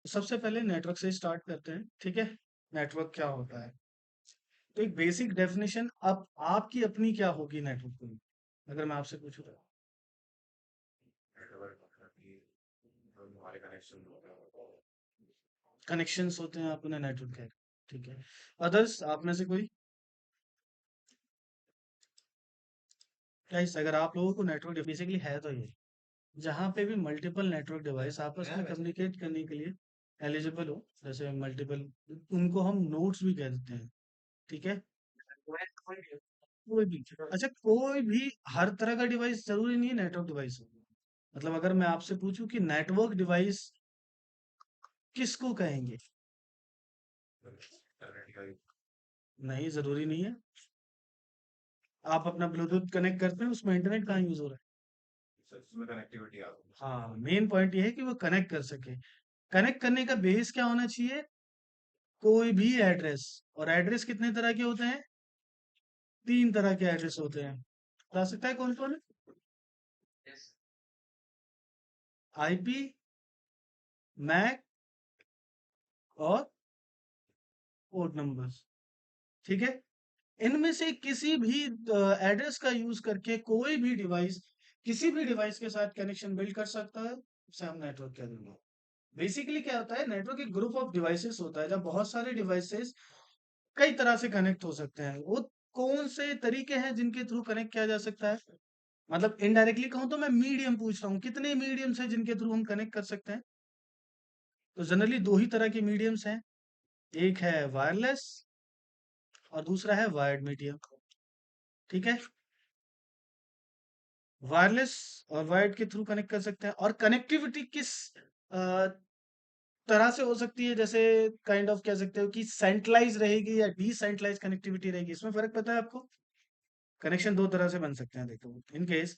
सबसे पहले नेटवर्क से स्टार्ट करते हैं, ठीक है। नेटवर्क क्या होता है? तो एक बेसिक डेफिनेशन अब आपकी अपनी क्या होगी नेटवर्क की, अगर मैं आपसे पूछूं तो। कनेक्शंस होते हैं, आप उन्हें नेटवर्क है, ठीक है। अदर्स आप में से कोई? गाइस, अगर आप लोगों को नेटवर्क बेसिकली है तो ये जहाँ पे भी मल्टीपल नेटवर्क डिवाइस आपस में कम्युनिकेट करने के लिए एलिजिबल हो, जैसे मल्टीपल, उनको हम नोड्स भी कह देते हैं, ठीक है। कोई भी, अच्छा कोई भी, हर तरह का डिवाइस जरूरी नहीं है नेटवर्क डिवाइस हो। मतलब अगर मैं आपसे पूछूं कि नेटवर्क डिवाइस किसको कहेंगे? नहीं, जरूरी नहीं है। आप अपना ब्लूटूथ कनेक्ट करते हैं, उसमें इंटरनेट कहाँ यूज हो रहा है? हाँ, मेन पॉइंट ये है कि वो कनेक्ट कर सके। कनेक्ट करने का बेस क्या होना चाहिए? कोई भी एड्रेस। और एड्रेस कितने तरह के होते हैं? 3 तरह के एड्रेस होते हैं। बता सकता है कौन कौन? आईपी, मैक और पोर्ट नंबर्स, ठीक है। इनमें से किसी भी एड्रेस का यूज करके कोई भी डिवाइस किसी भी डिवाइस के साथ कनेक्शन बिल्ड कर सकता है, उसे हम नेटवर्क कह देंगे। बेसिकली क्या होता है, नेटवर्क एक ग्रुप ऑफ डिवाइसेस होता है जब बहुत सारे डिवाइसेस कई तरह से कनेक्ट हो सकते हैं। वो कौन से तरीके हैं जिनके थ्रू कनेक्ट किया जा सकता है? मतलब इनडायरेक्टली कहूं तो मैं मीडियम पूछ रहा हूँ, कितने मीडियम्स हैं जिनके थ्रू हम कनेक्ट कर सकते हैं? तो जनरली दो ही तरह के मीडियम्स हैं, एक है वायरलेस और दूसरा है वायर्ड मीडियम, ठीक है। वायरलेस और वायर्ड के थ्रू कनेक्ट कर सकते हैं। और कनेक्टिविटी किस अ, तरह से हो सकती है, जैसे काइंड ऑफ कह सकते हो कि सेंट्रलाइज रहेगी या डिसेंट्रलाइज कनेक्टिविटी रहेगी, इसमें फर्क पता है आपको? कनेक्शन दो तरह से बन सकते हैं, देखो। इन केस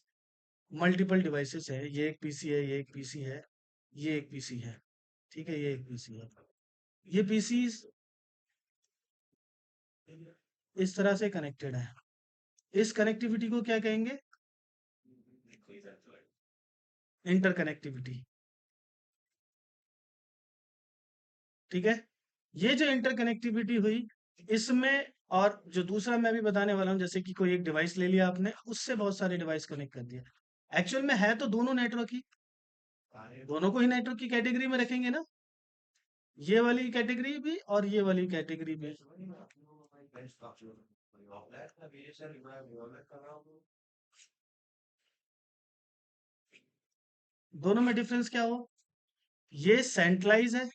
मल्टीपल डिवाइसेस है, ये एक पीसी है, ये एक पीसी है, ये एक पीसी है, ठीक है, ये एक पीसी है। ये पीसी इस तरह से कनेक्टेड है। इस कनेक्टिविटी को क्या कहेंगे? इंटरकनेक्टिविटी, ठीक है। ये जो इंटरकनेक्टिविटी हुई, इसमें और जो दूसरा मैं भी बताने वाला हूँ, जैसे कि कोई एक डिवाइस ले लिया आपने, उससे बहुत सारे डिवाइस कनेक्ट कर दिया। एक्चुअल में है तो दोनों नेटवर्क ही, दोनों को ही नेटवर्क की कैटेगरी में रखेंगे ना, ये वाली कैटेगरी भी और ये वाली कैटेगरी भी। दोनों में डिफरेंस क्या हो? ये सेंट्रलाइज है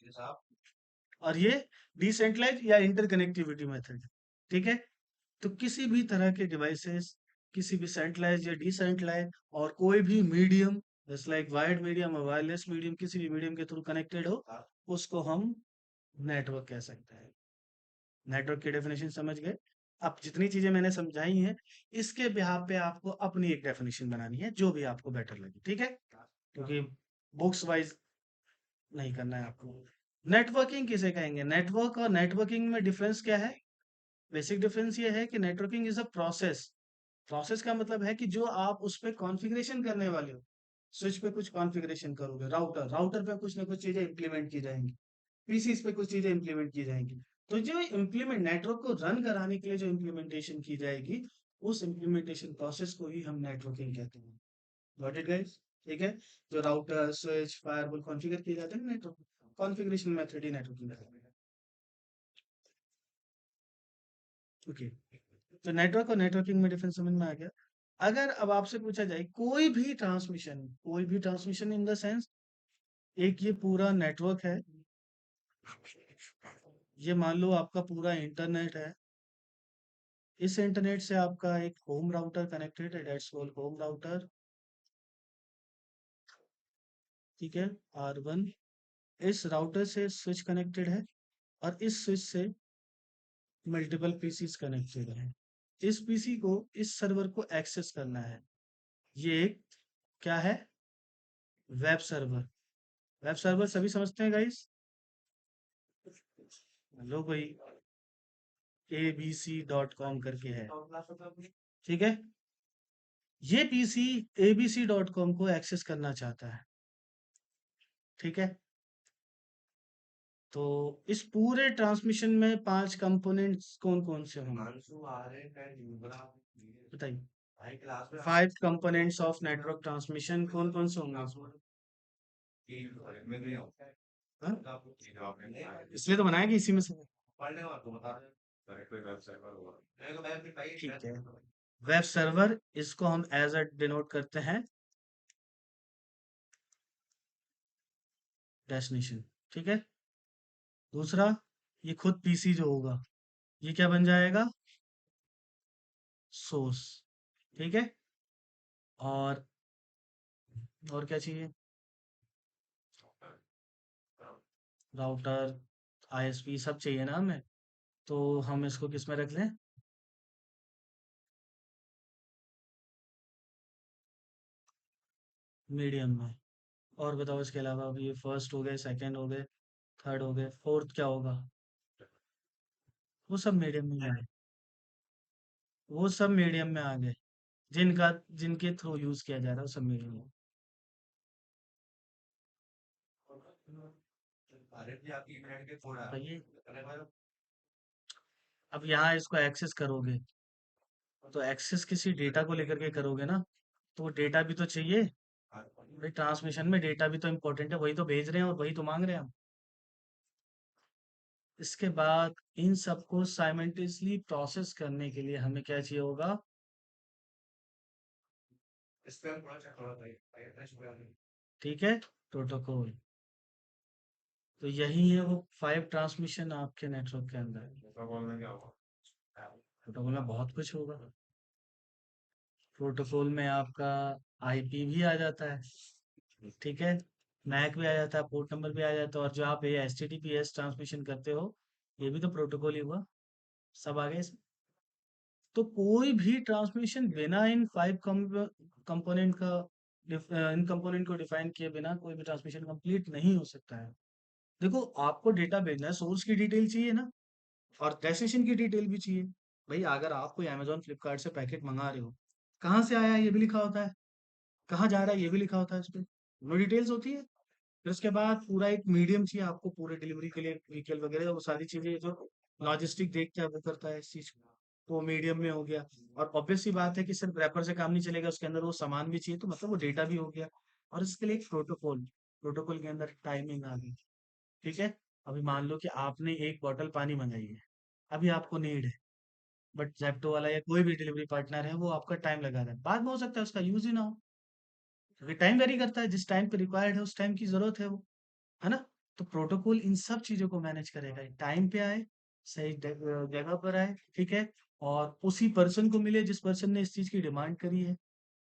और ये डिसेंट्रलाइज या इंटरकनेक्टिविटी मेथड, ठीक है। तो किसी भी तरह के डिवाइसेस, किसी भी सेंट्रलाइज या डिसेंट्रलाइज और कोई भी मीडियम, जैसे लाइक वायर्ड मीडियम और वायरलेस मीडियम, किसी भी मीडियम के थ्रू कनेक्टेड हो, उसको हम नेटवर्क कह सकते हैं। नेटवर्क की डेफिनेशन समझ गए? अब जितनी चीजें मैंने समझाई हैं, इसके बिहाफ पे आपको अपनी एक डेफिनेशन बनानी है, जो भी आपको बेटर लगे, ठीक है। क्योंकि बुक्स वाइज नहीं करना है आपको। नेटवर्किंग किसे कहेंगे? नेटवर्क और नेटवर्किंग में डिफरेंस क्या है? बेसिक डिफरेंस ये है कि networking is a process. Process का मतलब है कि जो आप उस पे कॉन्फ़िगरेशन करने वाले हो, स्विच पे कुछ कॉन्फ़िगरेशन करोगे, राउटर राउटर पे कुछ ना कुछ चीजें इंप्लीमेंट की जाएंगी, पीसीस पे कुछ चीजें इंप्लीमेंट की जाएंगी। तो जो इम्प्लीमेंट नेटवर्क को रन कराने के लिए जो इम्प्लीमेंटेशन की जाएगी, उस इम्प्लीमेंटेशन प्रोसेस को ही हम नेटवर्किंग कहते हैं। Got it guys? ठीक है। जो राउटर स्विच फायरवॉल कॉन्फ़िगर किए जाते हैं नेटवर्क, कॉन्फ़िगरेशन मेथड ही नेटवर्किंग है। ओके, तो नेटवर्क और नेटवर्किंग में डिफरेंस समझ में आ गया। अगर अब आपसे पूछा जाए कोई भी ट्रांसमिशन इन द सेंस, एक ये पूरा नेटवर्क है, ये मान लो आपका पूरा इंटरनेट है, इस इंटरनेट से आपका एक होम राउटर कनेक्टेड है, डेट्स कॉल्ड होम राउटर, ठीक है, R1। इस राउटर से स्विच कनेक्टेड है और इस स्विच से मल्टीपल पीसीस कनेक्टेड है। इस पीसी को, इस सर्वर को एक्सेस करना है, ये एक क्या है? Web server. वेब सर्वर सभी समझते हैं गाइस? लो भाई, abc.com करके है, ठीक है। ये पीसी abc.com को एक्सेस करना चाहता है, ठीक है। तो इस पूरे ट्रांसमिशन में 5 कंपोनेंट्स कौन-कौन से होंगे? बताइए। 5 कंपोनेंट्स ऑफ नेटवर्क ट्रांसमिशन कौन-कौन से होंगे इसमें? हाँ? इसलिए तो बनाया कि इसी में से ठीक है। वेब सर्वर इसको हम एज अ डिनोट करते हैं डेस्टिनेशन, ठीक है। दूसरा, ये खुद पीसी जो होगा ये क्या बन जाएगा? सोर्स, ठीक है। और क्या चाहिए? राउटर, आईएसपी सब चाहिए ना हमें, तो हम इसको किस में रख लें? मीडियम में। और बताओ इसके अलावा, अभी ये फर्स्ट हो गए, सेकंड हो गए, थर्ड हो गए, फोर्थ क्या होगा? वो सब मीडियम में आ गए। वो सब मीडियम में आ गए, जिनका जिनके थ्रू यूज किया जा रहा है वो सब मीडियम में। बताइए। अब यहाँ इसको एक्सेस करोगे तो एक्सेस किसी डेटा को लेकर के करोगे ना, तो वो डेटा भी तो चाहिए। भाई ट्रांसमिशन में डेटा भी तो इम्पोर्टेंट है, वही तो भेज रहे हैं और वही तो मांग रहे हैं हम। इसके बाद इन सबको साइमल्टेनियसली प्रोसेस करने के लिए हमें क्या चाहिए होगा? ठीक है, प्रोटोकॉल। तो यही है वो 5 ट्रांसमिशन आपके नेटवर्क के अंदर। प्रोटोकॉल में बहुत कुछ होगा। प्रोटोकॉल में आपका आईपी भी आ जाता है, ठीक है। मैक भी आ जाता है, पोर्ट नंबर भी आ जाता है, और जो आप ये एचटीटीपीएस ट्रांसमिशन करते हो ये भी तो प्रोटोकॉल ही हुआ। सब आ गए। तो कोई भी ट्रांसमिशन बिना इन 5 कंपोनेंट का इन कंपोनेंट को डिफाइन किए बिना कोई भी ट्रांसमिशन कंप्लीट नहीं हो सकता है। देखो, आपको डेटा भेजना है, सोर्स की डिटेल चाहिए ना, और डेस्टिनेशन की डिटेल भी चाहिए। भाई अगर आप कोई अमेजोन फ्लिपकार्ट से पैकेट मंगा रहे हो, कहाँ से आया है ये भी लिखा होता है, कहाँ जा रहा है ये भी लिखा होता है, उस पर वो डिटेल्स होती है। फिर उसके बाद पूरा एक मीडियम चाहिए आपको पूरे डिलीवरी के लिए, व्हीकल वगैरह वो सारी चीजें जो लॉजिस्टिक देखता है वो करता है इस चीज को, तो वो मीडियम में हो गया। और ऑब्वियस सी बात है कि सिर्फ रैपर से काम नहीं चलेगा, उसके अंदर वो सामान भी चाहिए, तो मतलब वो डेटा भी हो गया। और इसके लिए एक प्रोटोकॉल, प्रोटोकॉल के अंदर टाइमिंग आ गई, ठीक है। अभी मान लो कि आपने एक बॉटल पानी मंगाई है, अभी आपको नीड है, बट जेप्टो वाला या कोई भी डिलीवरी पार्टनर है वो आपका टाइम लगा रहा है, बाद में हो सकता है उसका यूज ही ना हो, क्योंकि टाइम वेरी करता है, जिस टाइम पे रिक्वायर्ड है उस टाइम की जरूरत है वो, है ना। तो प्रोटोकॉल इन सब चीजों को मैनेज करेगा, टाइम पे आए, सही जगह पर आए, ठीक है। और उसी पर्सन को मिले जिस पर्सन ने इस चीज की डिमांड करी है,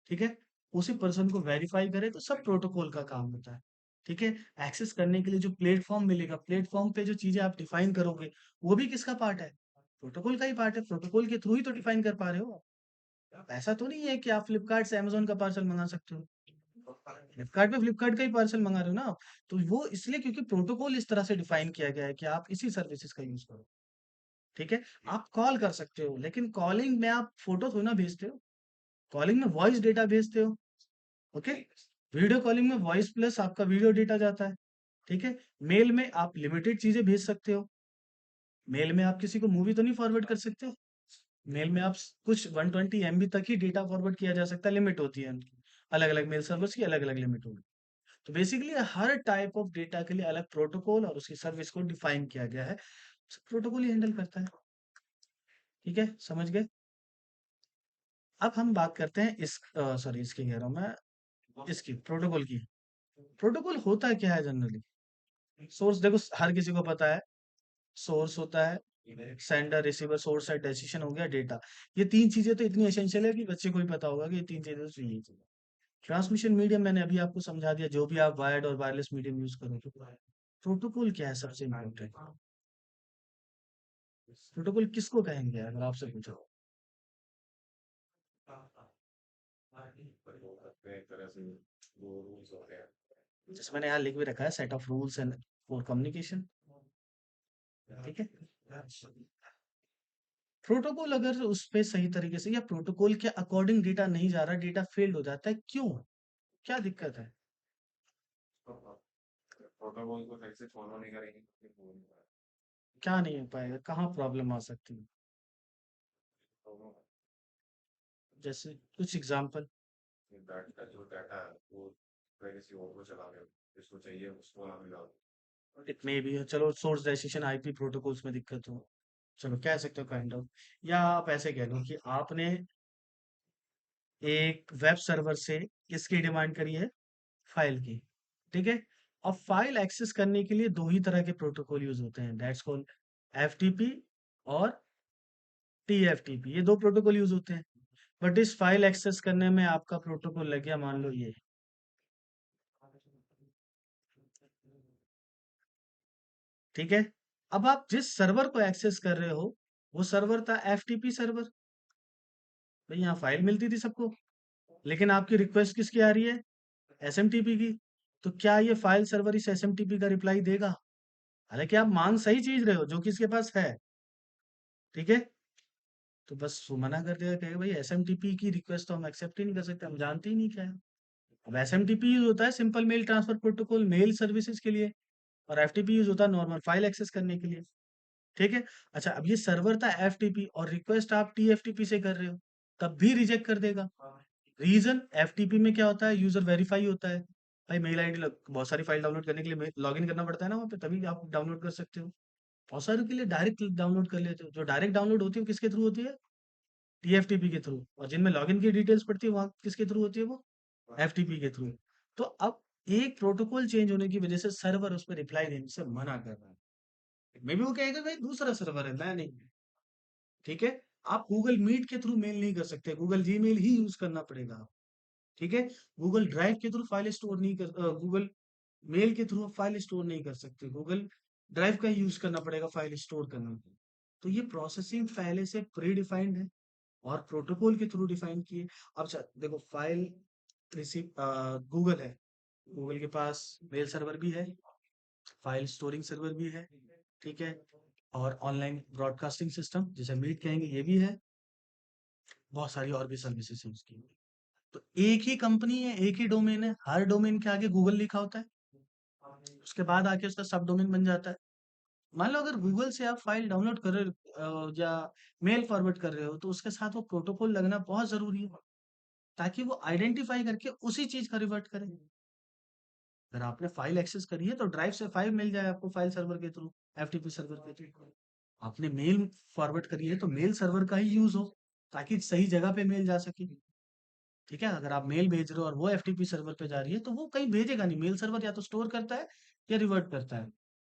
ठीक है। उसी पर्सन को वेरीफाई करे, तो सब प्रोटोकॉल का काम होता है, ठीक है। एक्सेस करने के लिए जो प्लेटफॉर्म मिलेगा, प्लेटफॉर्म पे जो चीजें आप डिफाइन करोगे वो भी किसका पार्ट है? प्रोटोकॉल का ही पार्ट है, प्रोटोकॉल के थ्रू ही तो डिफाइन कर पा रहे हो आप। ऐसा तो नहीं है कि आप फ्लिपकार्ट से अमेजोन का पार्सल मंगा सकते हो, फ्लिपकार्ट पे फ्लिपकार्ट का ही पार्सल मंगा रहे हो ना आप। तो वो इसलिए क्योंकि प्रोटोकॉल इस तरह से डिफाइन किया गया है कि आप इसी सर्विसेज का यूज करो, ठीक है। आप कॉल कर सकते हो, लेकिन कॉलिंग में आप फोटो थोड़ी ना भेजते हो, कॉलिंग में वॉइस डेटा भेजते हो, ओके। वीडियो कॉलिंग में वॉइस प्लस आपका वीडियो डेटा जाता है, ठीक है। मेल में आप लिमिटेड चीजें भेज सकते हो, मेल में आप किसी को मूवी तो नहीं फॉरवर्ड कर सकते, मेल में आप कुछ 120 MB तक ही डेटा फॉरवर्ड किया जा सकता है, लिमिट होती है उनकी, अलग अलग मेल सर्वर्स की अलग अलग लिमिट होगी। तो basically her type of data के लिए अलग प्रोटोकॉल और उसकी सर्विस को डिफाइन किया गया है, प्रोटोकॉल ही हैंडल करता है, ठीक है, समझ गए। अब हम बात करते हैं इस सॉरी इसकी कह रहा हूँ मैं, इसकी प्रोटोकॉल की। प्रोटोकॉल होता है क्या है जनरली? सोर्स देखो हर किसी को पता है, सोर्स होता है, सेंडर रिसीवर, सोर्स है, डेसिशन हो गया, डेटा। ये तीन चीजें तो इतनी एसेंशियल है कि बच्चे को ही पता होगा कि ये तीन चीजें तो चाहिए। ट्रांसमिशन मीडियम मैंने अभी आपको समझा दिया, जो भी आप वायर्ड और वायरलेस मीडियम यूज करोगे। प्रोटोकॉल क्या है सबसे इम्पोर्टेंट? प्रोटोकॉल किसको कहेंगे अगर आपसे पूछो? जैसे मैंने यहाँ लिख भी रखा है, set of rules and for communication, ठीक है। प्रोटोकॉल अगर उस पे सही तरीके से या प्रोटोकॉल के अकॉर्डिंग डेटा नहीं जा रहा, डेटा फेल्ड हो जाता है, क्यों? क्या दिक्कत है? क्या नहीं हो पाएगा, कहाँ प्रॉब्लम आ सकती है? जैसे कुछ एग्जांपल। इट मे बी, चलो सोर्स डेस्टिनेशन आईपी प्रोटोकॉल्स में दिक्कत हो, चलो कह सकते हो काइंड ऑफ। या आप ऐसे कह लो कि आपने एक वेब सर्वर से किसकी डिमांड करी है? फाइल की। ठीक है। अब फाइल एक्सेस करने के लिए दो ही तरह के प्रोटोकॉल यूज होते हैं, दैट्स कॉल्ड एफटीपी और टीएफटीपी। ये दो प्रोटोकॉल यूज होते हैं। बट इस फाइल एक्सेस करने में आपका प्रोटोकॉल लग गया, मान लो ये। ठीक है। अब आप जिस सर्वर को एक्सेस कर रहे हो, वो सर्वर था एफटीपी सर्वर। भाई यहाँ फाइल मिलती थी सबको, लेकिन आपकी रिक्वेस्ट किसकी आ रही है? एसएमटीपी की। तो क्या ये फाइल सर्वर इस एसएमटीपी का रिप्लाई देगा? हालांकि आप मांग सही चीज रहे हो, जो किसके पास है। ठीक है। तो बस वो मना कर देगा, कहेगा भाई एसएमटीपी की रिक्वेस्ट तो हम एक्सेप्ट ही नहीं कर सकते, हम जानते ही नहीं क्या है। अब एसएमटीपी यूज होता है simple mail transfer protocol, mail services के लिए। और एफटीपी यूज होता है नॉर्मल फाइल एक्सेस करने के लिए। ठीक है। अच्छा, अब ये सर्वर था एफटीपी और रिक्वेस्ट आप टीएफटीपी से कर रहे हो, तब भी रिजेक्ट कर देगा। रीजन, एफटीपी में क्या होता है, यूजर वेरीफाई होता है। भाई मेल आईडी, बहुत सारी फाइल डाउनलोड करने के लिए लॉग इन करना पड़ता है ना वहाँ पे, तभी आप डाउनलोड कर सकते हो। बहुत सारे के लिए डायरेक्ट डाउनलोड कर लेते हो, जो डायरेक्ट डाउनलोड होती है वो किसके थ्रू होती है? टीएफटीपी के थ्रू। और जिनमें लॉगिन की डिटेल्स पड़ती है वहाँ किसके थ्रू होती है वो? एफटीपी के थ्रू। तो अब एक प्रोटोकॉल चेंज होने की वजह से सर्वर उस पर रिप्लाई देने से मना कर रहा है। मे बी वो कहेगा भाई दूसरा सर्वर है, मैं नहीं। ठीक है। आप गूगल मीट के थ्रू मेल नहीं कर सकते, गूगल जीमेल ही यूज करना पड़ेगा। ठीक है। गूगल ड्राइव के थ्रू फाइल स्टोर नहीं कर, गूगल मेल के थ्रू फाइल स्टोर नहीं कर सकते, गूगल ड्राइव का यूज करना पड़ेगा फाइल स्टोर करने के लिए। तो ये प्रोसेसिंग पहले से प्री डिफाइंड है और प्रोटोकॉल के थ्रू डिफाइन किए। अब देखो, फाइल रिसीव गूगल है, गूगल के पास मेल सर्वर भी है, फाइल स्टोरिंग सर्वर भी है। ठीक है। और ऑनलाइन ब्रॉडकास्टिंग सिस्टम जिसे मीट कहेंगे ये भी है। बहुत सारी और भी सर्विसेज है उसकी। तो एक ही कंपनी है, एक ही डोमेन है, हर डोमेन के आगे गूगल लिखा होता है, उसके बाद आके उसका सब डोमेन बन जाता है। मान लो अगर गूगल से आप फाइल डाउनलोड कर रहे हो या मेल फॉरवर्ड कर रहे हो, तो उसके साथ वो प्रोटोकॉल लगना बहुत जरूरी है, ताकि वो आइडेंटिफाई करके उसी चीज का रिवर्ट करे। अगर आपने फाइल एक्सेस करी है तो ड्राइव से फाइल मिल जाए आपको फाइल सर्वर के थ्रू, एफटीपी सर्वर के थ्रू। आपने मेल फॉरवर्ड करी है तो मेल सर्वर का ही यूज हो, ताकि सही जगह पे मेल जा सके। ठीक है। अगर आप मेल भेज रहे हो और वो एफटीपी सर्वर पे जा रही है, तो वो कहीं भेजेगा नहीं, मेल सर्वर या तो स्टोर करता है या रिवर्ट करता है।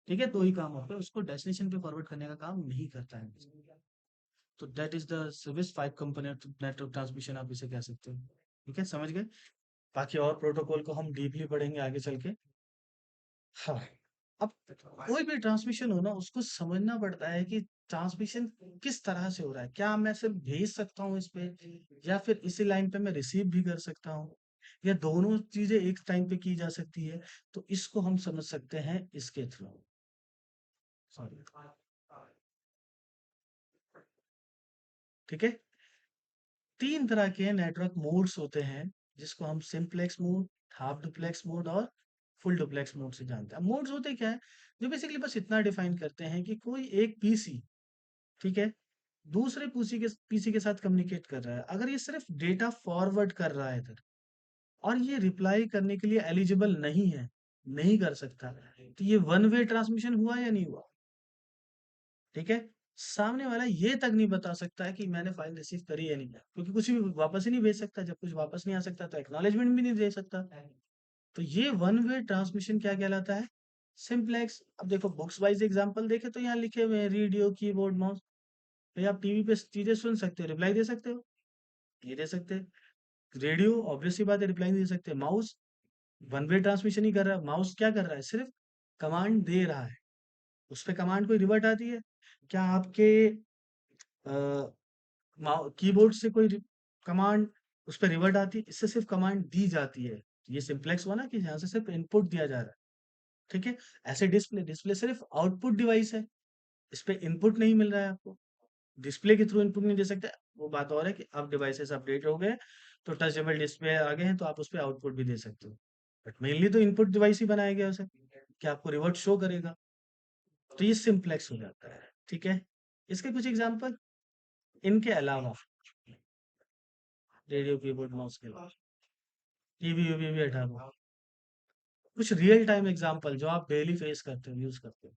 ठीक है। दो ही काम होता है, उसको डेस्टिनेशन पे फॉरवर्ड करने का काम नहीं करता है। तो that is the service 5 component network transmission, आप इसे कह सकते हो। ठीक है, समझ गए? बाकी और प्रोटोकॉल को हम डीपली पढ़ेंगे आगे चल के। हाँ। अब कोई भी ट्रांसमिशन हो ना, उसको समझना पड़ता है कि ट्रांसमिशन किस तरह से हो रहा है। क्या मैं सिर्फ भेज सकता हूँ इस पे, या फिर इसी लाइन पे मैं रिसीव भी कर सकता हूँ, या दोनों चीजें एक टाइम पे की जा सकती है। तो इसको हम समझ सकते हैं इसके थ्रू। सॉरी। ठीक है। तीन तरह के नेटवर्क मोड्स होते हैं, जिसको हम simplex mode, half duplex mode और फुल डुप्लेक्स मोड से जानते हैं। मोड्स होते क्या है, जो बेसिकली बस इतना डिफाइन करते हैं कि कोई एक पीसी, ठीक है, दूसरे पीसी के साथ कम्युनिकेट कर रहा है। अगर ये सिर्फ डेटा फॉरवर्ड कर रहा है इधर, और ये रिप्लाई करने के लिए एलिजिबल नहीं है, नहीं कर सकता, तो ये वन वे ट्रांसमिशन हुआ या नहीं हुआ? ठीक है। सामने वाला ये तक नहीं बता सकता है कि मैंने फाइल रिसीव करी या नहीं, क्योंकि कुछ भी वापस ही नहीं भेज सकता। जब कुछ वापस नहीं आ सकता तो एक्नॉलेजमेंट भी नहीं दे सकता। तो ये वन वे ट्रांसमिशन क्या कहलाता है? सिंपलेक्स। अब देखो, बुक्स वाइज एग्जांपल देखे तो यहाँ लिखे हुए हैं रेडियो, कीबोर्ड, माउस। भाई आप टीवी पे चीजें सुन सकते हो, रिप्लाई दे सकते हो? ये दे सकते हैं। रेडियो ऑब्वियस सी बात है, रिप्लाई नहीं दे सकते। माउस वन वे ट्रांसमिशन ही कर रहा है। माउस क्या कर रहा है? सिर्फ कमांड दे रहा है। उस पे कमांड कोई रिवर्ट आती है? क्या आपके कीबोर्ड से कोई कमांड उस पर रिवर्ट आती है? इससे सिर्फ कमांड दी जाती है। ये सिंप्लेक्स हुआ ना, कि यहाँ से सिर्फ इनपुट दिया जा रहा है। ठीक है। ऐसे डिस्प्ले, डिस्प्ले सिर्फ आउटपुट डिवाइस है, इस पे इनपुट नहीं मिल रहा है आपको। डिस्प्ले के थ्रू इनपुट नहीं दे सकते। वो बात और है कि अब डिवाइसेस अपडेट हो गए, तो टचेबल डिस्प्ले आ गए हैं, तो आप उस पर आउटपुट भी दे सकते हो। बट मेनली तो इनपुट डिवाइस ही बनाया गया उसे। कि आपको रिवर्ट शो करेगा। तो ये सिंप्लेक्स हो जाता है। ठीक है, इसके कुछ एग्जांपल इनके अलावा, रेडियो, कीबोर्ड, माउस के अलावा, टीवी वीवी भी हटा दो, कुछ रियल टाइम एग्जांपल जो आप डेली फेस करते हो, यूज करते हो।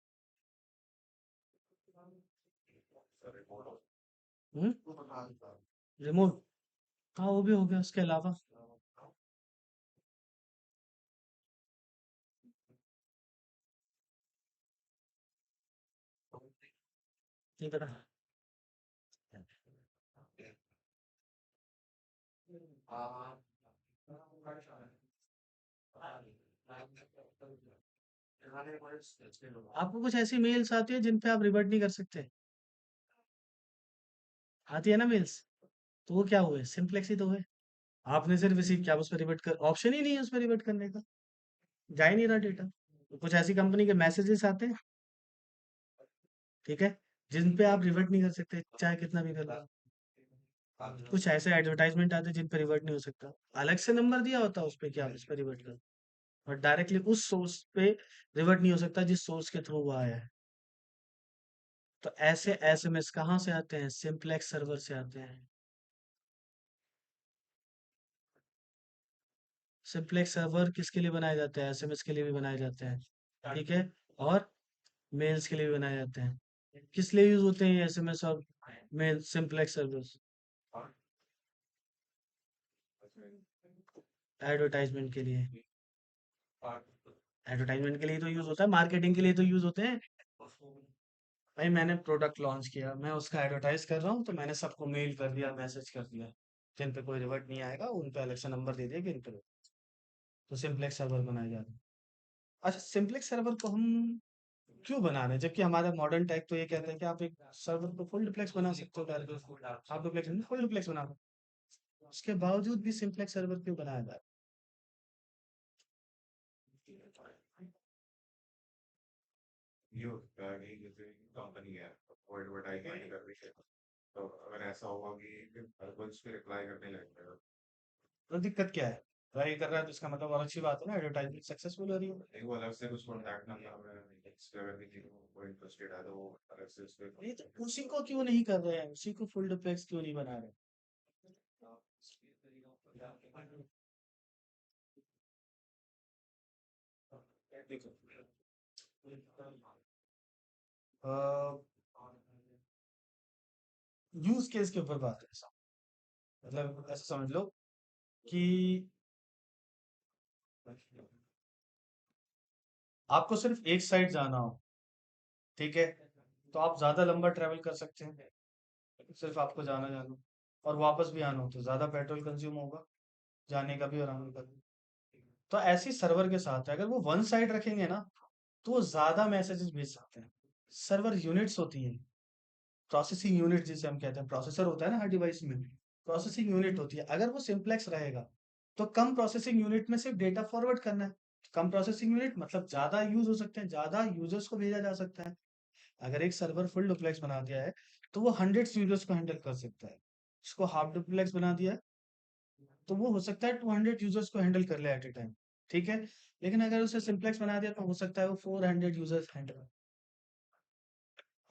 रिमोट, हाँ वो भी हो गया। उसके अलावा नहीं पता। आपको कुछ ऐसी मेल्स आती है जिन पे आप रिवर्ट नहीं कर सकते? आती है ना मेल्स, तो वो क्या हुए? सिंप्लेक्स ही तो हुए। आपने सिर्फ रिसीव किया, उस पर रिवर्ट कर ऑप्शन ही नहीं है, उस पर रिवर्ट करने का, जा ही नहीं रहा डेटा। तो कुछ ऐसी कंपनी के मैसेजेस आते हैं, ठीक है, जिन पे आप रिवर्ट नहीं कर सकते चाहे कितना भी कर लो। कुछ ऐसे एडवर्टाइजमेंट आते हैं जिन पे रिवर्ट नहीं हो सकता, अलग से नंबर दिया होता है उस पे कि आप इस पे रिवर्ट करो, और डायरेक्टली उस सोर्स पे रिवर्ट नहीं हो सकता जिस सोर्स के थ्रू वो आया है। तो ऐसे एसएमएस कहाँ से आते हैं? सिंप्लेक्स सर्वर से आते हैं। सिंप्लेक्स सर्वर किसके लिए बनाए जाते हैं? एसएमएस के लिए भी बनाए जाते हैं, ठीक है, और मेल्स के लिए भी बनाए जाते हैं। किस लिए यूज होते हैं ये एसएमएस और मेल सिंप्लेक्स सर्वर्स? एडवर्टाइजमेंट के लिए। एडवर्टाइजमेंट के लिए तो यूज होता है, मार्केटिंग के लिए तो यूज होते हैं। भाई मैंने प्रोडक्ट लॉन्च किया, मैं उसका एडवर्टाइज कर रहा हूँ, तो मैंने सबको मेल कर दिया, मैसेज कर दिया, जिन पे कोई रिवर्ट नहीं आएगा उन पे अलग से नंबर दे दिया कि इन पे, तो सिंप्लेक्स सर्वर बनाए जा रहे हैं। अच्छा, सिंप्लेक्स सर्वर को हम क्यों बना रहे हैं, जबकि हमारा मॉडर्न टेक तो ये कहता है कि आप एक सर्वर को फुल डुप्लेक्स बना सकते हो डायरेक्ट, आप डुप्लेक्स नहीं, फुल डुप्लेक्स बना दो। उसके बावजूद भी सिंप्लेक्स सर्वर क्यों बनाया जा रहा है? तो दिक्कत क्या है? ट्राई कर रहा है तो इसका मतलब और अच्छी बात है ना, एडवर्टाइजमेंट सक्सेसफुल हो रही है। ये तो उसी को क्यों नहीं कर रहे हैं, उसी को फुल डुप्लेक्स क्यों नहीं बना रहे? देखो, यूज केस के ऊपर बात है ऐसा, मतलब ऐसा समझ लो कि आपको सिर्फ एक साइड जाना हो, ठीक है, तो आप ज्यादा लंबा ट्रेवल कर सकते हैं, सिर्फ आपको जाना जाना और वापस भी आना हो तो ज्यादा पेट्रोल कंज्यूम होगा, जाने का भी और आने का भी। तो ऐसी सर्वर के साथ है, अगर वो वन साइड रखेंगे ना, तो वो ज्यादा मैसेजेस भेज सकते हैं। सर्वर यूनिट्स होती हैं, प्रोसेसिंग यूनिट जिसे हम कहते हैं, प्रोसेसर होता है ना हर डिवाइस में, प्रोसेसिंग यूनिट होती है। अगर वो सिंप्लेक्स रहेगा तो कम प्रोसेसिंग यूनिट में सिर्फ डेटा फॉरवर्ड करना है। कम प्रोसेसिंग यूनिट मतलब ज्यादा यूज हो सकते हैं, ज्यादा यूजर्स को भेजा जा सकता है। अगर एक सर्वर फुल डुप्लेक्स बना दिया है तो वो हंड्रेड्स यूजर्स को हैंडल कर सकता है। इसको हाफ डुप्लेक्स बना दिया है तो वो हो सकता है 200 यूजर्स को हैंडल कर ले एट ए टाइम, ठीक है। लेकिन अगर उसे सिंप्लेक्स बना दिया तो हो सकता है वो 400 यूजर्स हैंडल,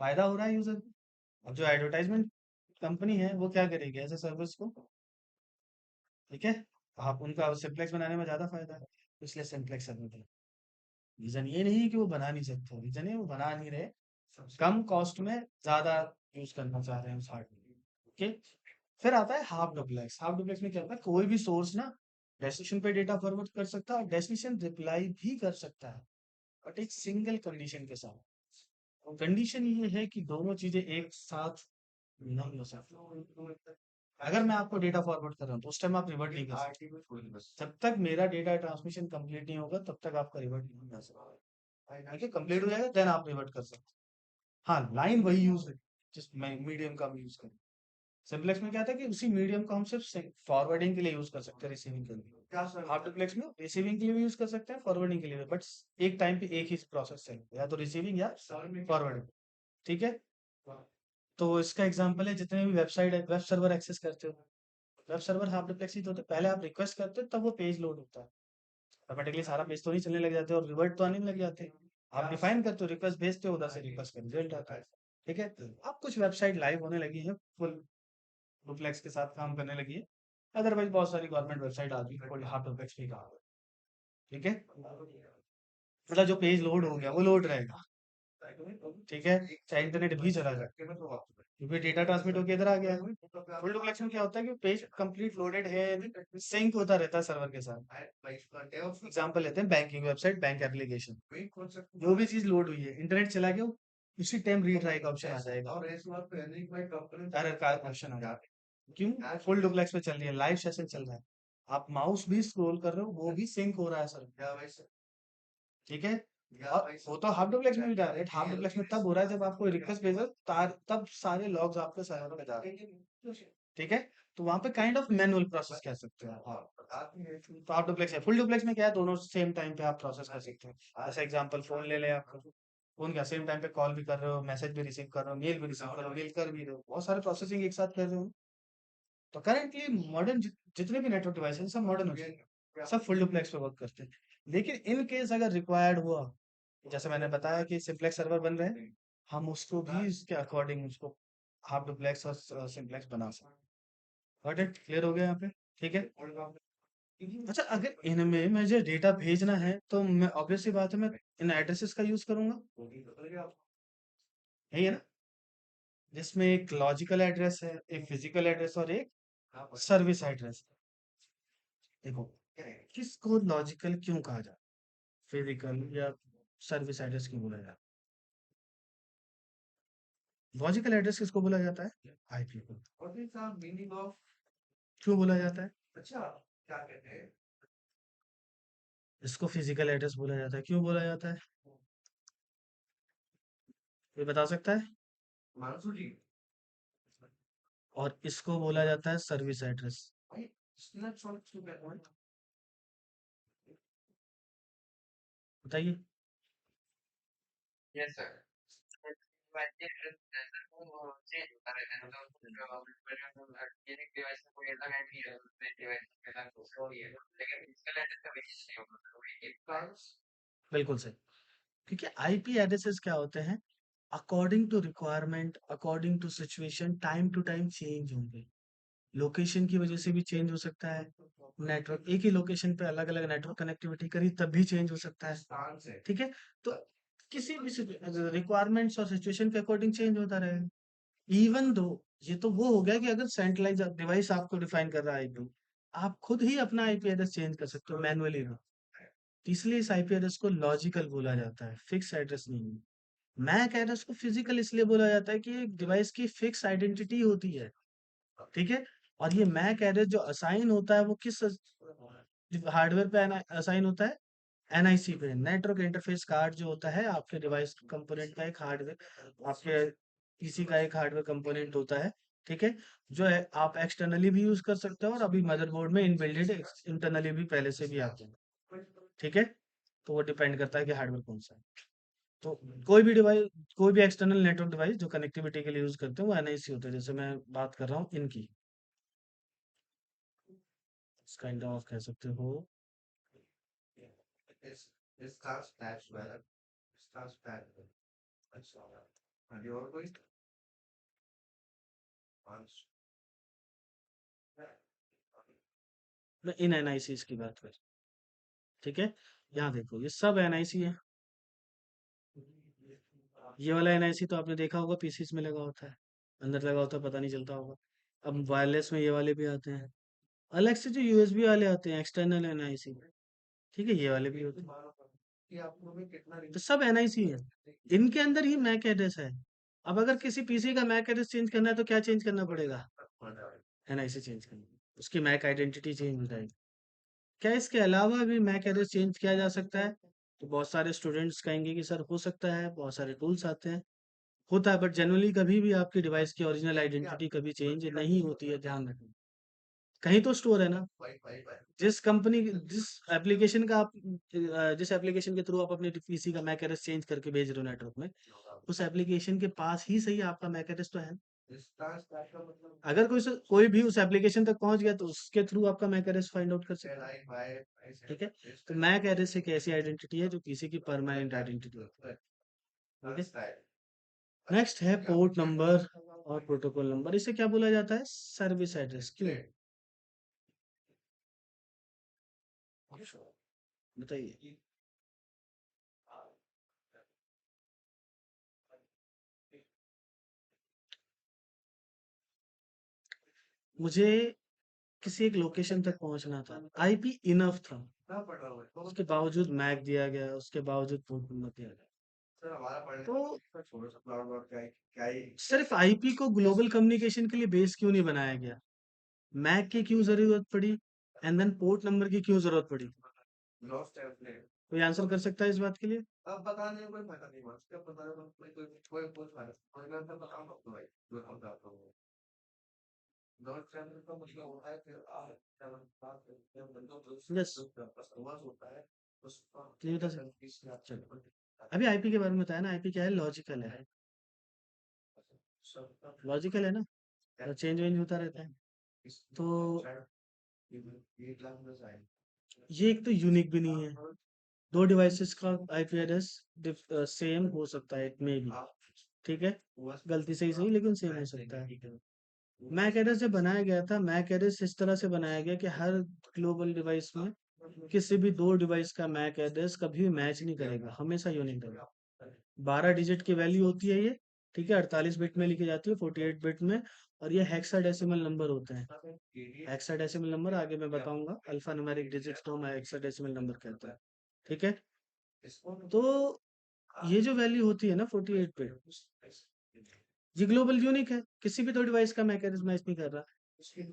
फायदा हो रहा है यूजर को। अब जो एडवर्टाइजमेंट कंपनी है वो क्या करेगी ऐसे सर्विस को, ठीक है, आप उनका सिंप्लेक्स बनाने में ज्यादा फायदा है, इसलिए सिंप्लेक्स सर्वर। रीजन ये नहीं कि वो बना नहीं सकते, रीजन है वो बना नहीं रहे, कम कॉस्ट में ज्यादा यूज करना चाह रहे हैं उस हार्डवेयर, ओके। फिर आता है हाफ डुप्लेक्स। हाफ डुप्लेक्स में क्या होता है, कोई भी सोर्स ना डेस्टिनेशन पे डेटा फॉरवर्ड कर सकता है और डेस्टिनेशन रिप्लाई भी कर सकता है, बट एक सिंगल कंडीशन के साथ। कंडीशन ये है कि दोनों चीजें एक साथ नहीं हो सकती। अगर मैं आपको डेटा फॉरवर्ड कर रहा हूँ तो उस टाइम आप रिवर्ट नहीं कर सकते, जब तक मेरा डेटा ट्रांसमिशन कंप्लीट नहीं होगा तब तक आपका रिवर्ट नहीं कर सकते, आगे कंप्लीट हो जाएगा देन आप रिवर्ट कर सकते। हाँ, लाइन वही यूज है जिस मीडियम का हम यूज करें। सिंप्लेक्स में क्या था कि उसी मीडियम को हम सिर्फ फॉरवर्डिंग के लिए यूज कर सकते हैं, रिसीविंग के लिए। हाफ डुप्लेक्स में रिसीविंग के लिए भी यूज कर सकते हैं, फॉरवर्डिंग के लिए भी, बट एक टाइम पे एक ही प्रोसेस चलेगा, या तो रिसीविंग या फॉरवर्डिंग, ठीक है। तो इसका एग्जांपल है, जितने भी वेबसाइट वेब सर्वर एक्सेस करते हो, वेब सर्वर हाफ डुप्लेक्स ही तो होता है। पहले आप रिक्वेस्ट करते हो तब वो पेज लोड होता है, ऑटोमेटिकली सारा पेज तो नहीं चलने लग जाते और रिवर्ट तो आने लग जाते हैं। आप डिफाइन करते हो, रिक्वेस्ट भेजते हो, उधर से रिक्वेस्ट का रिजल्ट आता है। ठीक है, अब कुछ वेबसाइट लाइव होने लगी है, फुल डुप्लेक्स के साथ काम करने लगी है। अदरवाइज बहुत सारी गवर्नमेंट वेबसाइट आ गई, फुल हाफ डुप्लेक्स भी काम। ठीक है, मतलब जो पेज लोड हो गया वो लोड रहेगा। ठीक है, चाहे इंटरनेट भी चला जाए, क्योंकि डेटा ट्रांसमिट होकर इधर आ गया है। फुल डुप्लेक्स में क्या होता है कि पेज कंप्लीट लोडेड है, सिंक होता रहता है सर्वर के साथ। एग्जांपल लेते हैं, बैंकिंग वेबसाइट, बैंक एप्लीकेशन, जो भी चीज लोड हुई है, इंटरनेट चला गया, उसी टाइम रीट्राई का ऑप्शन आ जाएगा, एरर का ऑप्शन आ जाएगा। क्यों? फुल डुप्लेक्स में चल रही है, लाइव सेशन चल रहा है, आप माउस भी स्क्रॉल कर रहे हो, वो भी सिंक हो रहा है सर। ठीक है, और वो तो हाफ डुप्लेक्स में भी डायरेक्ट, हाफ डुप्लेक्स में तब हो रहा है जब आपको रिक्वेस्ट भेजा, तब सारे लॉग्स आपके सर्वर पे जा रहे हैं। ठीक है, तो वहां पे काइंड ऑफ मैनुअल प्रोसेस कह सकते हैं आप। तो हाफ डुप्लेक्स है। फुल डुप्लेक्स में क्या है, दोनों सेम टाइम पे आप प्रोसेस कर सकते हैं। जैसे एग्जांपल फोन ले ले, आपका फोन क्या सेम टाइम पे कॉल भी कर रहे हो, मैसेज भी रिसीव कर रहे हो, मेल भी रिसीव कर रहे हो, मेल कर भी रहे हो, बहुत सारे प्रोसेसिंग एक साथ कर रहे हो। तो करेंटली मॉडर्न जितने भी नेटवर्क डिवाइस हैं सब मॉडर्न हो गए, सब फुल डुप्लेक्स पे वर्क करते हैं। लेकिन इन केस अगर रिक्वायर्ड हुआ, जैसे मैंने बताया कि सिंप्लेक्स सर्वर बन रहे हैं, हम उसको भी इसके अकॉर्डिंग उसको हाफ डुप्लेक्स और सिंप्लेक्स बना सकते हैं। Got it? क्लियर हो गया यहाँ पे? ठीक है। अच्छा, अगर इनमें मुझे डेटा भेजना है तो मैं ऑब्वियस सी बात है, मैं इन एड्रेसेस का यूज करूंगा, यही है ना, जिसमें एक लॉजिकल एड्रेस है, एक फिजिकल एड्रेस और एक सर्विस एड्रेस। देखो, किसको लॉजिकल क्यों कहा जाता है, फिजिकल या सर्विस एड्रेस क्यों बोला जाता है? लॉजिकल एड्रेस किसको बोला जाता है? आईपी को। क्यों बोला जाता है? इसको फिजिकल एड्रेस बोला जाता है, क्यों बोला जाता है? ये बता सकता है? और इसको बोला जाता है सर्विस एड्रेस। बताइए। बिल्कुल सही। क्योंकि आईपी एड्रेसेस क्या होते हैं, according to requirement, according to situation, time to time change होंगे। लोकेशन की वजह से भी चेंज हो सकता है, नेटवर्क एक ही लोकेशन पे अलग अलग नेटवर्क कनेक्टिविटी करी तब भी चेंज हो सकता है। ठीक है, तो किसी भी रिक्वायरमेंट्स और सिचुएशन के अकॉर्डिंग चेंज होता रहेगा। इवन दो, ये तो वो हो गया कि अगर सेंट्रलाइज डिवाइस आपको डिफाइन कर रहा है आईपी, आप खुद ही अपना आईपी एड्रेस चेंज कर सकते हो मैनुअली भी। तो इसलिए इस आईपी एड्रेस को लॉजिकल बोला जाता है, फिक्स एड्रेस नहीं। मैक एड्रेस को फिजिकल इसलिए बोला जाता है कि एक डिवाइस की फिक्स आइडेंटिटी होती है। ठीक है, और ये मैक एड्रेस जो असाइन होता है वो किस हार्डवेयर पे असाइन होता है? एनआईसी पे, नेटवर्क इंटरफेस कार्ड जो होता है आपके डिवाइस कंपोनेंट का एक हार्डवेयर, आपके पीसी का एक हार्डवेयर कंपोनेंट होता है। ठीक है, जो है आप एक्सटर्नली भी यूज कर सकते हो और अभी मदरबोर्ड में इनबिल्ड इंटरनली भी पहले से भी आते हैं। ठीक है, तो वो डिपेंड करता है कि हार्डवेयर कौन सा है। तो कोई भी डिवाइस, कोई भी एक्सटर्नल नेटवर्क डिवाइस जो कनेक्टिविटी के लिए यूज करते हैं वो एनआईसी होते हैं, जैसे मैं बात कर रहा हूँ इनकी, काइंड ऑफ कह सकते हो। मैं इन एनआईसी की बात कर, ठीक है, यहाँ देखो ये सब एनआईसी है। ये वाला एनआईसी तो आपने देखा होगा पीसीस में लगा होता है, अंदर लगा होता है, पता नहीं चलता होगा। अब वायरलेस में ये वाले भी आते हैं, अलग से जो यूएसबी वाले आते हैं एक्सटर्नल एनआईसी। ठीक है, ये वाले भी होते हैं, तो सब एनआईसी है, इनके अंदर ही मैक एड्रेस है। अब अगर किसी पीसी का मैक एड्रेस चेंज करना है तो क्या चेंज करना पड़ेगा? एनआईसी चेंज करना, उसकी मैक आइडेंटिटी चेंज हो जाएगी। क्या इसके अलावा भी मैक एड्रेस चेंज किया जा सकता है? तो बहुत सारे स्टूडेंट्स कहेंगे कि सर हो सकता है, बहुत सारे टूल्स आते हैं, होता है, बट जनरली कभी भी आपकी डिवाइस की ओरिजिनल आइडेंटिटी कभी चेंज नहीं होती है, ध्यान रखना। कहीं तो स्टोर है ना, जिस कंपनी, जिस एप्लीकेशन का आप जिस एप्लीकेशन के थ्रू आप अपने पीसी का मैक एड्रेस चेंज करके भेज रहे हो नेटवर्क में, उस एप्लीकेशन के पास ही सही आपका मैक एड्रेस तो है। अगर कोई भी उस एप्लीकेशन तक पहुंच गया तो उसके थ्रू आपका मैक एड्रेस फाइंड आउट कर सकता है। ठीक है, तो मैक एड्रेस एक ऐसी आइडेंटिटी है जो किसी की परमानेंट आइडेंटिटी होती है। ठीक है, नेक्स्ट है पोर्ट नंबर और प्रोटोकॉल नंबर। इसे क्या बोला जाता है? Service address. क्यों, बताइए। मुझे किसी एक लोकेशन तक पहुंचना था, आईपी इनफ था, उसके बावजूद मैक दिया गया, उसके बावजूद पोर्ट नंबर दिया गया। तो सिर्फ आईपी को ग्लोबल कम्युनिकेशन के लिए बेस क्यों नहीं बनाया गया? मैक की क्यों जरूरत पड़ी, एंड देन पोर्ट नंबर की क्यों जरूरत पड़ी? कोई आंसर कर सकता है इस बात के लिए? यस, नहीं बता सकते, चलो। अभी आईपी के बारे में बताया ना, आईपी क्या है? लॉजिकल है। लॉजिकल है ना, चेंज वेंज होता रहता है। तो ये एक तो यूनिक भी नहीं है। दो डिवाइसेस का आईपी एड्रेस सेम हो सकता है, मे बी, ठीक है, गलती से ही सही लेकिन सेम हो सकता है। मैक एड्रेस जब बनाया गया था, मैक एड्रेस इस तरह से बनाया गया कि हर ग्लोबल डिवाइस में किसी भी दो डिवाइस का मैक एड्रेस कभी भी मैच नहीं करेगा, हमेशा यूनिक रहेगा। 12 डिजिट की वैल्यू होती है ये, ठीक है, 48 बिट में लिखी जाती है, 48 बिट में। और ये हेक्साडेसिमल नंबर होते हैं। हेक्साडेसिमल नंबर आगे मैं बताऊंगा, अल्फा न्यूमेरिक डिजिट्स को हम हेक्साडेसिमल नंबर कहते हैं। ठीक है, तो ये जो वैल्यू होती है ना 48 बिट, ये ग्लोबल यूनिक है, किसी भी दो डिवाइस का मैक एड्रेस मैच नहीं कर रहा।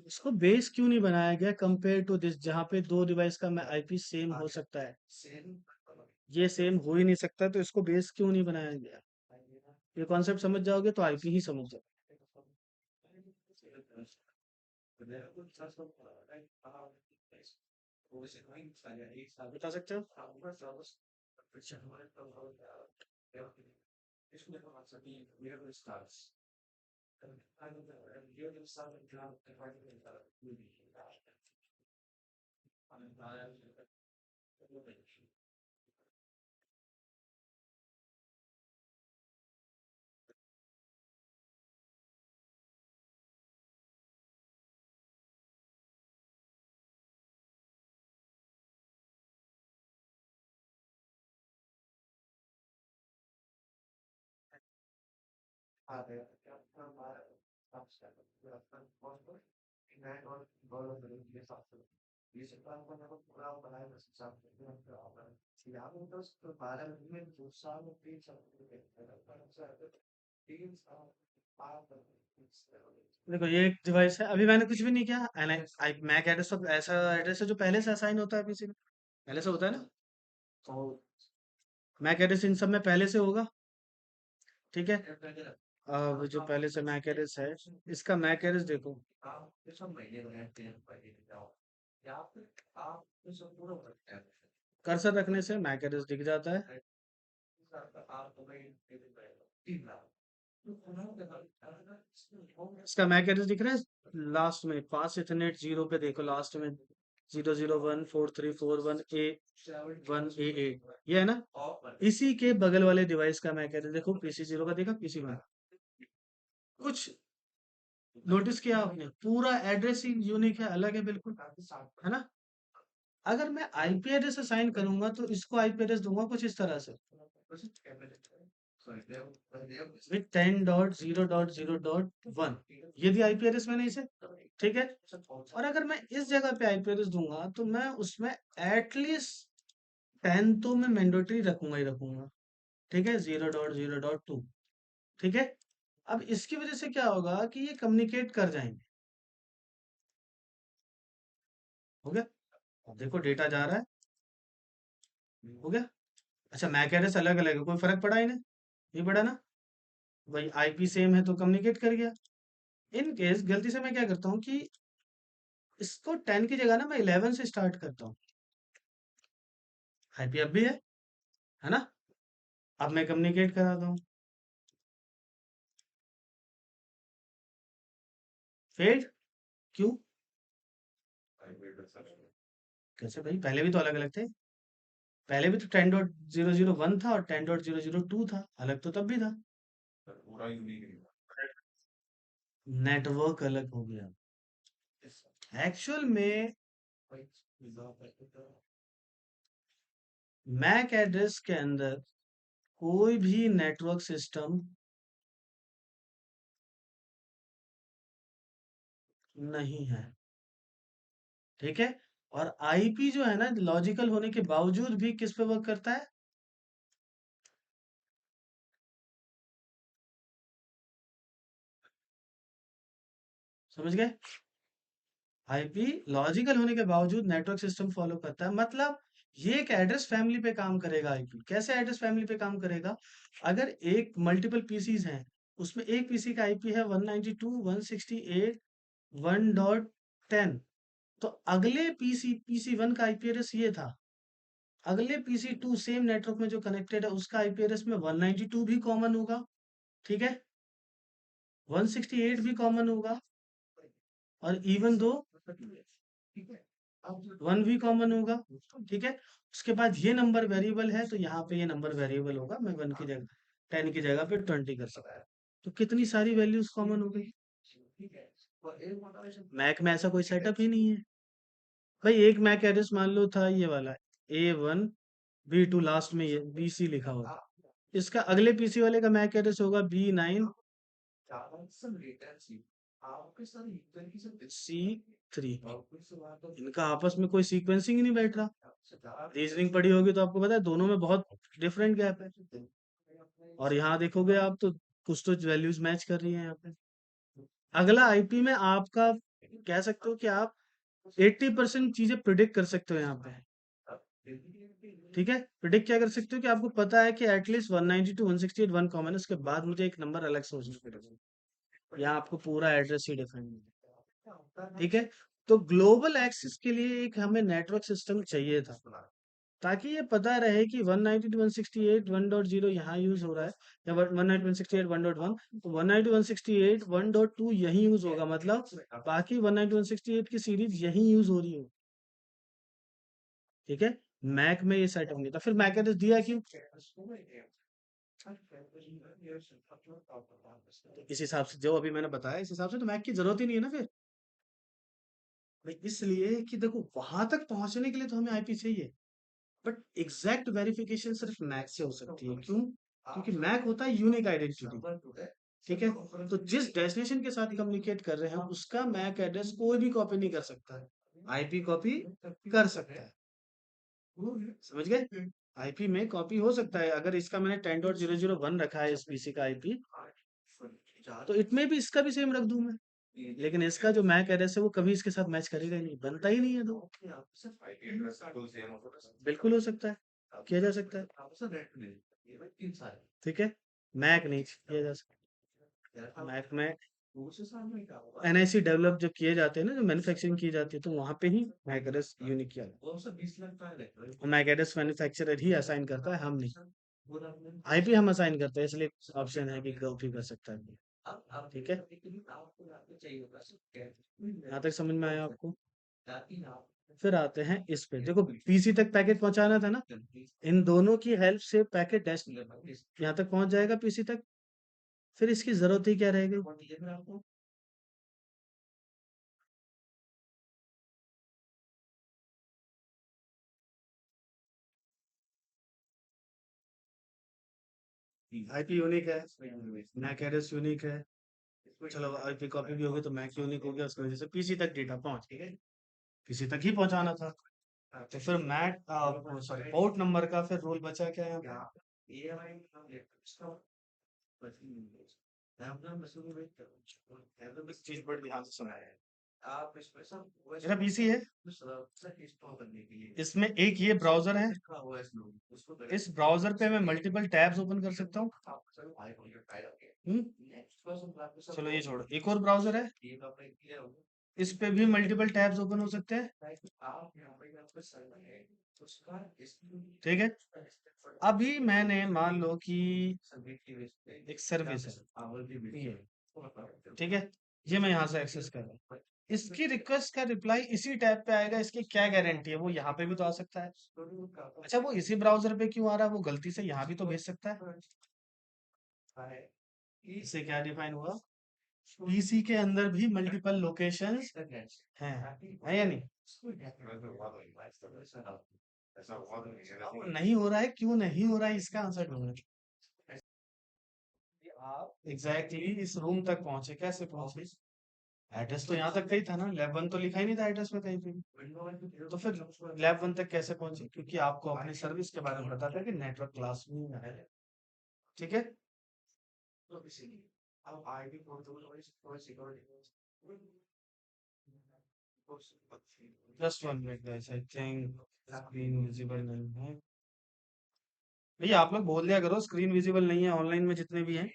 इसको बेस क्यों नहीं बनाया गया कंपेयर टू दिस, जहाँ पे दो डिवाइस का आईपी सेम हो सकता है? ये सेम हो ही नहीं सकता, तो इसको बेस क्यों नहीं बनाया गया? ये कॉन्सेप्ट समझ जाओगे तो आईपी ही समझ जाओगे। बता सकते हो? देखो, ये एक डिवाइस है, अभी मैंने कुछ भी नहीं किया। मैक एड्रेस तो ऐसा एड्रेस है जो पहले से असाइन होता है पीसी में, पहले से होता है ना। तो मैक एड्रेस इन सब में पहले से होगा, ठीक है। अब जो पहले से मैक एड्रेस है, इसका मैक एड्रेस देखो, कर्सर रखने से मैक एड्रेस दिख जाता है। इसका मैक एड्रेस दिख रहा है लास्ट में, 5 इथरनेट 0 पे देखो, लास्ट में 0014341A1A8, ये है ना। इसी के बगल वाले डिवाइस का मैक एड्रेस देखो, PC 0 का देखा, PC 1। कुछ नोटिस किया आपने? पूरा एड्रेस ही यूनिक है, अलग है बिल्कुल, है ना। अगर मैं आईपी एड्रेस असाइन करूंगा तो इसको आईपी एड्रेस दूंगा कुछ इस तरह से, विथ 10.0.0.1, ये भी आईपी एड्रेस मैंने इसे, ठीक है। और अगर मैं इस जगह पे आईपी एड्रेस दूंगा तो मैं उसमें एटलीस्ट 10 तो मैं मैंडेटरी रखूंगा ही रखूंगा, ठीक है, 0.0.2, ठीक है। अब इसकी वजह से क्या होगा कि ये कम्युनिकेट कर जाएंगे। हो गया, अब देखो डेटा जा रहा है, हो गया। अच्छा, मैक एड्रेस अलग अलग है, कोई फर्क पड़ा ही नहीं, नहीं पड़ा ना, भाई आईपी सेम है तो कम्युनिकेट कर गया। इन केस गलती से मैं क्या करता हूँ कि इसको 10 की जगह ना मैं 11 से स्टार्ट करता हूँ, आईपी अब भी है ना। अब मैं कम्युनिकेट कराता हूँ, फेड क्यों? कैसे भाई, पहले भी तो अलग अलग थे। पहले भी तो 10.001 था और 10.002 था, अलग तो तब भी था। नेटवर्क अलग हो गया। एक्चुअल में मैक एड्रेस के अंदर कोई भी नेटवर्क सिस्टम नहीं है, ठीक है। और आईपी जो है ना, लॉजिकल होने के बावजूद भी किस पे वर्क करता है? समझ गए? आईपी लॉजिकल होने के बावजूद नेटवर्क सिस्टम फॉलो करता है, मतलब ये एक एड्रेस फैमिली पे काम करेगा। आईपी कैसे एड्रेस फैमिली पे काम करेगा? अगर एक मल्टीपल पीसीज हैं, उसमें एक पीसी का आईपी है 192.168.1.10, तो अगले पीसी 1 का आईपी एड्रेस ये था। अगले पीसी 2 सेम नेटवर्क में जो कनेक्टेड है, उसका आईपी एड्रेस में 192 भी कॉमन होगा, ठीक है, 168 भी कॉमन होगा, और इवन दो 1 भी कॉमन होगा, ठीक है। उसके बाद ये नंबर वेरिएबल है, तो यहाँ पे ये नंबर वेरिएबल होगा, मैं 1 की जगह 10 की जगह पे 20 कर सकता है। तो कितनी सारी वैल्यूज कॉमन हो गई। मैक में ऐसा कोई सेटअप ही नहीं है भाई। एक मैक एड्रेस मान लो था ये वाला, A1 B2, लास्ट में ये BC लिखा होगा, इसका अगले पीसी वाले का मैक एड्रेस होगा B9C3। इनका आपस में कोई सीक्वेंसिंग ही नहीं बैठ रहा। रीजनिंग पढ़ी होगी तो आपको पता है दोनों में बहुत डिफरेंट गैप है। और यहाँ देखोगे आप तो कुछ तो वैल्यूज मैच कर रही हैं यहाँ पे। अगला आईपी में आपका कह सकते हो कि आप 80% चीजें प्रिडिक्ट कर सकते हो यहाँ पे, ठीक है। प्रिडिक्ट क्या कर सकते हो कि आपको पता है कि एटलीस्ट 192 168 1 कॉमन है, उसके बाद मुझे एक नंबर अलग सोचना पड़ेगा। यहाँ आपको पूरा एड्रेस ही डिफरेंट मिलेगा, ठीक है। तो ग्लोबल एक्सेस के लिए एक हमें नेटवर्क सिस्टम चाहिए था, ताकि ये पता रहे कि 192.168.1.0 यहाँ यूज हो रहा है, या 192.168.1.1, तो 192.168.1.2 यही यूज होगा, मतलब बाकी 192.168 की सीरीज यही यूज हो रही हो, ठीक है। मैक में ये सेटअप नहीं था, फिर मैक एड्रेस दिया क्यों? इस हिसाब से जो अभी मैंने बताया, इस हिसाब से तो मैक की जरूरत ही नहीं है ना फिर भाई। इसलिए कि देखो, वहां तक पहुंचने के लिए तो हमें आईपी चाहिए, बट एग्जैक्ट वेरिफिकेशन सिर्फ मैक से हो सकती है। क्यों? क्योंकि मैक होता है यूनिक आइडेंटिटी, ठीक है। तो जिस डेस्टिनेशन के साथ कम्युनिकेट कर रहे हैं, उसका मैक एड्रेस कोई भी कॉपी नहीं कर सकता है, आईपी कॉपी कर सकता है। समझ गए? आईपी में कॉपी हो सकता है। अगर इसका मैंने 10.001 रखा है इस पीसी का आईपी, तो इसमें भी इसका भी सेम रख दूं मैं, लेकिन इसका जो मैक एड्रेस है वो कभी इसके साथ मैच करेगा ही नहीं, बनता ही नहीं है। तो बिल्कुल हो सकता है, किया जा सकता है, ठीक है। मैक नहीं किया जा सकता। मैक में एनआईसी डेवलप जो किए जाते हैं ना, जो मैन्युफैक्चरिंग की जाती है, तो वहां पे ही मैक एड्रेस यूनिक किया जाता है। मैक एड्रेस मैन्युफैक्चरर ही असाइन करता है, हम नहीं। आईपी हम असाइन करते हैं, इसलिए ऑप्शन है कि कॉपी कर सकता है, ठीक है। यहाँ तक समझ में आया आपको? फिर आते हैं इस पे, देखो पीसी तक पैकेट पहुंचाना था ना, इन दोनों की हेल्प से पैकेट डेस्ट यहाँ तक पहुंच जाएगा पीसी तक। फिर इसकी जरूरत ही क्या रहेगी? आईपी यूनिक है, मैक एड्रेस यूनिक है, चलो आईपी कॉपी भी होगी तो मैक यूनिक हो गया, उसकी वजह से पीसी तक डेटा पहुंच गया, पीसी तक ही पहुंचाना था। तो फिर मैक सॉरी पोर्ट नंबर का फिर रूल बचा क्या है? इस चीज पर ध्यान से सुना है। मेरा पीसी है, इसमें एक ये ब्राउजर है, इस ब्राउजर पे मैं मल्टीपल टैब्स ओपन कर सकता हूँ। हम्म, चलो ये छोड़ो, एक और ब्राउजर है, इस पे भी मल्टीपल टैब्स ओपन हो सकते हैं, ठीक है। अभी मैंने मान लो कि एक सर्विस है ये, ठीक है। ये मैं यहाँ से एक्सेस कर रहा हूँ, इसकी रिक्वेस्ट का रिप्लाई इसी टैब पे आएगा, इसकी क्या गारंटी है? वो यहाँ पे भी तो आ सकता है। अच्छा, वो इसी ब्राउजर पे क्यों आ रहा है? वो गलती से यहाँ भी तो भेज सकता है। इससे क्या डिफाइन हुआ? पीसी के अंदर भी मल्टीपल लोकेशंस हैं, है या नहीं? अब नहीं हो रहा है, क्यों नहीं हो रहा है, इसका आंसर ढूंढना। आप एग्जैक्टली इस रूम तक पहुंचे, कैसे पहुंचे? एड्रेस तो यहाँ तक का ही था ना, लैब 1 तो लिखा ही नहीं था एड्रेस में कहीं पे भी। तो फिर लैब 1 तक कैसे पहुंचे? क्योंकि आपको अपनी सर्विस के बारे में पता था कि नेटवर्क क्लास में है। ठीक है, just 1 minute guys, I think screen visible नहीं है। भैया आप लोग बोल दिया करो स्क्रीन विजिबल नहीं है, ऑनलाइन में जितने भी हैं।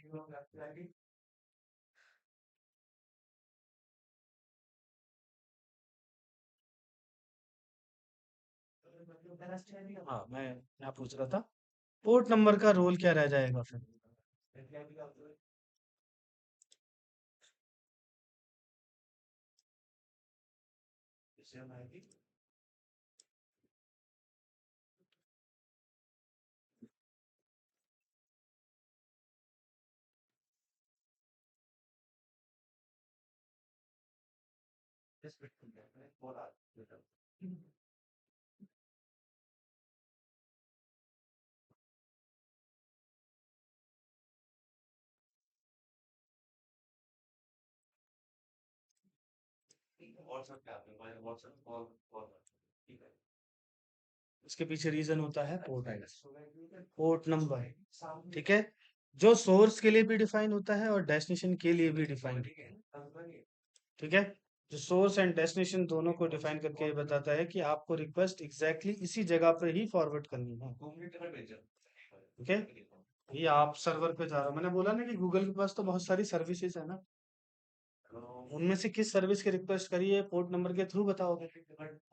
हाँ, मैं यहाँ पूछ रहा था पोर्ट नंबर का रोल क्या रह जाएगा फिर? इसके पीछे रीजन होता है पोर्ट एड्रेस, पोर्ट नंबर। ठीक है, जो सोर्स के लिए भी डिफाइन होता है और डेस्टिनेशन के लिए भी डिफाइन। ठीक है, जो सोर्स एंड डेस्टिनेशन दोनों को डिफाइन करके ये बताता है कि आपको रिक्वेस्ट एग्जैक्टली इसी जगह पर ही फॉरवर्ड करनी है। ठीक है, ये आप सर्वर पे जा रहे हो, मैंने बोला ना कि गूगल के पास तो बहुत सारी सर्विसेज है ना, उनमें से किस सर्विस की रिक्वेस्ट करी है पोर्ट नंबर के थ्रू बताओगे।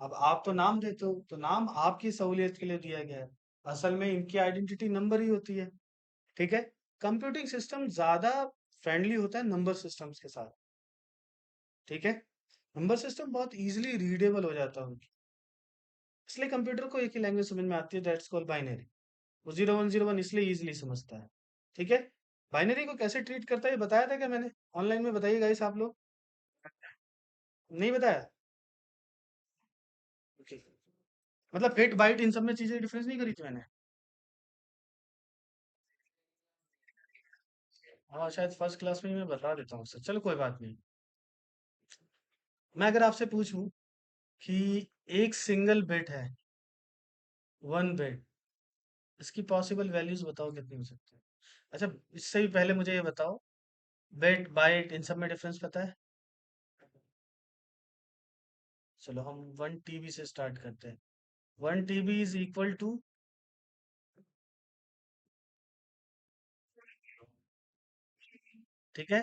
अब आप तो नाम देते हो, तो नाम आपकी सहूलियत के लिए दिया गया है, असल में इनकी आइडेंटिटी नंबर ही होती है। ठीक है, कंप्यूटिंग सिस्टम ज्यादा फ्रेंडली होता है नंबर सिस्टम्स के साथ। ठीक है, नंबर सिस्टम बहुत इजीली रीडेबल हो जाता है उनकी, इसलिए कंप्यूटर को एक ही लैंग्वेज समझ में आती है, दैट्स कॉल्ड बाइनरी। वो 0101 इसलिए इजीली समझता है। ठीक है, बाइनरी को कैसे ट्रीट करता है ये बताया था क्या मैंने ऑनलाइन में? बताइए गाइस आप लोग, नहीं बताया? ओके, मतलब बिट बाइट इन सब में चीजें डिफरेंस नहीं करी थी मैंने? हाँ, शायद फर्स्ट क्लास में ही मैं बता देता हूँ सर, चलो कोई बात नहीं। मैं अगर आपसे पूछूं कि एक सिंगल बिट है, 1 बिट, इसकी पॉसिबल वैल्यूज बताओ कितनी हो सकती है? अच्छा, इससे भी पहले मुझे ये बताओ, बिट बाइट इन सब में डिफरेंस पता है? चलो हम 1 TB से स्टार्ट करते हैं। 1 TB इज इक्वल टू, ठीक है,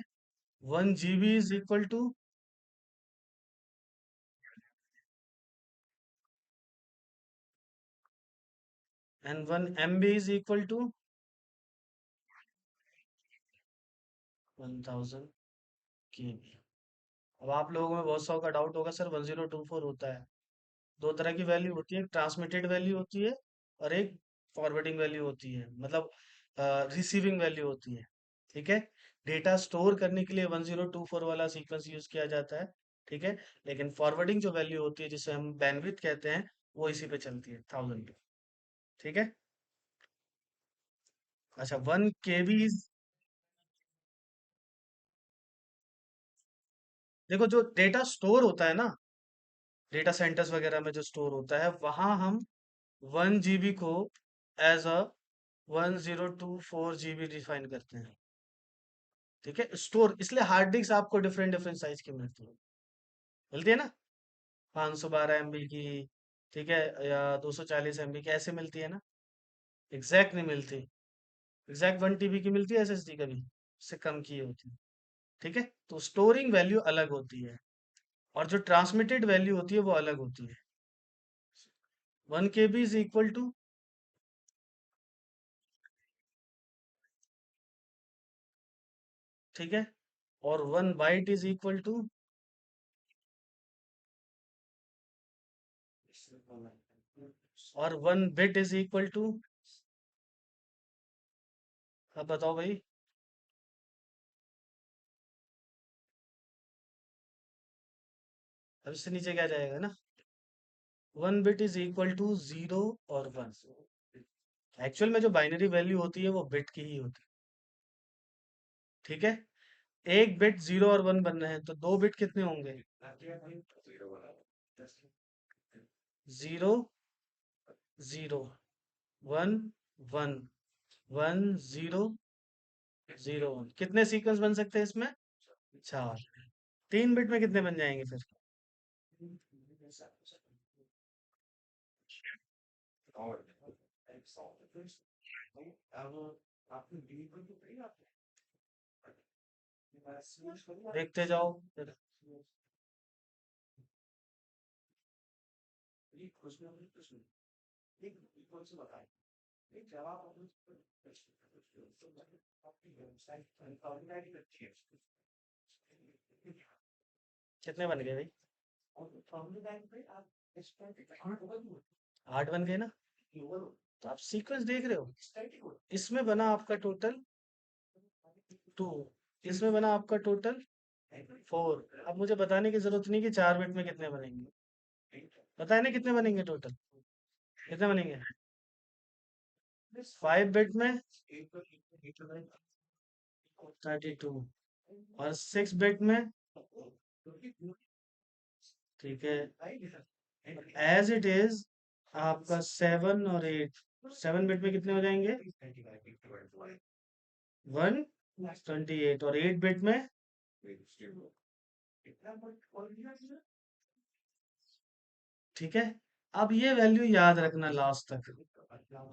1 GB is equal to, and 1 MB is equal to 1000 KB। अब आप लोगों में बहुत सौ का डाउट होगा, सर 1024 होता है। दो तरह की वैल्यू होती है, ट्रांसमिटेड वैल्यू होती है और एक फॉरवर्डिंग वैल्यू होती है, मतलब रिसीविंग वैल्यू होती है। ठीक है, डेटा स्टोर करने के लिए 1024 वाला सीक्वेंस यूज किया जाता है। ठीक है, लेकिन फॉरवर्डिंग जो वैल्यू होती है जिसे हम बैंडविड्थ कहते हैं, वो इसी पे चलती है, 1000 पे। ठीक है, अच्छा 1 KB इज, देखो जो डेटा स्टोर होता है ना, डेटा सेंटर्स वगैरह में जो स्टोर होता है, वहां हम 1 GB को एज अ 1024 GB डिफाइन करते हैं। ठीक है, स्टोर, इसलिए हार्ड डिस्क आपको डिफरेंट डिफरेंट साइज की मिलती है ना, 512 MB की, ठीक है, या 240 MB की, ऐसे मिलती है ना, एग्जैक्ट नहीं मिलती। एग्जैक्ट 1 TB की मिलती है SSD कभी, उससे कम की होती है। ठीक है, तो स्टोरिंग वैल्यू अलग होती है और जो ट्रांसमिटेड वैल्यू होती है वो अलग होती है। 1 KB इज इक्वल टू, ठीक है, और 1 बाइट इज इक्वल टू, और 1 बिट इज इक्वल टू, अब बताओ भाई। अब इससे नीचे क्या जाएगा ना, 1 बिट इज इक्वल टू 0 और 1। एक्चुअल में जो बाइनरी वैल्यू होती है वो बिट की ही होती है। ठीक है, एक बिट 0 और 1 बन रहे हैं, तो 2 बिट कितने होंगे? 0 0 1 1 0 0 1। कितने सीक्वेंस बन सकते हैं इसमें? 4। 3 बिट में कितने बन जाएंगे फिर? देखते जाओ फिर। कितने बन गए भाई? 8 बन गए ना? तो आप सीक्वेंस देख रहे हो, इसमें बना आपका टोटल 2, इसमें बना आपका टोटल 4। अब मुझे बताने की जरूरत नहीं कि 4 बिट में कितने बनेंगे, पता है ना कितने बनेंगे टोटल? कितने बनेंगे? 5 बिट में 32, और 6 बिट में, ठीक है, एज इट इज आपका 7 और 8। 7 बिट में कितने हो जाएंगे? 128। और 8 बिट में, ठीक है। अब ये वैल्यू याद रखना लास्ट तक,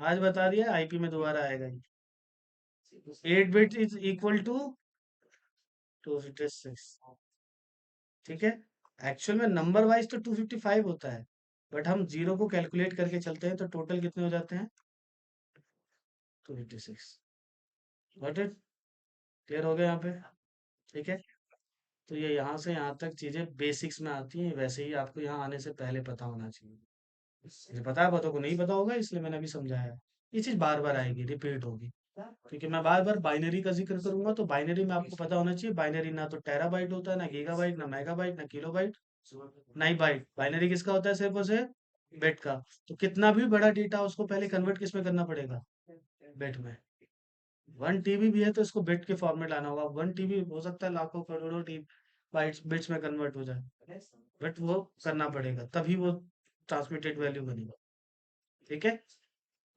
आज बता दिया, आईपी में दोबारा आएगा ये। 8 बिट इज इक्वल टू 256। ठीक है, एक्चुअल में नंबर वाइज तो 255 होता है, बट हम जीरो को कैलकुलेट करके चलते हैं, तो टोटल कितने हो जाते हैं? 256। Got it? क्लियर हो गया यहाँ पे? ठीक है, तो ये यहाँ से यहाँ तक चीजें बेसिक्स में आती हैं, वैसे ही आपको यहाँ आने से पहले पता होना चाहिए। मुझे पता है बहुतों को नहीं पता होगा, इसलिए मैंने अभी समझाया है। ये चीज बार बार आएगी, रिपीट होगी, क्योंकि मैं बार बार बाइनरी का जिक्र करूंगा, तो बाइनरी में आपको पता होना चाहिए, बाइनरी ना तो टेराबाइट होता है, ना गीगाबाइट, ना मेगाबाइट, ना किलोबाइट, ना ही बाइट। बाइनरी किसका होता है? सिर्फ और सिर्फ बिट का। तो कितना भी बड़ा डेटा उसको पहले कन्वर्ट किस में करना पड़ेगा? बिट में। 1 टीबी भी है तो इसको बिट के फॉर्मेट लाना होगा। 1 टीबी हो सकता है लाखों करोड़ों टी बाइट्स बिट्स में कन्वर्ट हो जाए, बट वो करना पड़ेगा, तभी वो ट्रांसमिटेड वैल्यू बनेगा। ठीक है,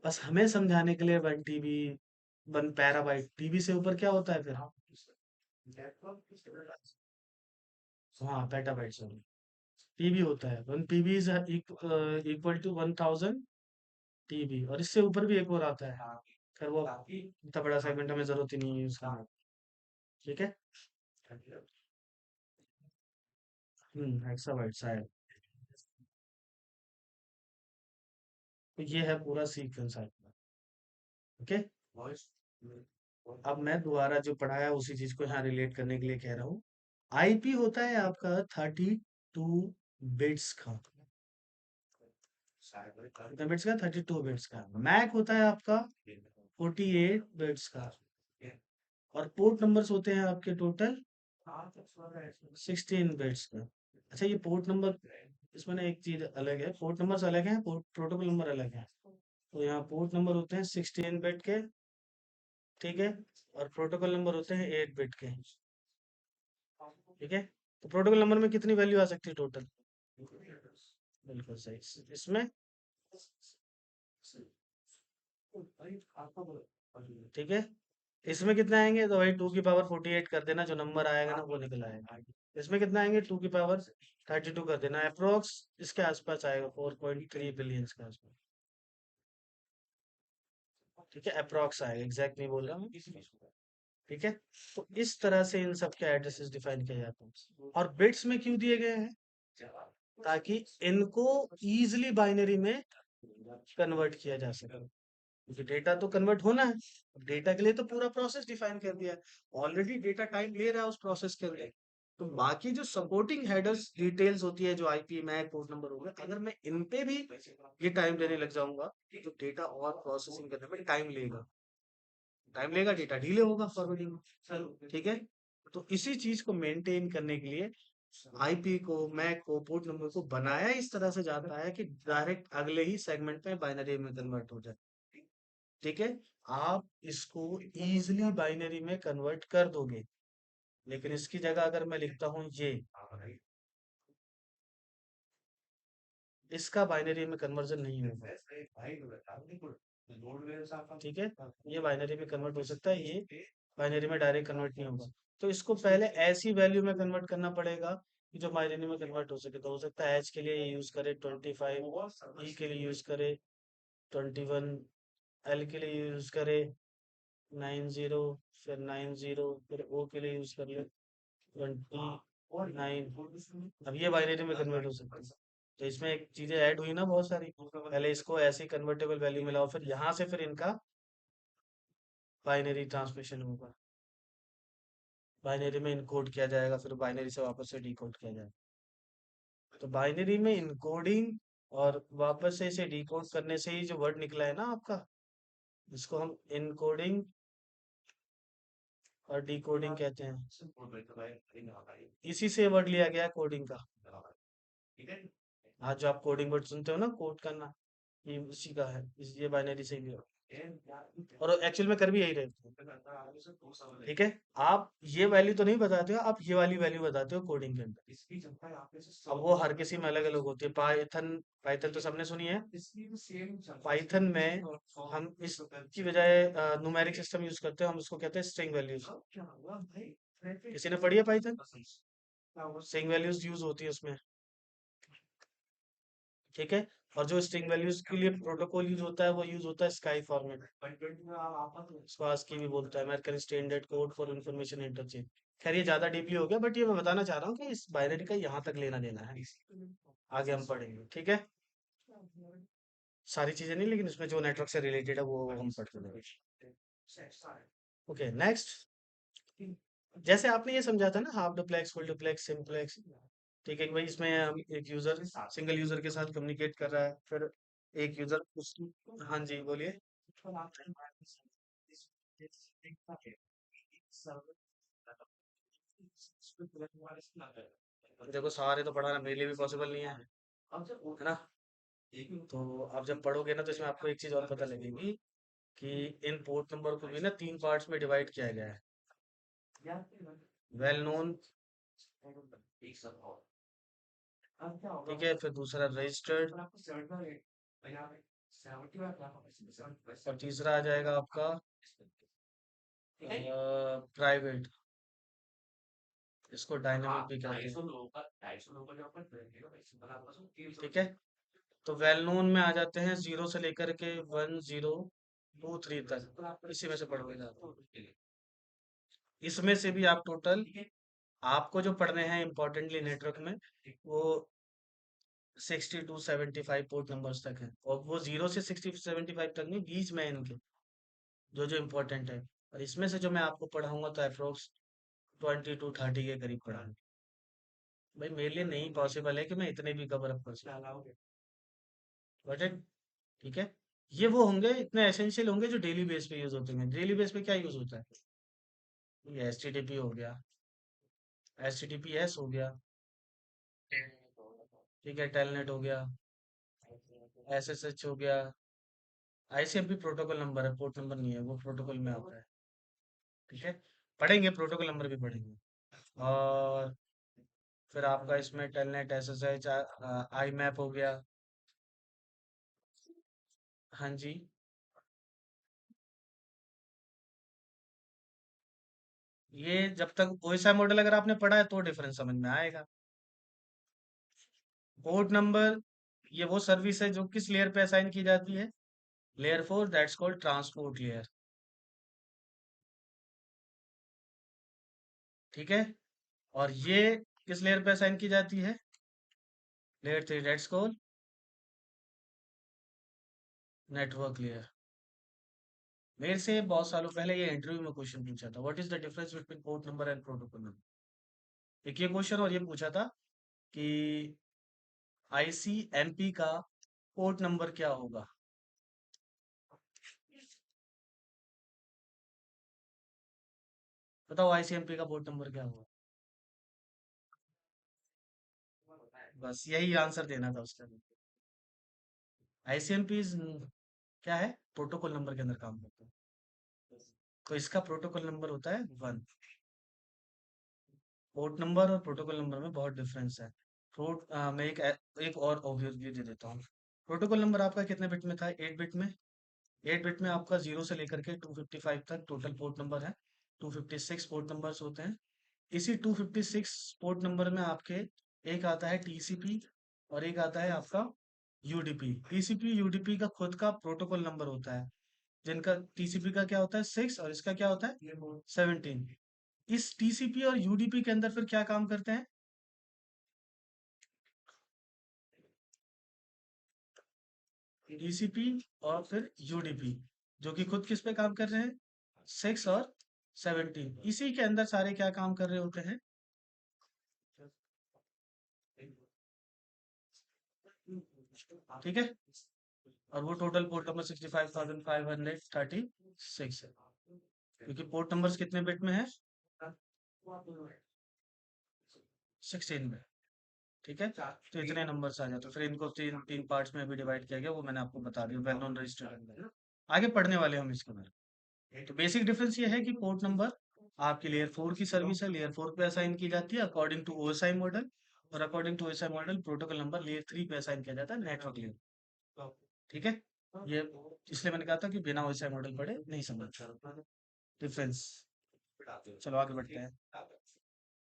बस हमें समझाने के लिए 1 टीबी, 1 पैराबाइट, टीबी से ऊपर क्या होता है फिर? हाँ, पेटाबाइट, सॉरी। टीबी होता है, 1 PB is equal to 1000 TB, और इससे ऊपर भी एक और आता है, फिर वो इतना बड़ा सेगमेंट हमें जरूरत ही नहीं है उसका। ठीक है। एक्साबाइट शायद। तो ये है पूरा सीक्वेंस आपका। ओके, अब मैं दोबारा जो पढ़ाया उसी चीज को यहाँ रिलेट करने के लिए कह रहा हूँ। आईपी होता है आपका 32 बिट्स का। कितने बिट्स का? 32 बिट्स का। मैक होता है आपका 48 बिट्स का। और पोर्ट नंबर्स होते हैं आपके टोटल 16 बिट्स का। अच्छा, ये पोर्ट नंबर, इसमें ना एक चीज अलग है, पोर्ट नंबर्स अलग हैं, प्रोटोकॉल नंबर अलग है। तो यहाँ पोर्ट नंबर होते हैं 16 बिट के, ठीक है, और प्रोटोकॉल नंबर होते हैं 8 बिट के। ठीक है, तो प्रोटोकॉल नंबर में कितनी वैल्यू आ सकती है टोटल? बिल्कुल सही। इसमें, ठीक है, इसमें कितने आएंगे? तो भाई 2 की पावर 48 कर देना, जो नंबर आएगा ना वो निकल आएगा। इसमें कितना आएंगे? 2 की पावर 32 कर देना, अप्रोक्स इसके आसपास आएगा, 4.3 बिलियन के आसपास। ठीक है, अप्रोक्स आएगा, एग्जैक्ट नहीं बोल रहा हूँ। ठीक है, तो इस तरह से इन सब के एड्रेसेस डिफाइन किए जाते हैं। और बिट्स में क्यों दिए गए हैं? ताकि इनको इजीली बाइनरी में कन्वर्ट किया जा सके। क्योंकि डेटा तो कन्वर्ट होना है। डेटा के लिए तो पूरा प्रोसेस डिफाइन कर दिया है। ऑलरेडी डेटा टाइम ले रहा है उस प्रोसेस के लिए। तो बाकी जो सपोर्टिंग हेडर्स डिटेल्स होती है, जो आईपी मैक पोर्ट नंबर हो गया, अगर मैं इन पे भी ये टाइम देने लग जाऊंगा तो डेटा और प्रोसेसिंग करने में टाइम लेगा, डेटा डिले होगा फॉरवर्डिंग में। ठीक है। तो इसी चीज को मेंटेन करने के लिए आईपी को, मैक को, पोर्ट नंबर को बनाया इस तरह से जाता है कि डायरेक्ट अगले ही सेगमेंट में बाइनरी में कन्वर्ट हो जाए। ठीक है। आप इसको इजीली बाइनरी में कन्वर्ट कर दोगे, लेकिन इसकी जगह अगर मैं लिखता हूं ये, इसका बाइनरी में कन्वर्जन नहीं होगा। ठीक है। ये बाइनरी में कन्वर्ट हो सकता है, ये बाइनरी में डायरेक्ट कन्वर्ट नहीं होगा। तो इसको पहले ऐसी वैल्यू में कन्वर्ट करना पड़ेगा कि जो बाइनरी में कन्वर्ट हो सके। तो हो सकता है एच के लिए यूज करे 25, ई के लिए यूज करे 21, एल के लिए यूज करे 90, फिर 90, फिर ओ के लिए यूज कर ले 29। अब ये बाइनरी में कन्वर्ट हो सकता है। तो इसमें एक चीजें ऐड हुई ना बहुत सारी। पहले इसको ऐसी कन्वर्टेबल वैल्यू मिलाओ, फिर यहाँ से फिर इनका बाइनरी ट्रांसमिशन होगा। बाइनरी में इनकोड किया जाएगा, फिर बाइनरी से वापस से डिकोड किया जाएगा। तो बाइनरी में इनकोडिंग और वापस से इसे डिकोड करने से ही जो वर्ड निकला है ना आपका, इसको हम इनकोडिंग और डिकोडिंग कहते हैं। इसी से वर्ड लिया गया है कोडिंग का। आज जो आप कोडिंग वर्ड सुनते हो ना, कोड करना, ये उसी का है, ये बाइनरी से ही लिया। और एक्चुअल में कर भी यही रहे हो। ठीक है। आप ये वैल्यू तो नहीं बताते हो, आप ये वाली वैल्यू बताते हो कोडिंग के अंदर। अब वो हर किसी में अलग अलग होती है। पाइथन, पाइथन तो सबने सुनी है। पाइथन में हम इसकी बजाय न्यूमेरिक सिस्टम यूज करते हैं, हम उसको कहते हैं स्ट्रिंग वैल्यूज। किसी ने पढ़ी है पाइथन? स्ट्रिंग वैल्यूज यूज होती है उसमें। ठीक है। और जो स्ट्रिंग वैल्यूज के लिए प्रोटोकॉल यूज होता है, वो यूज होता है स्काई फॉर्मेट। इसको ASCII भी बोलता है, American standard code for information interchange. खैर ये ज्यादा डीपली हो गया, बट ये मैं बताना चाह रहा हूँ कि इस बाइनरी का यहाँ तक लेना देना है। आगे हम पढ़ेंगे। ठीक है। सारी चीजें नहीं, लेकिन इसमें जो नेटवर्क से रिलेटेड है वो हम पढ़ते हैं। Okay, next. जैसे आपने ये समझा था ना, half duplex, full duplex, simplex. ठीक है कि भाई इसमें हम एक यूजर सिंगल यूजर के साथ कम्युनिकेट कर रहा है, फिर एक यूजर उसकी। हाँ जी, बोलिए। देखो सारे तो पढ़ाना मेरे लिए भी पॉसिबल नहीं है ना। तो आप जब पढ़ोगे ना, तो इसमें आपको एक चीज और पता लगेगी कि इन पोर्ट नंबर को भी ना 3 पार्ट्स में डिवाइड किया गया है। वेल नोन, ठीक है, फिर दूसरा रजिस्टर्ड, और तीसरा आ जाएगा आपका प्राइवेट। इसको डायनामिक भी कहते हैं। ठीक है। तो वेल नोन में आ जाते हैं 0 से लेकर के 1023 तक, इसी में से पढ़ोगे आप। इसमें से भी आप टोटल, आपको जो पढ़ने हैं इम्पोर्टेंटली नेटवर्क में, वो 60 to 75 पोर्ट नंबर्स तक है। और वो 0 से 60 to 75 तक नहीं, बीच में है इनके, जो जो इम्पोर्टेंट है। और इसमें से जो मैं आपको पढ़ाऊंगा तो अप्रोक्स 20 to 30 के करीब पढ़ाऊंगा। भाई मेरे लिए नहीं पॉसिबल है कि मैं इतने भी कवर अप कर सकूं, बट ठीक है। ये वो होंगे, इतने एसेंशियल होंगे जो डेली बेस पे यूज होते हैं। डेली बेस पे क्या यूज होता है? ये HTTP हो गया, HTTPS हो गया, ठीक है, टेलनेट हो गया, SSH हो गया। ICMP प्रोटोकॉल नंबर है, पोर्ट नंबर नहीं है, वो प्रोटोकॉल में आता है। ठीक है। पढ़ेंगे, प्रोटोकॉल नंबर भी पढ़ेंगे। और फिर आपका इसमें टेलनेट, SSH, आई मैप हो गया। हाँ जी। ये जब तक OSI मॉडल अगर आपने पढ़ा है तो डिफरेंस समझ में आएगा। पोर्ट नंबर, ये वो सर्विस है जो किस लेयर पे असाइन की जाती है? Layer 4, that's called transport layer. ठीक है। और ये किस लेयर पे असाइन की जाती है? Layer 3, that's called network layer. मेरे से बहुत सालों पहले ये इंटरव्यू में क्वेश्चन पूछा था, what is the difference between port number and protocol number. एक ये क्वेश्चन और ये पूछा था कि आईसीएमपी का पोर्ट नंबर क्या होगा। बताओ आईसीएमपी का पोर्ट नंबर क्या होगा। बस यही आंसर देना था उसका। आईसीएमपी क्या है, प्रोटोकॉल नंबर के अंदर काम करता है। तो इसका प्रोटोकॉल नंबर होता है 1। पोर्ट नंबर और प्रोटोकॉल नंबर में बहुत डिफरेंस है। मैं एक और ओवरव्यू दे देता हूँ। प्रोटोकॉल नंबर आपका कितने बिट में था, 8 बिट में। 8 बिट में आपका 0 से लेकर के 255 तक टोटल पोर्ट नंबर है। 256 पोर्ट नंबर्स होते हैं। इसी 256 पोर्ट नंबर में आपके एक आता है टीसीपी और एक आता है आपका यूडीपी। टीसीपी यूडीपी का खुद का प्रोटोकॉल नंबर होता है, जिनका टीसीपी का क्या होता है 6 और इसका क्या होता है 17। इस टीसीपी और यूडीपी के अंदर फिर क्या काम करते हैं, टीसीपी और फिर यूडीपी, जो कि खुद किस पे काम कर रहे हैं, 6 और 17। इसी के अंदर सारे क्या काम कर रहे होते हैं, ठीक है। और वो टोटल पोर्ट नंबर 65,536 है, क्योंकि पोर्ट नंबर्स कितने बिट में है, 16 में। ठीक है, तो इतने नंबर्स आ जाते हैं, फिर इनको तीन तीन पार्ट्स में भी डिवाइड किया गया, वो मैंने आपको बता दिया, वेल नोन रजिस्टर। आगे पढ़ने वाले हम इसके बारे में। तो बेसिक डिफरेंस ये है कि पोर्ट नंबर आपकी लेयर 4 की सर्विस है, लेयर 4 पे असाइन की जाती है अकॉर्डिंग टू ओएसआई मॉडल, और according to OSI model protocol number layer 3 पे असाइन किया जाता है, नेटवर्क लेयर। ठीक है, ये इसलिए मैंने कहा था कि बिना ओएसआई मॉडल पढ़े नहीं समझ डिफरेंस। चलो आगे बढ़ते हैं।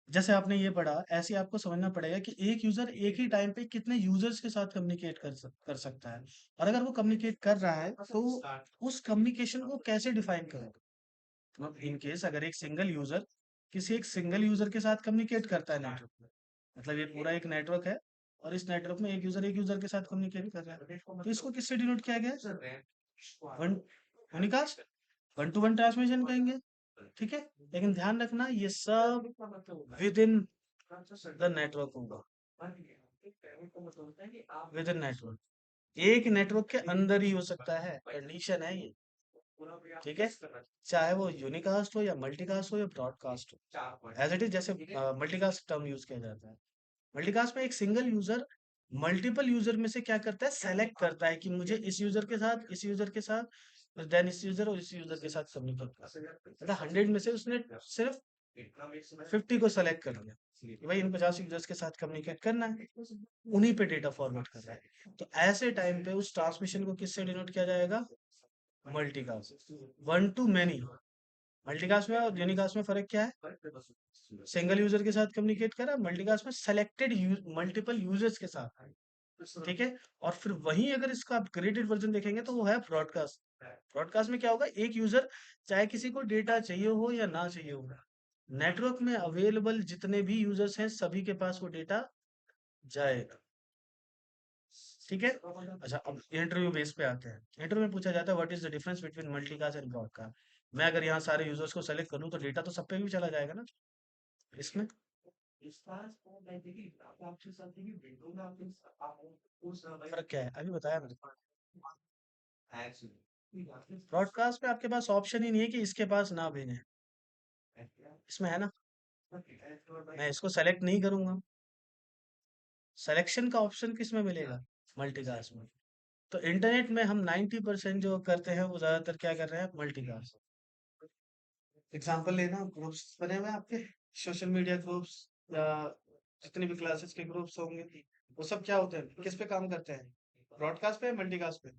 जैसे आपने ये पढ़ा, ऐसे ही आपको समझना पड़ेगा कि एक यूजर एक ही टाइम पे कितने यूजर्स के साथ कम्युनिकेट कर सकता है, और अगर वो कम्युनिकेट कर रहा है तो उस कम्युनिकेशन को कैसे डिफाइन करें। मतलब इन केस अगर एक सिंगल यूजर किसी एक सिंगल यूजर के साथ कम्युनिकेट करता है नेटवर्क में, मतलब ये पूरा एक नेटवर्क है और इस नेटवर्क में एक यूजर के साथ कम्युनिकेट कर रहा है, तो इसको किससे डिनोट किया गया है, one unicast, one two one transmission कहेंगे। ठीक है, लेकिन ध्यान रखना ये सब विद इन द नेटवर्क होगा, विद इन नेटवर्क, एक नेटवर्क के अंदर ही हो सकता है, कंडीशन है ये। ठीक है, चाहे वो यूनिकास्ट हो या मल्टीकास्ट हो या ब्रॉडकास्ट हो, एज इट इज। जैसे मल्टीकास्ट टर्म यूज किया जाता है, मल्टीकास्ट में एक सिंगल यूजर मल्टीपल यूजर में से क्या करता है, सेलेक्ट करता है कि मुझे इस यूजर के साथ, इस यूजर के साथ, देन इस यूजर और इस यूजर के साथ कम्युनिकेट करना है। मतलब 100 में से उसने सिर्फ 50 को सेलेक्ट कर लिया कि भाई इन 50 यूजर्स के साथ कम्युनिकेट करना है, उन्हीं पे डेटा फॉरवर्ड कर रहा है। तो ऐसे टाइम पे उस ट्रांसमिशन को किससे डिनोट किया जाएगा, multicast, one two many. Multicast में और यूनिकास्ट में फर्क क्या है, सिंगल यूजर के साथ कम्युनिकेट करा, मल्टीकास्ट में सेलेक्टेड मल्टीपल यूजर्स के साथ। ठीक है, और फिर वहीं अगर इसका अपग्रेडेड वर्जन देखेंगे तो वो है ब्रॉडकास्ट। ब्रॉडकास्ट में क्या होगा, एक यूजर चाहे किसी को डेटा चाहिए हो या ना चाहिए हो, नेटवर्क में अवेलेबल जितने भी यूजर्स हैं सभी के पास वो डेटा जाएगा। ठीक है, अच्छा अब इंटरव्यू बेस पे आते हैं। इंटरव्यू में पूछा जाता है what is the difference between multicast and broadcast. मैं अगर यहाँ सारे यूजर्स को सेलेक्ट करूँ तो डेटा तो सब पे भी चला जाएगा ना इसमें। फर्क क्या है अभी बताया मैंने। ब्रॉडकास्ट में आपके पास ऑप्शन ही नहीं है कि इसके पास ना भेजें, इसमें है ना, मैं इसको सेलेक्ट नहीं करूंगा, सिलेक्शन का ऑप्शन किस में मिलेगा, मल्टीकास्ट में। तो इंटरनेट में हम 90% जो करते हैं वो ज्यादातर क्या कर रहे हैं, मल्टीकास्ट। एग्जाम्पल लेना, ग्रुप्स बने हुए हैं आपके, सोशल मीडिया ग्रुप्स या जितने भी क्लासेस के ग्रुप्स होंगे, वो सब क्या होते हैं, किस पे काम करते हैं, ब्रॉडकास्ट पे, मल्टीकास्ट पे,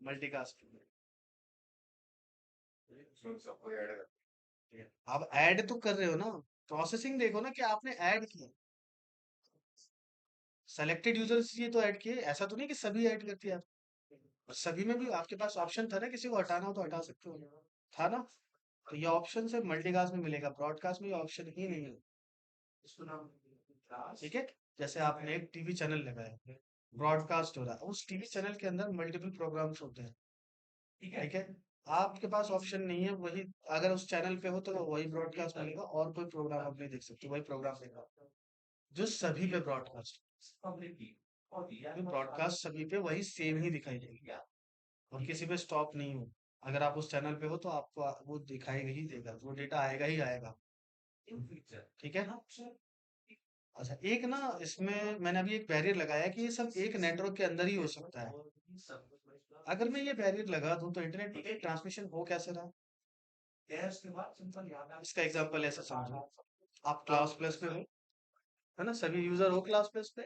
मल्टीकास्ट पे। आप ऐड तो कर रहे हो ना, प्रोसेसिंग देखो ना कि आपने ऐड किया, सेलेक्टेड यूजर्स ये तो ऐड किए, ऐसा तो नहीं कि सभी ऐड करती है आप। और सभी में भी आपके पास ऑप्शन था ना, किसी को हटाना हो तो हटा सकते हो, था ना। तो ये ऑप्शन सिर्फ मल्टीकास्ट में मिलेगा, ब्रॉडकास्ट में ये ऑप्शन ही नहीं है। ठीक है, जैसे आपने एक टीवी चैनल लगाया, ब्रॉडकास्ट हो रहा है, उस टीवी चैनल के अंदर मल्टीपल प्रोग्राम्स होते हैं, ठीक है, आपके पास ऑप्शन नहीं है वही, अगर उस चैनल पे हो तो वही ब्रॉडकास्ट मिलेगा और कोई प्रोग्राम आप नहीं देख सकते, वही प्रोग्राम देगा जो सभी पे ब्रॉडकास्ट, ब्रॉडकास्ट सभी पे वही सेम ही दिखाई देगी और किसी पे स्टॉप नहीं हो। अगर आप उस चैनल पे हो तो आपको वो दिखाएगा ही देगा, वो डेटा आएगा ही आएगा। ठीक है। अच्छा, एक ना इसमें मैंने अभी एक बैरियर लगाया कि ये सब एक नेटवर्क के अंदर ही हो सकता है। अगर मैं ये बैरियर लगा दूं तो इंटरनेट ट्रांसमिशन हो कैसे रहा? इसका एग्जांपल ऐसा समझो, आप क्लास प्लस पे हो, है ना, सभी यूजर हो क्लास प्लस पे,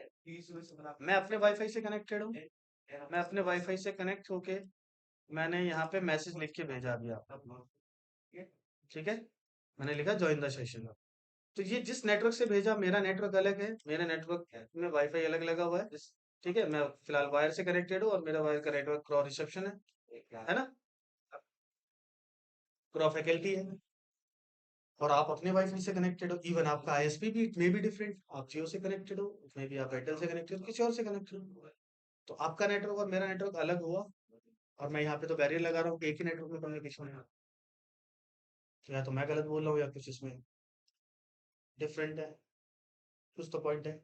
मैं अपने वाईफाई से कनेक्टेड हूँ, मैं अपने वाईफाई से कनेक्ट होके मैंने यहाँ पे मैसेज लिख के भेजा दिया, ठीक है, मैंने लिखा ज्वाइन द सेशन। तो ये जिस नेटवर्क से भेजा, मेरा नेटवर्क अलग है, मेरे नेटवर्क में वाईफाई अलग लगा हुआ है, ठीक है, मैं फिलहाल वायर से कनेक्टेड हूँ और मेरा वायर का नेटवर्क क्रॉ रिसेप्शन है ना, क्रॉ फैकल्टी है, और आप अपने वाईफाई से कनेक्टेड हो, इवन आपका आईएसपी भी मे बी डिफरेंट, आप जियो से कनेक्टेड हो, मे बी आप एयरटेल से कनेक्टेड हो, किसी और से कनेक्टेड हो, तो आपका नेटवर्क और मेरा नेटवर्क अलग हुआ, और मैं यहाँ पे तो बैरियर लगा रहा हूँ एक ही नेटवर्क में कम्युनिकेशन है, तो या तो मैं गलत बोल रहा हूँ या कुछ इसमें डिफरेंट है, कुछ तो पॉइंट है।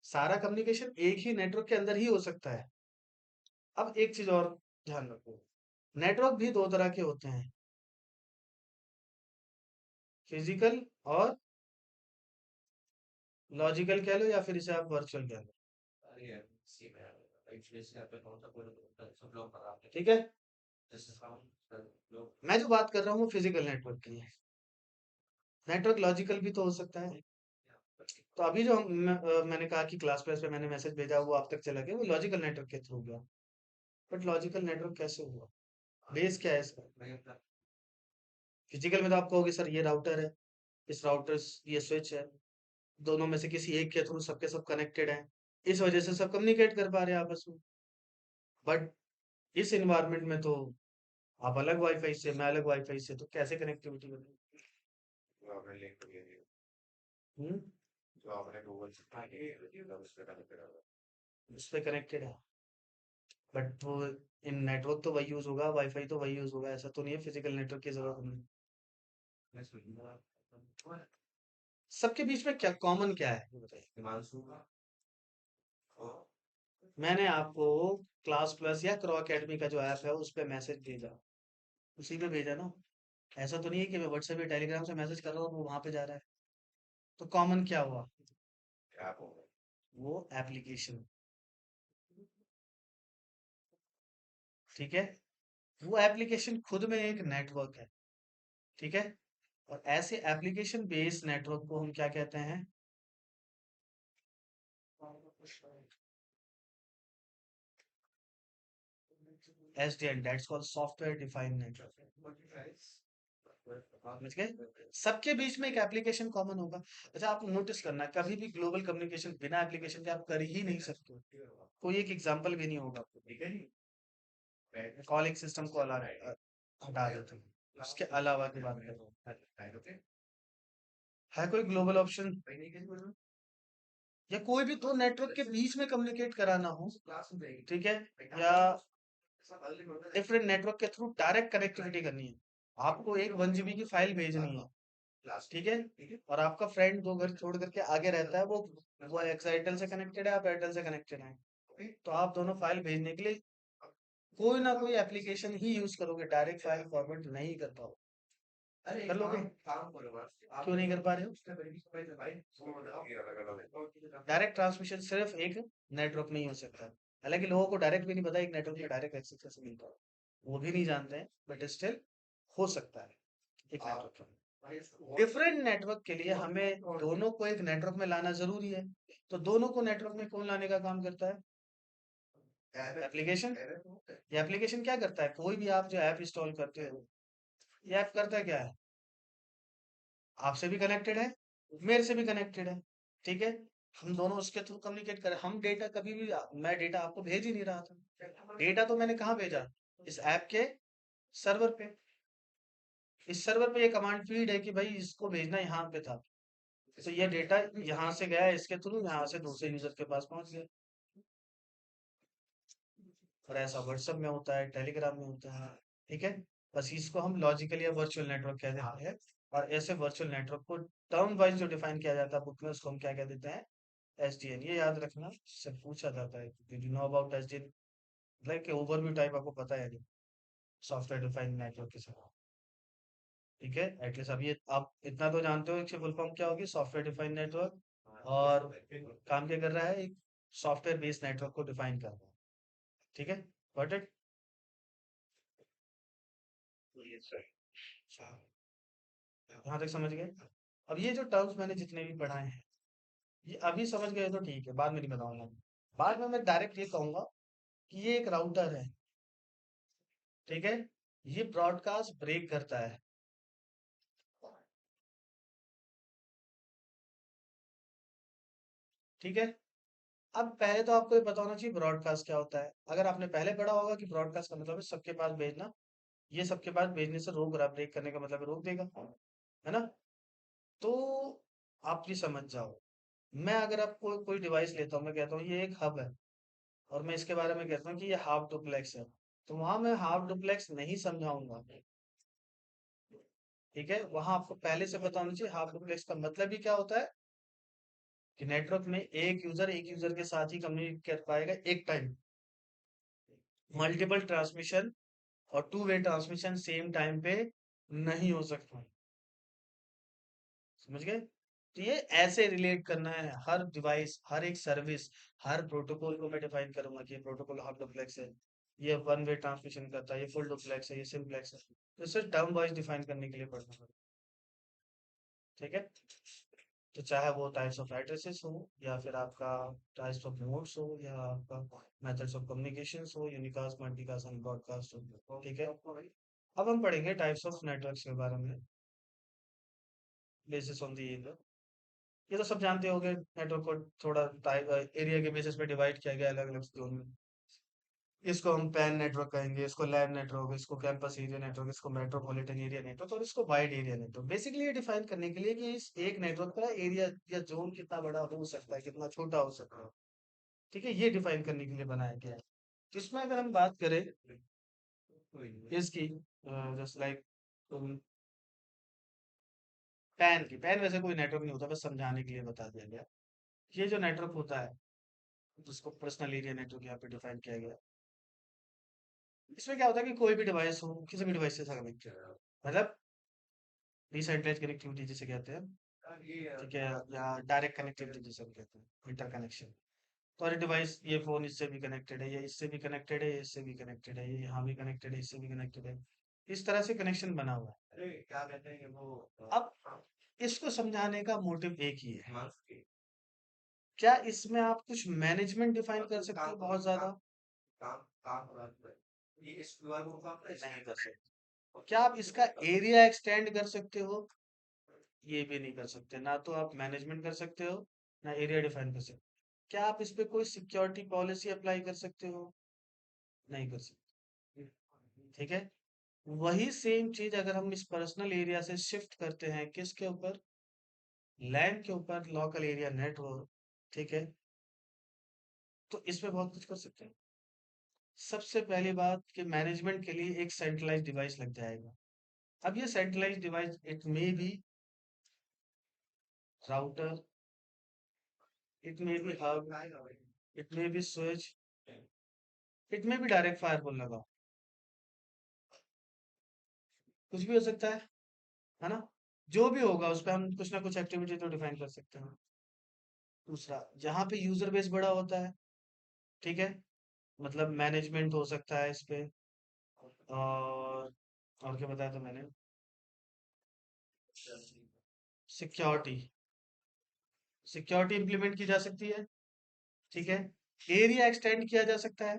सारा कम्युनिकेशन एक ही नेटवर्क के अंदर ही हो सकता है। अब एक चीज और ध्यान रखो, नेटवर्क भी दो तरह के होते हैं, फिजिकल और लॉजिकल कह लो या फिर इसे आप वर्चुअल कह लो, ठीक है। मैं जो बात कर रहा हूँ वो फिजिकल नेटवर्क की है, नेटवर्क लॉजिकल भी तो हो सकता है। तो अभी जो मैंने कहा कि क्लास प्लस पे मैंने मैसेज भेजा वो आप तक चला गया, वो लॉजिकल नेटवर्क के थ्रू गया, बट लॉजिकल नेटवर्क कैसे हुआ, बेस क्या है इसका? फिजिकल में तो आप कहोगे सर ये राउटर है, इस राउटर ये स्विच है, दोनों में से किसी एक के थ्रू सबके सब कनेक्टेड हैं, इस वजह से सब कम्युनिकेट कर पा रहे हैं आपस में। बट इस एनवायरनमेंट में तो आप अलग वाईफाई से, मैं अलग वाईफाई से, तो कैसे कनेक्टिविटी बनेगी? हम्म, उस पे कनेक्टेड है, बट वो इन नेटवर्क तो वही यूज होगा, वाईफाई तो वही यूज होगा, ऐसा तो नहीं है फिजिकल नेटवर्क की जरूरत नहीं। सबके बीच में क्या कॉमन क्या है ये बताइए? मैंने आपको क्लास प्लस या क्रॉ एकेडमी का जो ऐप है उस पे मैसेज भेजा, उसी पे भेजा ना, ऐसा तो नहीं है कि मैं व्हाट्सएप या टेलीग्राम से मैसेज कर रहा हूँ वो वहां पे जा रहा है, तो कॉमन क्या हुआ? वो एप्लीकेशन, ठीक है, वो एप्लीकेशन खुद में एक नेटवर्क है, ठीक है, और ऐसे एप्लीकेशन बेस्ड नेटवर्क को हम क्या कहते हैं? SDN, that's called software defined network, समझ गए? सबके बीच में एक एप्लीकेशन कॉमन होगा। अच्छा, आप नोटिस करना कभी भी ग्लोबल कम्युनिकेशन बिना एप्लीकेशन के आप कर ही नहीं सकते, कोई एक एग्जांपल भी नहीं होगा आपको, कॉलिंग सिस्टम को हटा देते हैं, उसके अलावा की बात कर रहा हूँ, है कोई ग्लोबल ऑप्शन, या कोई भी दो नेटवर्क के बीच में कम्युनिकेट कराना हो, ठीक है, या डिफरेंट नेटवर्क के थ्रू डायरेक्ट कनेक्टिविटी करनी है, आपको एक 1 GB की फाइल भेजनी है, ठीक है, और आपका फ्रेंड 2 घर छोड़ करके आगे रहता है, वो एक्साइटल से कनेक्टेड है, आप एयरटेल से कनेक्टेड है, तो आप दोनों फाइल भेजने के लिए कोई ना कोई एप्लीकेशन ही यूज करोगे, डायरेक्ट फाइल फॉरवर्ड नहीं कर पाओ, कर लोगे? क्यों नहीं कर पा रहे हो? डायरेक्ट ट्रांसमिशन सिर्फ एक नेटवर्क में ही हो सकता है, हालांकि लोगों को डायरेक्ट भी नहीं पता एक नेटवर्क में डायरेक्ट एक्सेस कैसे मिलता है, वो भी नहीं जानते हैं, बट स्टिल हो सकता है एक नेटवर्क में। डिफरेंट नेटवर्क के लिए हमें दोनों को एक नेटवर्क में लाना जरूरी है, तो दोनों को नेटवर्क में कौन लाने का काम करता है? एप्लीकेशन। ये एप्लीकेशन क्या करता है, कोई भी आप जो ऐप इंस्टॉल करते हो, ये ऐप करता है क्या है? आपसे भी कनेक्टेड है, मेरे से भी कनेक्टेड है, ठीक है, हम दोनों उसके थ्रू कम्युनिकेट करें, हम डेटा कभी भी, मैं डेटा आपको भेज ही नहीं रहा था, डेटा तो मैंने कहाँ भेजा, इस ऐप के सर्वर पे, इस सर्वर पे ये कमांड फीड है कि भाई इसको भेजना यहाँ पे था, तो ये डेटा यहाँ से गया इसके थ्रू, यहाँ से दूसरे यूजर के पास पहुंच गया, और ऐसा व्हाट्सएप में होता है, टेलीग्राम में होता है। ठीक है, बस इसको हम लॉजिकल या वर्चुअल नेटवर्क कह देते हैं। और ऐसे वर्चुअल नेटवर्क को टर्म वाइज जो डिफाइन किया जाता है बुक में, उसको हम क्या कह देते हैं? एसडीएन। ये याद रखना, इससे पूछा जाता है, do you know about SDN? Like overview type आपको पता है नहीं, सॉफ्टवेयर डिफाइंड नेटवर्क के साथ। ठीक है, एटलीस्ट अब ये आप इतना तो जानते हो इसकी फुल फॉर्म क्या होगी, सॉफ्टवेयर डिफाइंड नेटवर्क। और काम क्या कर रहा है, एक सॉफ्टवेयर बेस्ड नेटवर्क को डिफाइन कर रहा है। ठीक है, गॉट इट? यहाँ तक समझ गए? अब ये जो टर्म्स मैंने जितने भी पढ़ाए हैं, ये अभी समझ गए तो ठीक है, बाद में नहीं बताऊंगा। बाद में मैं डायरेक्ट ये कहूंगा कि ये एक राउटर है। ठीक है, ये ब्रॉडकास्ट ब्रेक करता है। ठीक है, अब पहले तो आपको ये पता होना चाहिए ब्रॉडकास्ट क्या होता है। अगर आपने पहले पढ़ा होगा कि ब्रॉडकास्ट का मतलब है सबके पास भेजना, ये सबके पास भेजने से रोक रहा, ब्रेक करने का मतलब है रोक देगा, है ना? तो आप ये समझ जाओ, मैं अगर आपको कोई डिवाइस लेता हूँ, मैं कहता हूँ ये एक हब है, और मैं इसके बारे में कहता हूँ कि ये हाफ डुप्लेक्स है, तो वहां मैं हाफ डुप्लेक्स नहीं समझाऊंगा। ठीक है, वहां आपको पहले से पता होना चाहिए हाफ डुप्लेक्स का मतलब ही क्या होता है, कि नेटवर्क में एक यूजर के साथ ही कम्युनिकेट कर पाएगा एक टाइम। मल्टीपल ट्रांसमिशन और two way transmission same time पे नहीं हो सकता। समझ गए? तो ये ऐसे रिलेट करना है, हर डिवाइस, हर एक सर्विस, हर प्रोटोकॉल को मैं डिफाइन करूंगा कि ये प्रोटोकॉल हाफ डुप्लेक्स है, ये वन वे ट्रांसमिशन करता है, ये फुल डुप्लेक्स है, ये सिंप्लेक्स है। तो इसे टर्म वाइज डिफाइन करने के लिए पढ़ना पड़ेगा। ठीक है, तो चाहे वो टाइप्स ऑफ एड्रेसेस हो, या फिर आपका टाइप्स ऑफ मोड्स हो, या आपका मेथड्स ऑफ कम्युनिकेशंस हो, यूनिकास्ट, मल्टीकास्ट एंड ब्रॉडकास्ट हो। ठीक है, अब हम पढ़ेंगे टाइप्स ऑफ नेटवर्क्स के बारे में, बेसिस ऑन दी। ये तो सब जानते होंगे, नेटवर्क को थोड़ा टाइप एरिया के बेसिस पे डिवाइड किया गया अलग अलग जोन में। इसको हम पैन नेटवर्क कहेंगे, इसको लैन नेटवर्क, इसको कैंपस एरिया नेटवर्क, इसको मेट्रोपॉलिटन एरिया नेटवर्क, और इसको वाइड एरिया नेटवर्क। बेसिकली ये डिफाइन करने के लिए कि इस एक नेटवर्क का एरिया या जोन कितना बड़ा हो सकता है, कितना छोटा हो सकता है। ठीक है, ये डिफाइन करने के लिए बनाया गया है। तो इसमें अगर हम बात करें इसकी, जस्ट लाइक पैन की, पैन वैसे कोई नेटवर्क नहीं होता, बस समझाने के लिए बता दिया गया। ये जो नेटवर्क होता है, जिसको पर्सनल एरिया नेटवर्क यहाँ पे डिफाइन किया गया, इसमें क्या होता है कि कोई भी डिवाइस हो, किसी भी डिवाइस से कनेक्ट, मतलब डिसेंट्रलाइज कनेक्टिविटी जिसे कहते हैं। ठीक है, या डायरेक्ट कनेक्टिविटी जिसे हम कहते हैं, इंटर कनेक्शन। तो हर डिवाइस, ये फोन इससे भी कनेक्टेड है, ये इससे भी कनेक्टेड है, ये इससे भी कनेक्टेड है, ये यहाँ भी कनेक्टेड है, इससे भी कनेक्टेड है। इस तरह से कनेक्शन बना हुआ है। अब इसको समझाने का मोटिव एक ही है, क्या इसमें आप कुछ मैनेजमेंट डिफाइन कर सकते हो बहुत ज्यादा? नहीं कर सकते। क्या आप इसका एरिया एक्सटेंड कर सकते हो? ये भी नहीं कर सकते। ना तो आप मैनेजमेंट कर सकते हो, ना एरिया डिफाइन कर सकते हो। क्या आप इस पे कोई सिक्योरिटी पॉलिसी अप्लाई कर सकते हो? नहीं कर सकते। ठीक है, वही सेम चीज अगर हम इस पर्सनल एरिया से शिफ्ट करते हैं किसके ऊपर, लैन के ऊपर, लोकल एरिया नेटवर्क। ठीक है, तो इसमें बहुत कुछ कर सकते हैं। सबसे पहली बात कि मैनेजमेंट के लिए एक सेंट्रलाइज डिवाइस लग जाएगा। अब ये centralise device, it may be router, it may be hub, it may be switch, it may be direct firewall लगा, कुछ भी हो सकता है ना? जो भी होगा उस पर हम कुछ ना कुछ एक्टिविटी तो डिफाइन कर सकते हैं। दूसरा, जहाँ पे यूजर बेस बड़ा होता है, ठीक है, मतलब मैनेजमेंट हो सकता है इस पे। और क्या बताया था मैंने, सिक्योरिटी, सिक्योरिटी इंप्लीमेंट की जा सकती है। ठीक है, एरिया एक्सटेंड किया जा सकता है,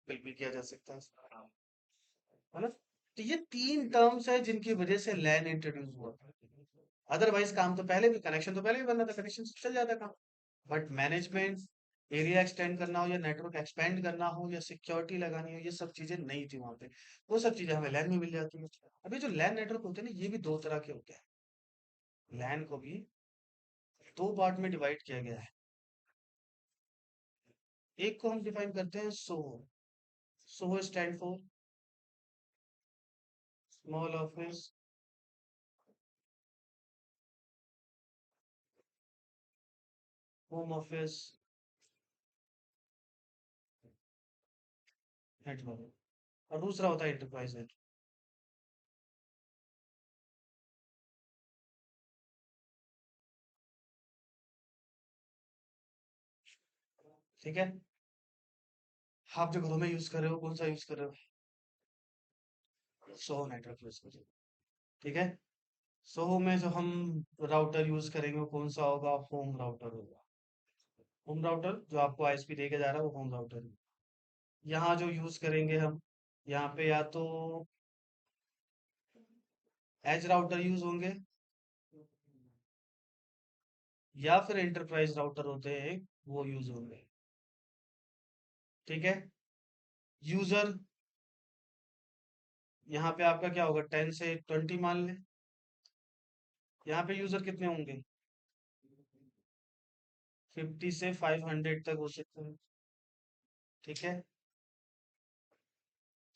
बिल्कुल किया जा सकता है ना? तो ये तीन टर्म्स है जिनकी वजह से लैन इंट्रोड्यूस हुआ। अदरवाइज काम तो पहले भी, कनेक्शन तो पहले भी बनना था, कनेक्शन से चल जाता काम। बट मैनेजमेंट, एरिया एक्सटेंड करना हो, या नेटवर्क एक्सपेंड करना हो, या सिक्योरिटी लगानी हो, ये सब चीजें नहीं थी वहां पे। वो सब चीजें हमें लैन में मिल जाती है। अभी जो लैन नेटवर्क होते हैं ना, ये भी दो तरह के होते हैं। लैन को भी दो पार्ट में डिवाइड किया गया है। एक को हम डिफाइन करते हैं SOHO, so stand for small office home office network, और दूसरा होता है एंटरप्राइज नेटवर्क। ठीक है, आप जो घरों में यूज कर रहे हो कौन सा यूज कर रहे हो? सोहो नेटवर्क यूज कर रहे हो। ठीक है, सोहो में जो हम राउटर यूज करेंगे वो कौन सा होगा? होम राउटर होगा। होम राउटर जो आपको आईएसपी दे के जा रहा है वो होम राउटर है। यहाँ जो यूज करेंगे हम, यहाँ पे या तो एज राउटर यूज होंगे या फिर एंटरप्राइज राउटर होते हैं वो यूज होंगे। ठीक है, यूजर यहाँ पे आपका क्या होगा? 10 से 20 मान लें। यहाँ पे यूजर कितने होंगे? 50 से 500 तक हो सकते हैं। ठीक है,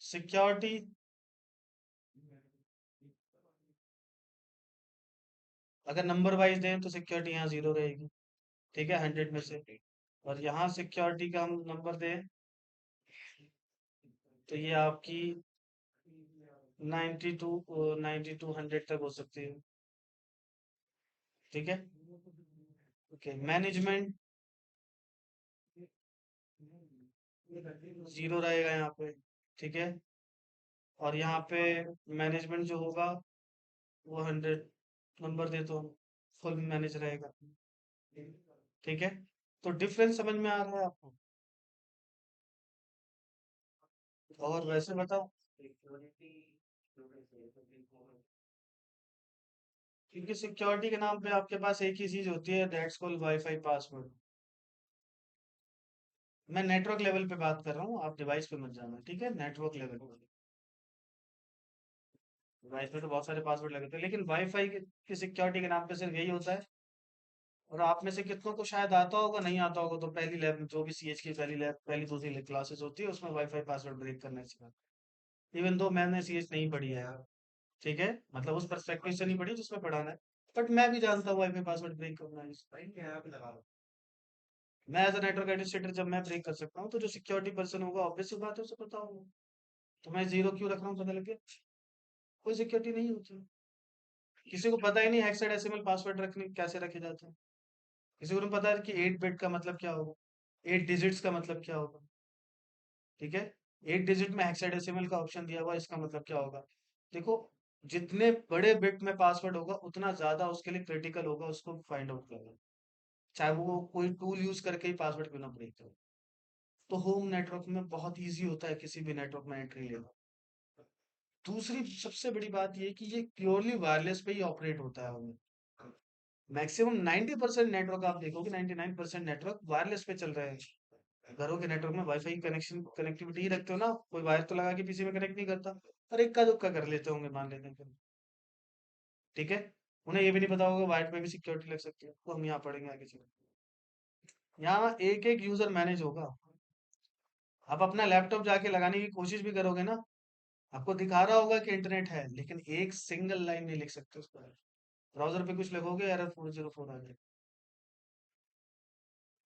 सिक्योरिटी अगर नंबर वाइज दें तो सिक्योरिटी यहाँ 0 रहेगी। ठीक है, 100 में से। और यहाँ सिक्योरिटी का हम नंबर दें तो ये आपकी 92 तक हो सकती है। ठीक है, ओके। मैनेजमेंट 0 रहेगा यहाँ पे। ठीक है, और यहाँ पे मैनेजमेंट जो होगा वो 100 नंबर दे तो फुल मैनेज रहेगा। ठीक है, तो डिफरेंस समझ में आ रहा है आपको? और वैसे बताओ, क्योंकि सिक्योरिटी के नाम पे आपके पास एक ही चीज होती है, दैट्स कॉल्ड वाईफाई पासवर्ड। मैं नेटवर्क लेवल पे बात कर रहा हूँ, आप डिवाइस पे मत जाना। ठीक है, नेटवर्क लेवल पे। डिवाइस पे तो बहुत सारे पासवर्ड लगे थे, लेकिन वाईफाई की सिक्योरिटी के नाम पे सिर्फ यही होता है। और आप में से कितनों को शायद आता होगा, नहीं आता होगा तो पहली लैब में जो भी सीएच की पहली लैब पहली दूसरी क्लासेस होती है उसमें वाईफाई पासवर्ड ब्रेक करना सिखा। इवन दो मैंने सीएच नहीं पढ़ी है यार। ठीक है, मतलब उस पर्सपेक्टिव से नहीं पढ़ी जिसमें पढ़ाना है। बट मैं भी जानता हूँ वाईफाई पासवर्ड ब्रेक करना है। मैं एज अ नेटवर्क एडमिनिस्ट्रेटर जब मैं ब्रेक कर सकता हूँ तो जो सिक्योरिटी पर्सन होगा ऑब्वियस सी बात है उसे पता होगा। तो मैं 0 क्यों रख रहा हूँ? पता लगे कोई सिक्योरिटी नहीं होती। किसी को पता ही नहीं हेक्साडेसिमल पासवर्ड रखने कैसे रखे जाते हैं। किसी को नहीं पता है कि 8 बिट का मतलब क्या होगा, 8 डिजिट्स का मतलब क्या होगा। ठीक है, 8 डिजिट में हेक्साडेसिमल का ऑप्शन दिया हुआ है, इसका मतलब क्या होगा? देखो, जितने बड़े बिट में पासवर्ड होगा उतना ज्यादा उसके लिए क्रिटिकल होगा उसको फाइंड आउट करना, चाहे वो कोई टूल यूज करके ही पासवर्ड क्यों ना ब्रेक करे। तो होम नेटवर्क में बहुत इजी होता है किसी भी नेटवर्क में एंट्री लेना। दूसरी सबसे बड़ी बात ये कि ये प्योरली वायरलेस पे ही ऑपरेट होता है हमें। मैक्सिमम 90% नेटवर्क आप देखोगे, 99% नेटवर्क वायरलेस पे चल रहे हैं। घरों के नेटवर्क में वाईफाई कनेक्शन कनेक्टिविटी ही रखते हो ना, कोई वायर तो लगा के पीसी में कनेक्ट नहीं करता। और इक्का दुक्का कर लेते होंगे मान लेते हैं फिर। ठीक है, उन्हें ये भी नहीं पता होगा वायर में भी सिक्योरिटी लग सकती है, तो हम यहाँ पढ़ेंगे आगे चलो। यहाँ एक एक यूजर मैनेज होगा। आप अपना लैपटॉप जाके लगाने की कोशिश भी करोगे ना, आपको दिखा रहा होगा कि इंटरनेट है लेकिन एक सिंगल लाइन नहीं लिख सकते उस पर। ब्राउजर पे कुछ लिखोगे एरर 404 आ जाएगा,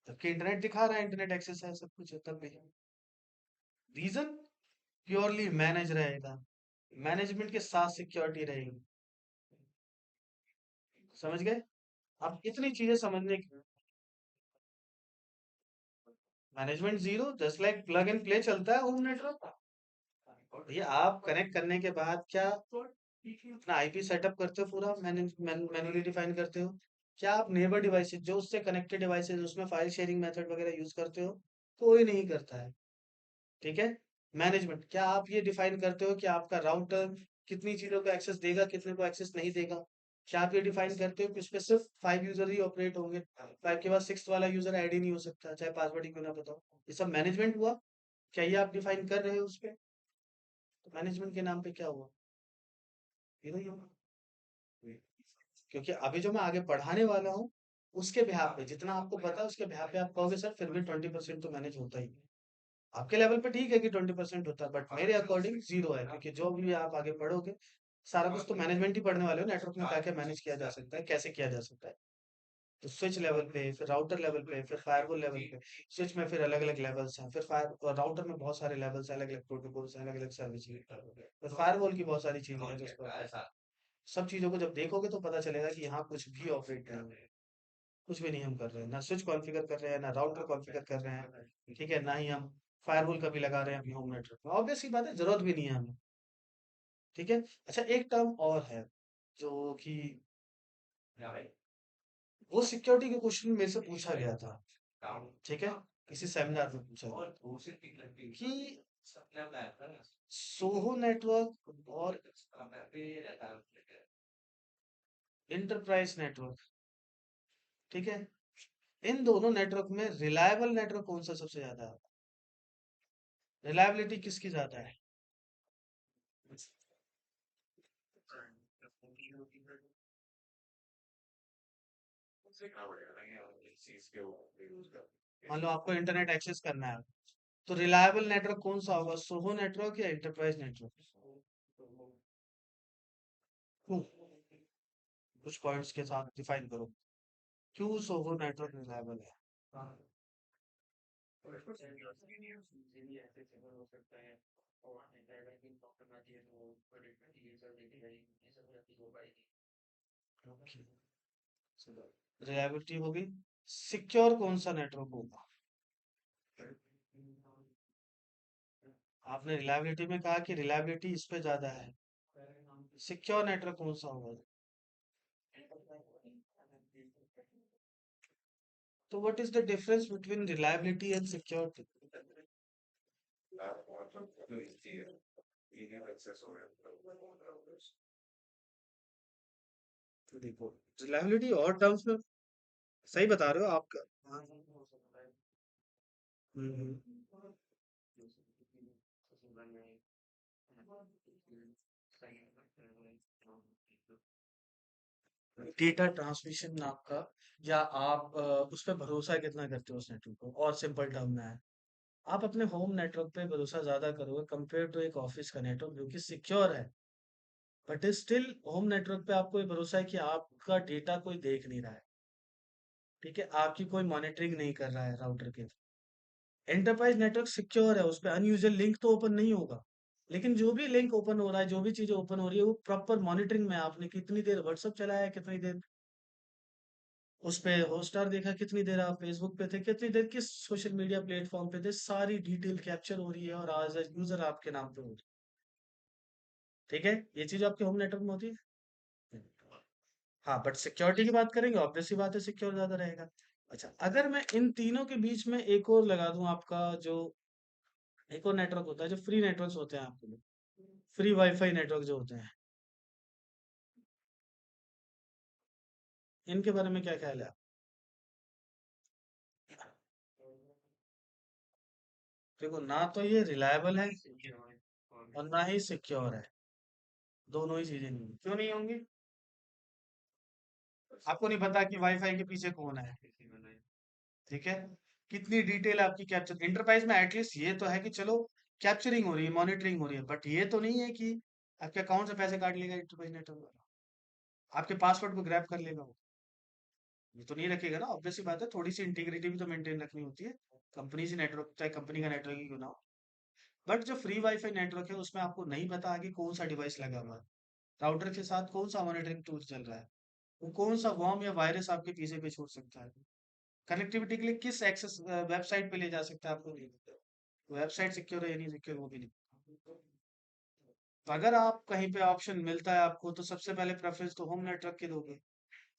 जबकि इंटरनेट दिखा रहा है, इंटरनेट एक्सेस है, सब कुछ है, तब भी रीजन प्योरली मैनेज रहेगा। मैनेजमेंट के साथ सिक्योरिटी रहेगी। समझ गए? अब इतनी चीजें समझने की, management 0 just like plug and play चलता है होम नेटवर्क। ये आप कनेक्ट करने के बाद क्या अपना आईपी सेटअप करते हो, पूरा मैन्युअली डिफाइन करते हो? क्या आप नेबर डिवाइसेस जो उससे कनेक्टेड डिवाइसेस उसमें फाइल शेयरिंग मेथड वगैरह यूज करते हो? कोई नहीं करता है। ठीक है, मैनेजमेंट क्या आप ये डिफाइन करते हो कि आपका राउटर कितनी चीजों को एक्सेस देगा, कितने को एक्सेस नहीं देगा? क्या आप ये डिफाइन करते हो कि उस पे सिर्फ 5 यूजर ही ऑपरेट होंगे, 5 के बाद 6 वाला यूजर ऐड ही नहीं हो सकता चाहे पासवर्ड ही क्यों ना बताओ? ये सब मैनेजमेंट हुआ। क्या ये आप डिफाइन कर रहे हो उस पे? तो मैनेजमेंट के नाम पे क्या हुआ? ये नहीं होगा। क्योंकि अभी जो मैं आगे पढ़ाने वाला हूँ उसके बिहाफ पे जितना आपको पता है उसके बिहाफ पे आप कहोगे सर फिर भी 20% तो मैनेज होता ही है। आपके लेवल पे ठीक है कि 20% होता है, बट मेरे अकॉर्डिंग जीरो है, क्योंकि जो भी आप आगे पढ़ोगे सारा कुछ तो मैनेजमेंट ही पढ़ने वाले हो, नेटवर्क में क्या क्या मैनेज किया जा सकता है, कैसे किया जा सकता है। तो स्विच लेवल पे, फिर राउटर लेवल पे, फिर फायरवॉल लेवल पे। स्विच में फिर अलग अलग लेवल्स हैं, फिर फायर राउटर में बहुत सारे लेवल्स, अलग अलग प्रोटोकॉल्स, अलग अलग सर्विस, फिर फायरवॉल की बहुत सारी चीजें हैं जो उसको सब चीजों को जब देखोगे तो पता चलेगा कि यहाँ कुछ भी ऑपरेट नहीं है, कुछ भी नहीं हम कर रहे हैं, ना स्विच कॉन्फ़िगर कर रहे हैं, ना राउटर कॉन्फ़िगर कर रहे हैं, ठीक है, ना ही हम फायरवॉल कभी लगा रहे हैं अपने होम नेटवर्क में, ऑब्वियस सी बात है, जरूरत भी नहीं है हमें। ठीक है। अच्छा, एक टर्म और है जो कि वो सिक्योरिटी के क्वेश्चन मेरे से पूछा गया था, ठीक है, किसी सेमिनार में पूछा गया कि सोहो नेटवर्क और इंटरप्राइज नेटवर्क, ठीक है, इन दोनों नेटवर्क में रिलायबल नेटवर्क कौन सा सबसे ज्यादा है, रिलायबिलिटी किसकी ज्यादा है? मान लो आपको इंटरनेट एक्सेस करना है, तो रिलायबल नेटवर्क कौन सा होगा, सोहो नेटवर्क या इंटरप्राइज नेटवर्क? क्यों? कुछ पॉइंट्स के साथ डिफाइन करो, क्यों सोहो नेटवर्क रिलायबल है? रिलायबिलिटी होगी। सिक्योर कौन सा नेटवर्क होगा? आपने रिलायबिलिटी में कहा कि रिलायबिलिटी इस पे ज्यादा है, सिक्योर नेटवर्क कौन सा होगा? तो what is the difference between reliability and security? तो देखो, रिलायबिलिटी और टर्म्स में सही बता रहे हो आपका। हम्म। डेटा ट्रांसमिशन आपका, या आप उस पर भरोसा कितना करते हो उस नेटवर्क को, और सिंपल टर्म में है, आप अपने होम नेटवर्क पे भरोसा ज्यादा करोगे कंपेयर टू एक ऑफिस का नेटवर्क जो कि सिक्योर है, बट स्टिल होम नेटवर्क पे आपको ये भरोसा है कि आपका डेटा कोई देख नहीं रहा है, ठीक है, आपकी कोई मॉनिटरिंग नहीं कर रहा है राउटर के। एंटरप्राइज नेटवर्क सिक्योर है, उस पर अनयूजुअल लिंक तो ओपन नहीं होगा, लेकिन जो भी लिंक ओपन हो रहा है, जो भी चीजें ओपन हो रही है, वो प्रॉपर मॉनिटरिंग में है। आपने कितनी देर व्हाट्सअप चलाया, कितनी देर उस पे हॉटस्टार देखा, कितनी देर आप फेसबुक पे थे, कितनी देर किस सोशल मीडिया प्लेटफॉर्म पे थे, सारी डिटेल कैप्चर हो रही है और आज यूजर आपके नाम पे हो रही है, ठीक है, ये चीज आपके होम नेटवर्क में होती है। हाँ, बट सिक्योरिटी की बात करेंगे, ऑब्वियस सी बात है, सिक्योर ज्यादा रहेगा। अच्छा, अगर मैं इन तीनों के बीच में एक और लगा दूं, आपका जो एक और नेटवर्क होता है, जो फ्री नेटवर्क्स होते हैं आपके लिए, फ्री वाईफाई नेटवर्क जो होते हैं, इनके बारे में क्या ख्याल है? देखो, ना तो ये रिलायबल है और ना ही सिक्योर है, दोनों ही चीजें नहीं हैं। क्यों नहीं होंगी? आपको नहीं पता कि वाईफाई के पीछे कौन है, ठीक है, कितनी डिटेल आपकी कैप्चर, इंटरप्राइज में एटलीस्ट ये तो है कि चलो कैप्चरिंग हो रही है, मॉनिटरिंग हो रही है, बट ये तो नहीं है कि आपके अकाउंट से पैसे काट लेगा इंटरप्राइज नेटवर्क वाला, आपके पासवर्ड को ग्रैब कर लेगा वो, ये तो नहीं रखेगा ना, ऑब्वियस सी बात है, थोड़ी सी इंटीग्रिटी भी तो मेंटेन रखनी होती है, कंपनी से नेटवर्क, चाहे कंपनी का नेटवर्क ही क्यों ना हो। बट जो फ्री वाईफाई नेटवर्क है उसमें आपको नहीं पता आगे कौन सा डिवाइस लगा हुआ है, राउटर के साथ कौन सा मॉनिटरिंग टूल चल रहा है, वो कौन सा वॉर्म या वायरस आपके पीछे पे छोड़ सकता है, कनेक्टिविटी के लिए किस एक्सेस वेबसाइट पे ले जा सकता है, आपको नहीं पता, वेबसाइट सिक्योर है या नहीं सिक्योर वो भी नहीं पता। तो अगर आप कहीं पे ऑप्शन मिलता है आपको, तो सबसे पहले प्रेफरेंस तो होम नेटवर्क के दोगे।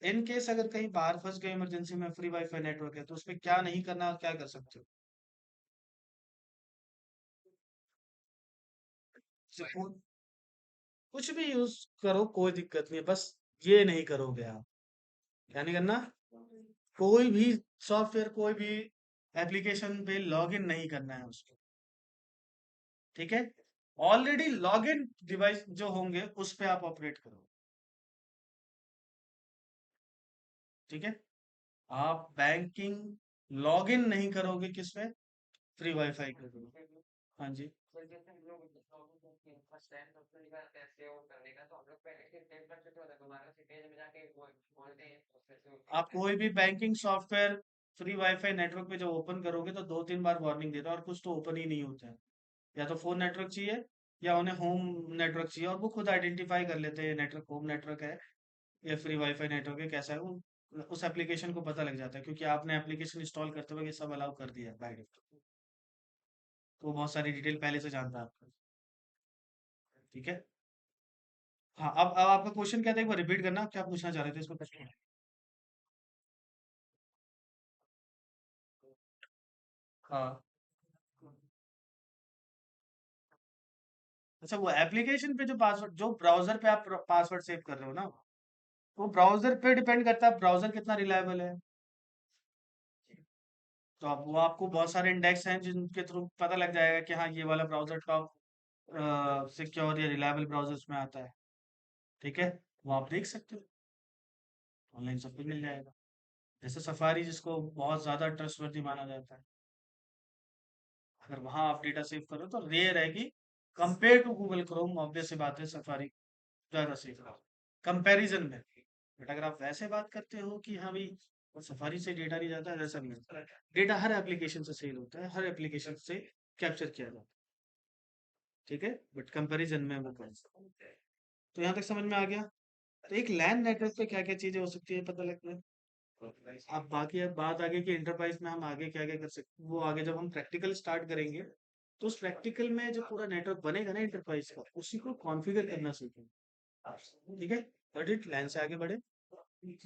इन केस अगर कहीं बाहर फंस गए इमरजेंसी में, फ्री वाईफाई नेटवर्क है, तो उसमें क्या नहीं करना और क्या कर सकते हो? सिर्फ कुछ भी यूज करो, कोई दिक्कत नहीं है, बस ये नहीं करोगे आप, क्या नहीं करना, कोई भी सॉफ्टवेयर, कोई भी एप्लीकेशन पे लॉगिन नहीं करना है उसको, ठीक है, ऑलरेडी लॉगिन डिवाइस जो होंगे उस पे आप ऑपरेट करो, ठीक है, आप बैंकिंग लॉगिन नहीं करोगे किस पे, फ्री वाईफाई कर दो। हाँ जी। आप कोई भी banking software free wifi network पे जब ओपन करोगे तो 2-3 बार वार्निंग देता है, और कुछ तो ओपन ही नहीं होता है। या तो फोन नेटवर्क चाहिए, या उन्हें होम नेटवर्क चाहिए, और वो खुद आइडेंटिफाई कर लेते हैं नेटवर्क होम नेटवर्क है या फ्री वाईफाई नेटवर्क है, कैसा है वो। उस एप्लीकेशन को पता लग जाता है, क्योंकि आपने एप्लीकेशन इंस्टॉल करते वक्त ये सब अलाउ कर दिया है बाय डिफॉल्ट। तो वो बहुत सारी डिटेल पहले से जानता है आपका। ठीक है। हाँ, अब आपका क्वेश्चन क्या था, एक बार रिपीट करना, क्या पूछना चाह रहे थे इसमें क्वेश्चन। हाँ। अच्छा, वो एप्लीकेशन पे जो पासवर्ड, जो ब्राउजर पे आप पासवर्ड सेव कर रहे हो ना, वो ब्राउजर पे डिपेंड करता है ब्राउजर कितना रिलायबल है। तो आप वो आपको बहुत सारे इंडेक्स हैं जिनके थ्रू पता लग जाएगा कि हाँ ये वाला ब्राउजर टॉप सिक्योर या रिलायबल ब्राउजर्स में आता है। ठीक है। वो आप देख सकते हो, ऑनलाइन सब कुछ मिल जाएगा। जैसे सफारी, जिसको बहुत ज्यादा ट्रस्टवर्दी माना जाता है, अगर वहां आप डेटा सेव करो तो रेयर है कि compare to Google Chrome, obvious सी बात है सफारी ज्यादा सेफ है कंपैरिजन में। बट अगर आप वैसे बात करते हो कि हाँ भाई और सफारी से डेटा नहीं जाता है, ऐसा नहीं होता। डेटा हर एप्लीकेशन से सेल होता है, हर एप्लीकेशन से कैप्चर किया जाता है। ठीक है, बट कंपैरिजन में वो कौन सा। तो यहाँ तक समझ में आ गया। तो एक लैन नेटवर्क पे क्या क्या चीजें हो सकती है पता लगता है। अब बाकी अब बात आगे कि इंटरप्राइज में हम आगे क्या क्या कर सकते हैं, वो आगे जब हम प्रैक्टिकल स्टार्ट करेंगे, तो उस प्रैक्टिकल में जो पूरा नेटवर्क बनेगा ना इंटरप्राइज का, उसी को कॉन्फ़िगर करना सीखेंगे। ठीक है। बट इट लैन से आगे बढ़े।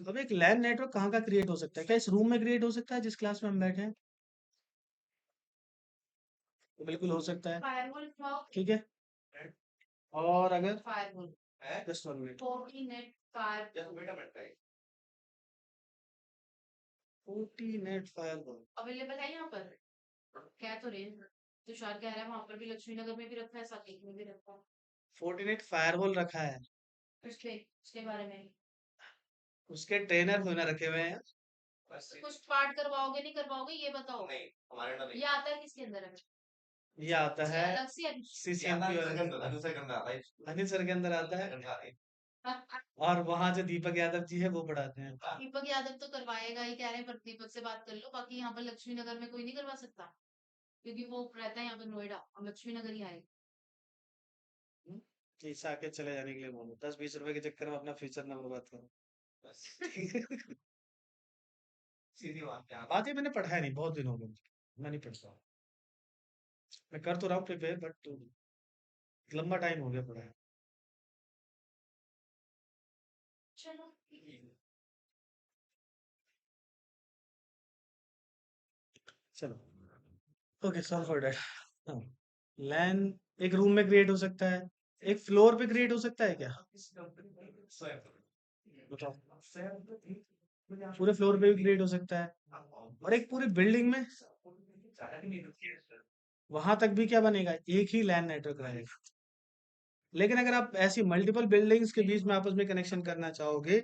अब एक लैन नेटवर्क कहाँ का क्रिएट हो सकता है, क्या इस रूम में क्रिएट हो सकता है जिस क्लास में हम बैठे हैं? तो बिल्कुल हो सकता है। Firewall clock. ठीक है। और अगर firewall just 1 minute, Fortinet fire, Fortinet firewall available है यहाँ पर। कह तो रहे हैं, तुषार कह रहा है वहां पर भी, लक्ष्मी नगर में भी रखा है, साकेत में भी रखा है। फोर्टीनेट फायरवॉल रखा है। उसके बारे में उसके ट्रेनर हुए ना रखे हुए हैं। तो कुछ पार्ट करवाओगे नहीं करवाओगे ये बताओ। नहीं, हमारे अंदर नहीं। ये आता है किसके अंदर है? ये आता है अलग से सीसीएमपी अनिल सर के अंदर आता है। और वहां जो दीपक यादव जी है वो पढ़ाते हैं। दीपक यादव तो करवाएगा ही, कह रहे हैं, पर दीपक से बात कर लो। बाकी यहाँ पर लक्ष्मी नगर में कोई नहीं करवा सकता, क्योंकि वो रहता है यहाँ पर नोएडा, और लक्ष्मी नगर ही आएगा। इस आके चले जाने के लिए बोलो, 10-20 रुपए के चक्कर में अपना फ्यूचर ना बर्बाद करो बस सीधी बात है, मैंने पढ़ा है नहीं, बहुत दिन हो गए मुझे, मैं नहीं पढ़ता। मैं कर तो रहा हूँ प्रिपेयर, बट लंबा टाइम हो गया पढ़ा है। चलो। चलो। Okay, solve for that. हाँ, लैन एक रूम में क्रिएट हो सकता है, एक फ्लोर पे क्रिएट हो सकता है क्या? बताओ। पूरे फ्लोर पे भी क्रिएट हो सकता है, और एक पूरी बिल्डिंग में, वहां तक भी क्या बनेगा, एक ही लैन नेटवर्क रहेगा। लेकिन अगर आप ऐसी मल्टीपल बिल्डिंग्स के बीच में आपस में कनेक्शन करना चाहोगे,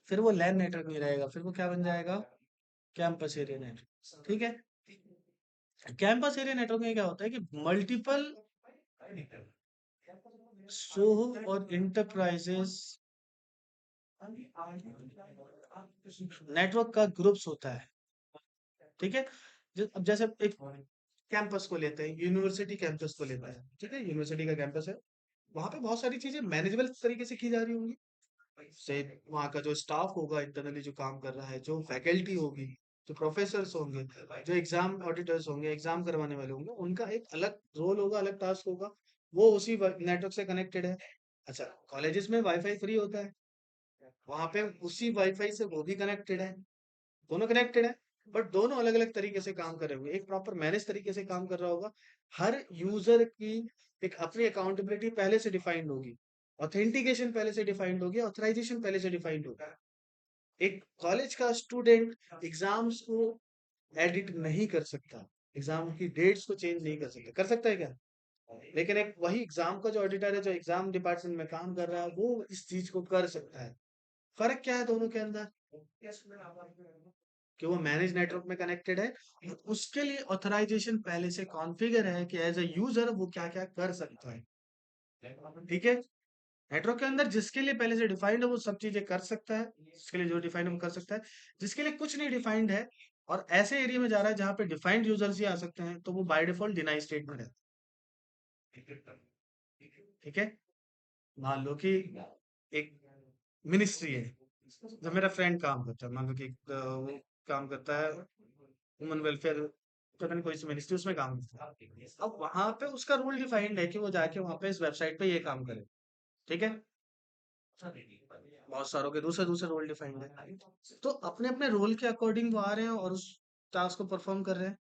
फिर वो लैन नेटवर्क नहीं रहेगा, फिर वो क्या बन जाएगा, कैंपस एरिया नेटवर्क। ठीक है। कैंपस एरिया नेटवर्क में क्या होता है कि मल्टीपल सोहो और इंटरप्राइजेस नेटवर्क का ग्रुप्स होता है। ठीक है। अब जैसे एक कैंपस को लेते हैं, यूनिवर्सिटी कैंपस को लेता है, ठीक है, यूनिवर्सिटी का कैंपस है। वहां पे बहुत सारी चीजें मैनेजेबल तरीके से की जा रही होंगी। से वहाँ का जो स्टाफ होगा इंटरनली जो काम कर रहा है, जो फैकल्टी होगी, जो प्रोफेसर्स होंगे, जो एग्जाम ऑडिटर्स होंगे, एग्जाम करवाने वाले होंगे, उनका एक अलग रोल होगा, अलग टास्क होगा। वो उसी नेटवर्क से कनेक्टेड है। अच्छा, कॉलेजेस में वाईफाई फ्री होता है, वहां पे उसी वाईफाई से वो भी कनेक्टेड है, दोनों कनेक्टेड है। बट दोनों अलग अलग तरीके से काम कर रहे होंगे, एक प्रॉपर मैनेज तरीके से काम कर रहा होगा। हर यूजर की एक अपनी अकाउंटेबिलिटी पहले से डिफाइंड होगी, ऑथेंटिकेशन पहले से डिफाइंड होगी, ऑथराइजेशन पहले से डिफाइंड होगा। एक कॉलेज का स्टूडेंट एग्जाम्स को एडिट नहीं कर सकता, एग्जाम की डेट्स को चेंज नहीं कर सकता, कर सकता है क्या? लेकिन एक वही एग्जाम का जो ऑडिटर है, जो एग्जाम डिपार्टमेंट में काम कर रहा है, वो इस चीज को कर सकता है। फर्क क्या है दोनों के अंदर? कि वो मैनेज नेटवर्क में कनेक्टेड है, और उसके लिए ऑथराइजेशन पहले से कॉन्फ़िगर है कि एज अ यूजर वो क्या क्या कर सकता है। ठीक है, नेटवर्क के अंदर जिसके लिए पहले से डिफाइंड है वो सब चीजें कर सकता है, जिसके लिए जो डिफाइंड है वो कर सकता है। जिसके लिए कुछ नहीं डिफाइंड है और ऐसे एरिया में जा रहा है जहां पे डिफाइंड यूजर्स ही आ सकते हैं, तो वो बाय डिफॉल्ट डिनाई स्टेट में रहता है। ठीक है, मान लो कि एक मिनिस्ट्री है, जब मेरा फ्रेंड काम करता है, मान लो कि वो काम करता है ह्यूमन वेलफेयर, पता नहीं कोई सी मिनिस्ट्री, उसमें काम करता है। अब वहां पे उसका रूल डिफाइंड है कि वो जाके वहां पे इस वेबसाइट पे ये काम करे। ठीक है, बहुत सारों के दूसरे दूसरे रोल डिफाइंड है, तो अपने अपने रोल के अकॉर्डिंग वो आ रहे हैं और उस टास्क को परफॉर्म कर रहे हैं।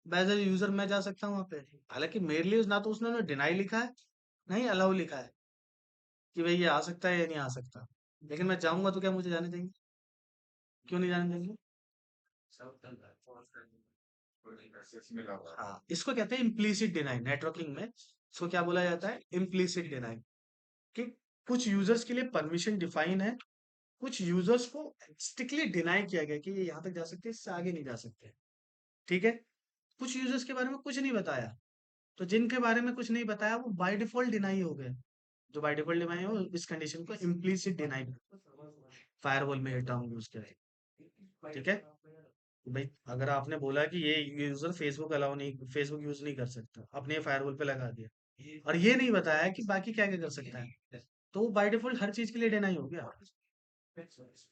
एज ए यूजर मैं जा सकता हूँ वहां पे, हालांकि मेरे लिए ना तो उसने डिनाई लिखा है, नहीं अलाउ लिखा है कि भाई ये आ सकता है या नहीं आ सकता, लेकिन मैं जाऊंगा तो क्या मुझे जाने देंगे? क्यों नहीं जाने देंगे? हाँ, इसको कहते हैं इम्प्लीसिट डिनाई। नेटवर्किंग में इसको क्या बोला जाता है? Implicit deny. कि कुछ यूजर्स के लिए परमिशन डिफाइन है, कुछ यूजर्स को स्ट्रिक्टली डिनाई किया गया कि ये यहाँ तक जा सकते हैं, इससे आगे नहीं जा सकते। ठीक है, कुछ यूजर्स के बारे में कुछ नहीं बताया, तो जिनके बारे में कुछ नहीं बताया वो बाय डिफॉल्ट डिनाई हो गए। जो बाय डिफॉल्ट डिनाई हो, इस कंडीशन को इम्प्लीसिट डिनाई फायरवॉल में ये टर्म यूज किया है। ठीक है, भाई अगर आपने बोला कि ये यूजर फेसबुक अलाउ नहीं, फेसबुक यूज नहीं कर सकता, आपने ये फायरवॉल पे लगा दिया और ये नहीं बताया कि बाकी क्या क्या कर सकता है, तो वो बाय डिफॉल्ट हर चीज के लिए डिनाई हो गया।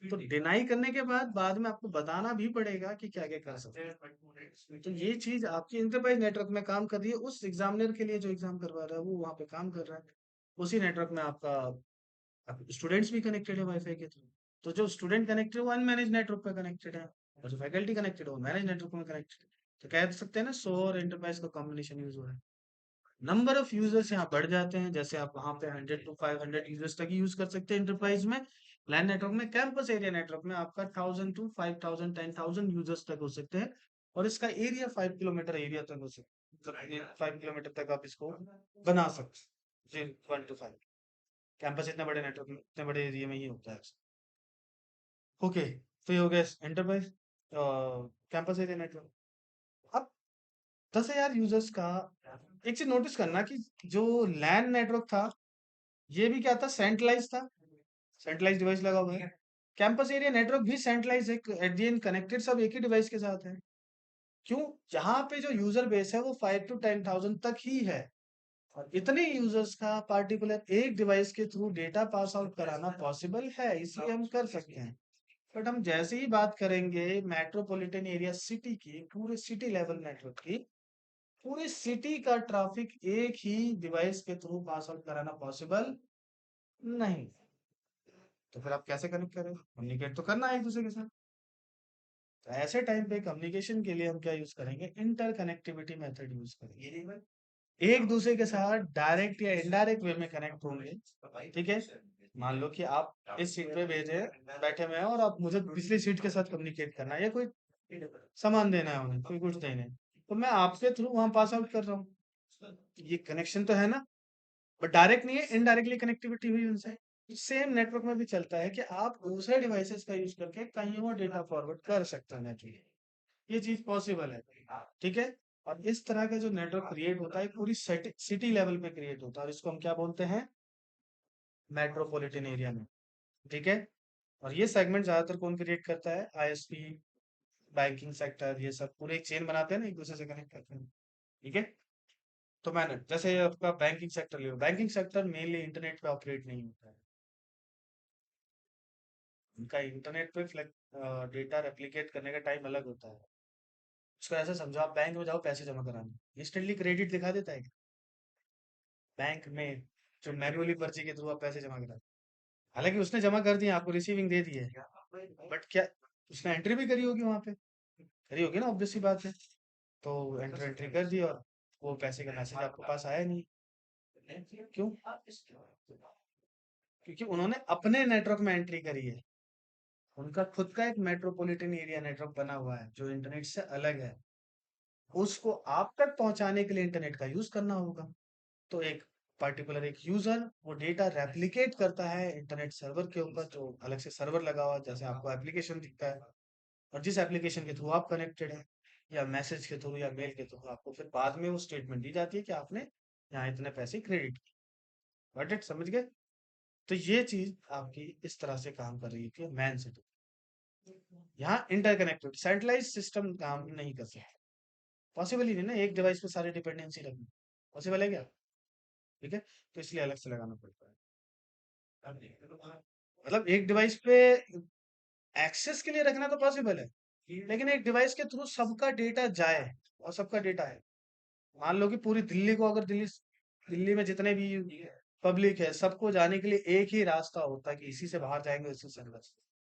तो डिनाई करने के बाद में आपको बताना भी पड़ेगा कि क्या क्या कर सकते हैं। तो ये चीज आपकी इंटरप्राइज नेटवर्क में काम कर रही है, उस एग्जामिनर के लिए जो एग्जाम करवा रहा है वो वहां पे काम कर रहा है। उसी नेटवर्क में आपका स्टूडेंट्स भी कनेक्टेड है वाईफाई के थ्रू। तो जो स्टूडेंट कनेक्टेड है वो अनमैनेज नेटवर्क पे कनेक्टेड है, और जो फैकल्टी कनेक्टेड है वो मैनेज नेटवर्क में कनेक्टेड है। तो कह सकते हैं ना, 100 और एंटरप्राइज का कॉम्बिनेशन यूज हो रहा है। नंबर ऑफ यूजर्स यहाँ बढ़ जाते हैं, जैसे आप वहां पे 100 to 500 यूजर्स तक यूज कर सकते हैं इंटरप्राइज में। लैन नेटवर्क में, कैंपस एरिया नेटवर्क में आपका 1000 to 5000 10,000 यूजर्स तक हो सकते हैं, और इसका एरिया 5 किलोमीटर एरिया तक हो सकता है। 5 किलोमीटर तक आप इसको बना सकते हैं, 1 to 5। कैंपस इतने बड़े नेटवर्क में, इतने बड़े एरिया में ही होता है। ओके, तो ये हो गया एंटरप्राइज कैंपस एरिया नेटवर्क। अब 10,000 यूजर्स का एक चीज नोटिस करना कि जो लैन नेटवर्क था ये भी क्या था? सेंट्रलाइज था, सेंट्रलाइज डिवाइस लगा हुआ है। कैंपस एरिया नेटवर्क भी सेंट्रलाइज है, एट दी एंड कनेक्टेड सब एक ही डिवाइस के साथ है। क्यों? जहां पे जो यूजर बेस है वो 5 to 10,000 तक ही है, और इतने यूजर्स का पार्टिकुलर एक डिवाइस के थ्रू डेटा पास आउट कराना पॉसिबल है, इसलिए हम कर सकते हैं। बट हम जैसे ही बात करेंगे मेट्रोपॉलिटन एरिया सिटी की, पूरे सिटी लेवल नेटवर्क की, पूरी सिटी का ट्रैफिक एक ही डिवाइस के थ्रू पास आउट कराना पॉसिबल नहीं। तो फिर आप कैसे कनेक्ट करें? कम्युनिकेट तो करना है एक दूसरे के साथ। तो ऐसे टाइम पे कम्युनिकेशन के लिए हम क्या यूज करेंगे? इंटर कनेक्टिविटी मेथड यूज करेंगे। एक दूसरे के साथ डायरेक्ट या इनडायरेक्ट वे में कनेक्ट होंगे। ठीक है, मान लो कि आप इस सीट पे भेजे बैठे हुए हैं और आप मुझे पिछली सीट के साथ कम्युनिकेट करना है, या कोई सामान देना है उन्हें, कोई कुछ देना है, तो मैं आपके थ्रू वहां पास आउट कर रहा हूँ। ये कनेक्शन तो है ना, बट डायरेक्ट नहीं है, इनडायरेक्टली कनेक्टिविटी हुई उनसे। सेम नेटवर्क में भी चलता है कि आप दूसरे डिवाइसेस का यूज करके कहीं और डेटा फॉरवर्ड कर सकते हैं नेटवर्क, ये चीज पॉसिबल है। ठीक है, और इस तरह का जो नेटवर्क क्रिएट होता है पूरी सिटी लेवल पे क्रिएट होता है, और इसको हम क्या बोलते हैं? मेट्रोपॉलिटन एरिया में। ठीक है, और ये सेगमेंट ज्यादातर कौन क्रिएट करता है? आईएसपी, बैंकिंग सेक्टर, ये सब पूरे एक चेन बनाते हैं ना, एक दूसरे से कनेक्ट करते हैं। ठीक है, तो मैंने जैसे आपका बैंकिंग सेक्टर लिया, बैंकिंग सेक्टर मेनली इंटरनेट पे ऑपरेट नहीं होता है, उनका इंटरनेट पे डेटा रेप्लिकेट करने का टाइम अलग होता है। उसको ऐसे समझो, आप बैंक में जाओ पैसे जमा कराने, इंस्टेंटली क्रेडिट दिखा देता है बैंक में, जो मैन्युअली पर्ची के थ्रू आप पैसे जमा करा, हालांकि उसने जमा कर दिए, आपको रिसीविंग दे दी है, बट क्या उसने एंट्री भी करी होगी वहां पे? करी होगी ना, ऑब्वियस सी बात है। तो एंट्री एंट्री कर दी और वो पैसे का मैसेज आपको पास आया नहीं। क्यों? क्योंकि उन्होंने अपने नेटवर्क में एंट्री करी है, उनका खुद का एक मेट्रोपॉलिटन एरिया नेटवर्क बना हुआ है जो इंटरनेट से अलग है, उसको आप तक पहुंचाने के लिए इंटरनेट का यूज करना होगा। तो एक पर्टिकुलर एक यूजर वो डेटा रेप्लिकेट करता है इंटरनेट सर्वर के ऊपर, जो अलग से सर्वर लगा हुआ है, जैसे आपको एप्लीकेशन दिखता है, और जिस एप्लीकेशन के थ्रू आप कनेक्टेड हैं या मैसेज के थ्रू या मेल के थ्रू, आपको फिर बाद में वो स्टेटमेंट दी जाती है कि आपने यहाँ इतने पैसे क्रेडिट किए। Got it? समझ गए? तो ये चीज आपकी इस तरह से काम कर रही है मैन से। यहाँ इंटरकनेक्टेड सेंट्रलाइज सिस्टम काम नहीं कर सकता, पॉसिबल ही नहीं ना, एक डिवाइस पे सारी डिपेंडेंसी रखनी। पॉसिबल है क्या? ठीक है, तो इसलिए अलग से लगाना पड़ता है। मतलब एक डिवाइस पे एक्सेस के लिए रखना तो पॉसिबल है, लेकिन एक डिवाइस के थ्रू सबका डेटा जाए, और सबका डेटा है, मान लो कि पूरी दिल्ली को, अगर दिल्ली दिल्ली में जितने भी पब्लिक है, सबको जाने के लिए एक ही रास्ता होता है कि इसी से बाहर जाएंगे, इसी से अंदर,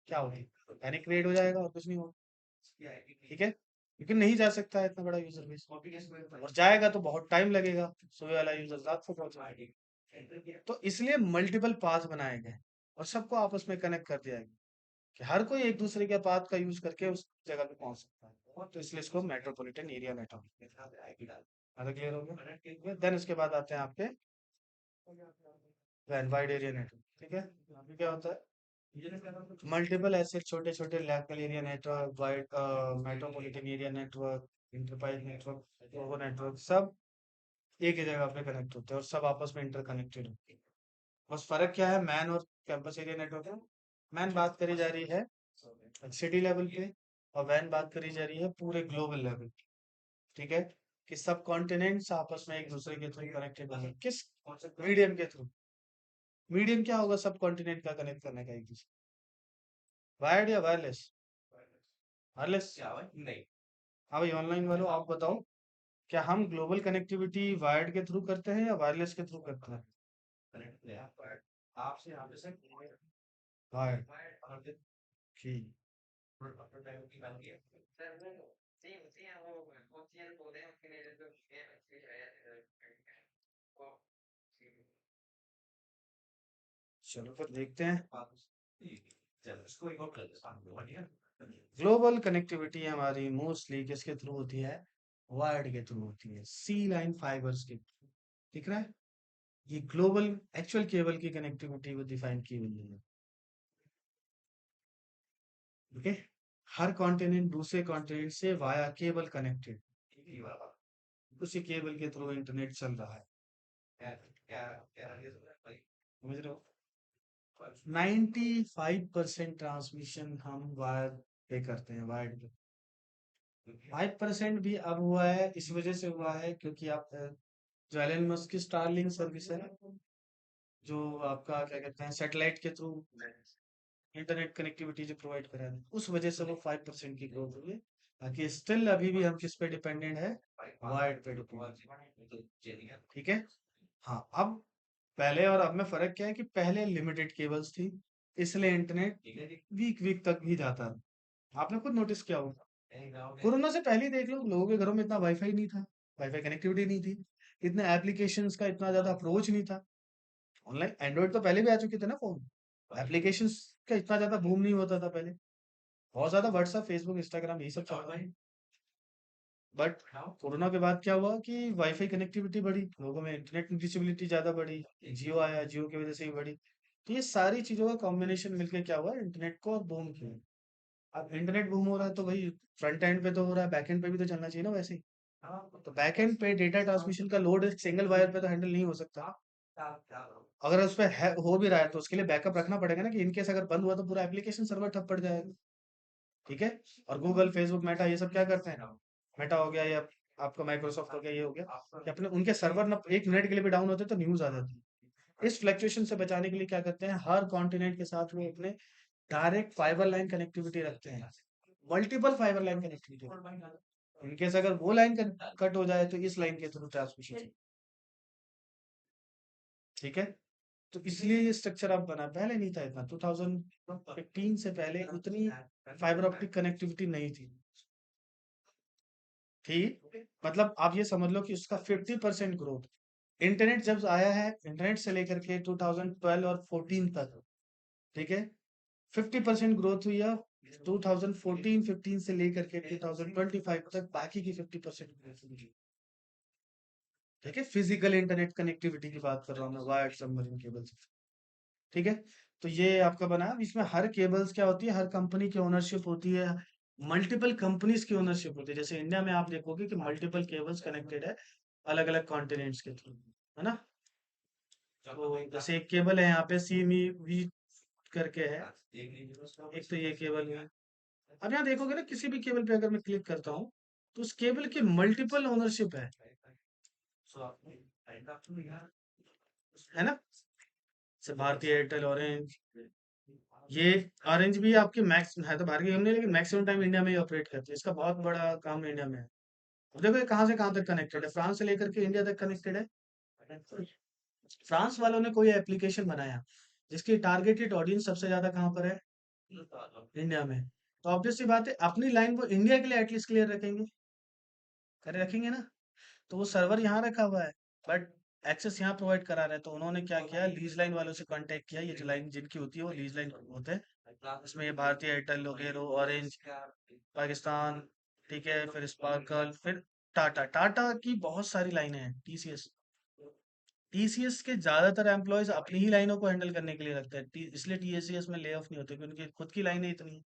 क्या होगी? पैनिक क्रिएट हो जाएगा और कुछ नहीं होगा। ठीक है, लेकिन नहीं जा सकता है इतना बड़ा यूजर बेस, और जाएगा तो बहुत टाइम लगेगा, सुबह वाला यूजर रात को पहुंचेगा। तो इसलिए मल्टीपल पाथ बनाए गए और सबको आपस में कनेक्ट कर दिया गया कि हर कोई एक दूसरे के पाथ का यूज करके उस जगह पे पहुंच सकता है। तो इसलिए इसको मेट्रोपॉलिटन एरिया नेटवर्क। आधा क्लियर हो गया? देन उसके बाद आते हैं आपके वैन वाइड एरिया नेटवर्क। ठीक है, अभी क्या होता है? मल्टीपल ऐसे छोटे छोटे local area network, wide metropolitan area network, enterprise network, global network, सब एक ही जगह पे कनेक्ट होते हैं और सब आपस में इंटरकनेक्टेड होते हैं। बस फर्क क्या है मैन और कैंपस एरिया नेटवर्क में? मैन बात करी जा रही है सिटी लेवल पे, और वैन बात करी जा रही है पूरे ग्लोबल लेवल। ठीक है, कि सब कॉन्टिनेंट्स आपस में एक दूसरे के थ्रू कनेक्टेड होंगे, किस मीडियम के थ्रू? मीडियम क्या होगा सब कॉन्टिनेंट का कनेक्ट करने का एक दूसरे? वायर्ड या वायरलेस? वायरलेस। नहीं। हाँ भाई, ऑनलाइन वालों आप बताओ, क्या हम ग्लोबल कनेक्टिविटी वायर्ड के थ्रू करते हैं या वायरलेस के थ्रू करते हैं? वायर्ड। ठीक। चलो फिर देखते हैं। ग्लोबल कनेक्टिविटी हमारी मोस्टली किसके थ्रू होती है? वायर्ड के थ्रू होती है, सी लाइन फाइबर्स के। दिख रहा है? ये ग्लोबल एक्चुअल केबल की कनेक्टिविटी को डिफाइन की हुई है। ओके, हर कॉन्टिनेंट दूसरे कॉन्टिनेंट से वाया केबल कनेक्टेड, उसी केबल के थ्रू इंटरनेट चल रहा है। समझ रहे हो? 95% ट्रांसमिशन हम वायर पे करते हैं, वायर्ड पे। 5% भी अब हुआ है, इस वजह से हुआ है क्योंकि आप जो एलन मस्क की स्टारलिंक सर्विस है, जो आपका क्या कहते हैं सैटेलाइट के थ्रू इंटरनेट कनेक्टिविटी जो प्रोवाइड करा है, उस वजह से वो 5% की ग्रोथ हुई है। बाकी स्टिल अभी भी हम किस पे डिपेंडेंट है? वायर्ड पे डिपेंडेंट। ठीक है। हाँ, अब पहले और अब में फर्क क्या है कि पहले लिमिटेड केबल्स थी, इसलिए इंटरनेट वीक वीक तक भी जाता था। आपने खुद नोटिस किया होगा, कोरोना से पहले ही देख लो, लोगों के घरों में इतना वाईफाई नहीं था, वाईफाई कनेक्टिविटी नहीं थी, इतने एप्लीकेशंस का इतना ज्यादा अप्रोच नहीं था। ऑनलाइन एंड्रॉइड तो पहले भी आ चुके थे ना फोन, एप्लीकेशंस का इतना ज्यादा बूम नहीं होता था पहले, बहुत ज्यादा व्हाट्सएप फेसबुक इंस्टाग्राम यही सब चल रहा है। बट कोरोना के बाद क्या हुआ कि वाईफाई कनेक्टिविटी बढ़ी, लोगों में इंटरनेट रीचेबिलिटी ज्यादा बढ़ी, जियो आया, जियो की वजह से ही बढ़ी। तो ये सारी चीजों का कॉम्बिनेशन मिलकर क्या हुआ, इंटरनेट को बूम किया। अब इंटरनेट बूम हो रहा है तो भाई फ्रंट एंड पे तो हो रहा है, बैक एंड पे भी तो चलना चाहिए ना वैसे ही। तो बैक एंड पे डेटा ट्रांसमिशन का लोड सिंगल वायर पे तो हैंडल नहीं हो सकता। अगर उस पर हो भी रहा है तो उसके लिए बैकअप रखना पड़ेगा ना, कि इनकेस अगर बंद हुआ तो पूरा एप्लीकेशन सर्वर ठप पड़ जाएगा। ठीक है, और गूगल फेसबुक मेटा ये सब क्या करते हैं? मेटा हो गया या आपका माइक्रोसॉफ्ट हो गया, ये हो गया कि अपने उनके सर्वर ना एक मिनट के लिए भी डाउन होते तो न्यूज आ जाती है। इस फ्लक्चुएशन से बचाने के लिए क्या करते हैं, हर कॉन्टिनेंट के साथ वो अपने डायरेक्ट फाइबर लाइन कनेक्टिविटी रखते हैं, multiple fibre line connectivity. In case अगर वो लाइन कट हो जाए तो इस लाइन के थ्रू ट्रांसमिशन। ठीक है, तो इसलिए ये स्ट्रक्चर अब बना, पहले नहीं था इतना, 2015 से पहले उतनी फाइबर ऑप्टिक कनेक्टिविटी नहीं थी। ठीक, मतलब आप ये समझ लो कि उसका 50% ग्रोथ, इंटरनेट जब आया है, इंटरनेट से लेकर के 2012 और 14 तक, ठीक है, 50% ग्रोथ हुई है। 2014-15 से लेकर के 2025 तक बाकी की 50% ग्रोथ हुई। ठीक है, फिजिकल इंटरनेट कनेक्टिविटी की बात कर रहा हूँ मैं, वायर्ड सबमरीन केबल्स। ठीक है, तो ये आपका बना है, इसमें हर केबल्स क्या होती है, हर कंपनी की ओनरशिप होती है, मल्टीपल कंपनीज की ओनरशिप होती है। जैसे इंडिया में आप देखोगे कि मल्टीपल केबल्स कनेक्टेड है अलग अलग कॉन्टिनेंट्स के थ्रू, है ना। तो जैसे एक केबल है यहाँ पे CME करके है, एक तो ये केबल है। अब यहाँ देखोगे ना, किसी भी केबल पे अगर मैं क्लिक करता हूँ तो उस केबल की मल्टीपल ओनरशिप है ना। जैसे भारतीय एयरटेल, ऑरेंज, ये ऑरेंज भी आपके मैक्स है तो बाहर की कंपनी, लेकिन मैक्सिमम टाइम इंडिया में ही ऑपरेट करती है। इसका बहुत बड़ा काम इंडिया में है। अब देखो ये कहाँ से कहाँ तक कनेक्टेड है, फ्रांस से लेकर के इंडिया तक कनेक्टेड है। फ्रांस वालों ने कोई एप्लीकेशन बनाया जिसकी टारगेटेड ऑडियंस सबसे ज्यादा कहाँ पर है, इंडिया में। तो ऑब्वियस सी बात है, अपनी लाइन वो इंडिया के लिए एटलीस्ट क्लियर रखेंगे, करे रखेंगे ना। तो वो सर्वर यहाँ रखा हुआ है, बट एक्सेस यहाँ प्रोवाइड करा रहे हैं। तो उन्होंने क्या किया, लीज लाइन वालों से कांटेक्ट किया। ये जो लाइन जिनकी होती है वो लीज लाइन होते हैं। इसमें ये भारतीय एयरटेल, लोगेरो, ऑरेंज, पाकिस्तान, ठीक है, फिर स्पार्कल, फिर टाटा। टाटा की बहुत सारी लाइनें हैं। टीसीएस, टीसीएस के ज्यादातर एम्प्लॉयज अपनी ही लाइनों को हैंडल करने के लिए रखते हैं। इसलिए टीसीएस में ले ऑफ नहीं होते, क्योंकि उनकी खुद की लाइनें इतनी हैं।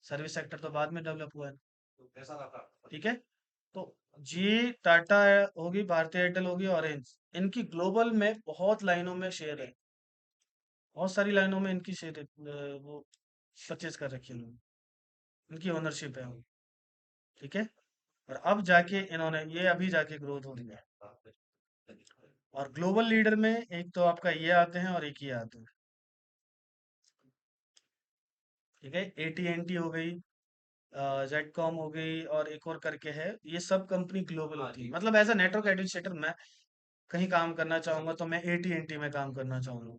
सर्विस सेक्टर तो बाद में डेवलप हुआ है, ठीक है। तो जी, टाटा होगी, भारतीय एयरटेल होगी, ऑरेंज, इनकी ग्लोबल में बहुत लाइनों में शेयर है। बहुत सारी लाइनों में इनकी शेयर है, वो परचेज कर रखी है उन्होंने, इनकी ओनरशिप है वो, ठीक है। और अब जाके इन्होंने ये अभी जाके ग्रोथ हो रही है। और ग्लोबल लीडर में एक तो आपका ये आते हैं और एक ये आते हैं, ठीक है। AT&T हो गई, जेडकॉम हो गई, और एक और करके है। ये सब कंपनी ग्लोबल होती है। मतलब एज अ नेटवर्क एडमिनिस्ट्रेटर मैं कहीं काम करना चाहूंगा तो मैं AT&T में काम करना चाहूंगा,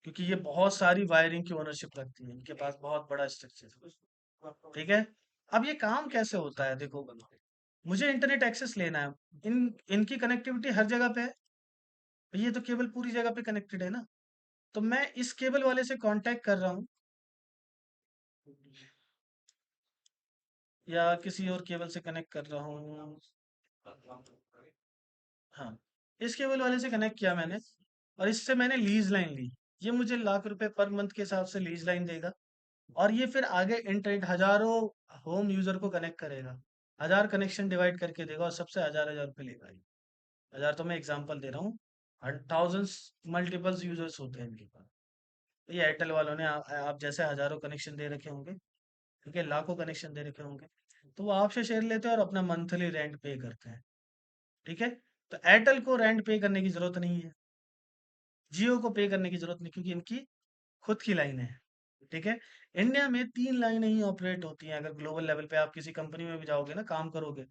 क्योंकि ये बहुत सारी वायरिंग की ओनरशिप रखती है, इनके पास बहुत बड़ा स्ट्रक्चर है, ठीक है। अब ये काम कैसे होता है, देखो, मुझे इंटरनेट एक्सेस लेना है। इनकी कनेक्टिविटी हर जगह पे है, ये तो केबल पूरी जगह पे कनेक्टेड है ना। तो मैं इस केबल वाले से कांटेक्ट कर रहा हूँ, या किसी और केबल से कनेक्ट कर रहा हूँ। हाँ, इस केबल वाले से कनेक्ट किया मैंने, और इससे मैंने लीज लाइन ली। ये मुझे लाख रुपए पर मंथ के हिसाब से लीज लाइन देगा। और ये फिर आगे इंटरनेट हजारों होम यूजर को कनेक्ट करेगा, 1000 कनेक्शन डिवाइड करके देगा, और सबसे 1000 1000 रुपये लेगा ये। 1000 तो मैं एग्जांपल दे रहा हूँ, थाउजेंड्स मल्टीपल्स यूजर्स होते हैं इनके पास। ये एयरटेल वालों ने आप जैसे हजारों कनेक्शन दे रखे होंगे, ठीक है, लाखों कनेक्शन दे रखे होंगे। तो वो आपसे शेयर लेते हैं और अपना मंथली रेंट पे करते हैं, ठीक है। तो एयरटेल को रेंट पे करने की जरूरत नहीं है, जियो को पे करने की जरूरत नहीं, क्योंकि इनकी खुद की लाइन है, ठीक है। इंडिया में 3 लाइनें ही ऑपरेट होती हैं। अगर ग्लोबल लेवल पे आप किसी कंपनी में भी जाओगे ना, काम करोगे,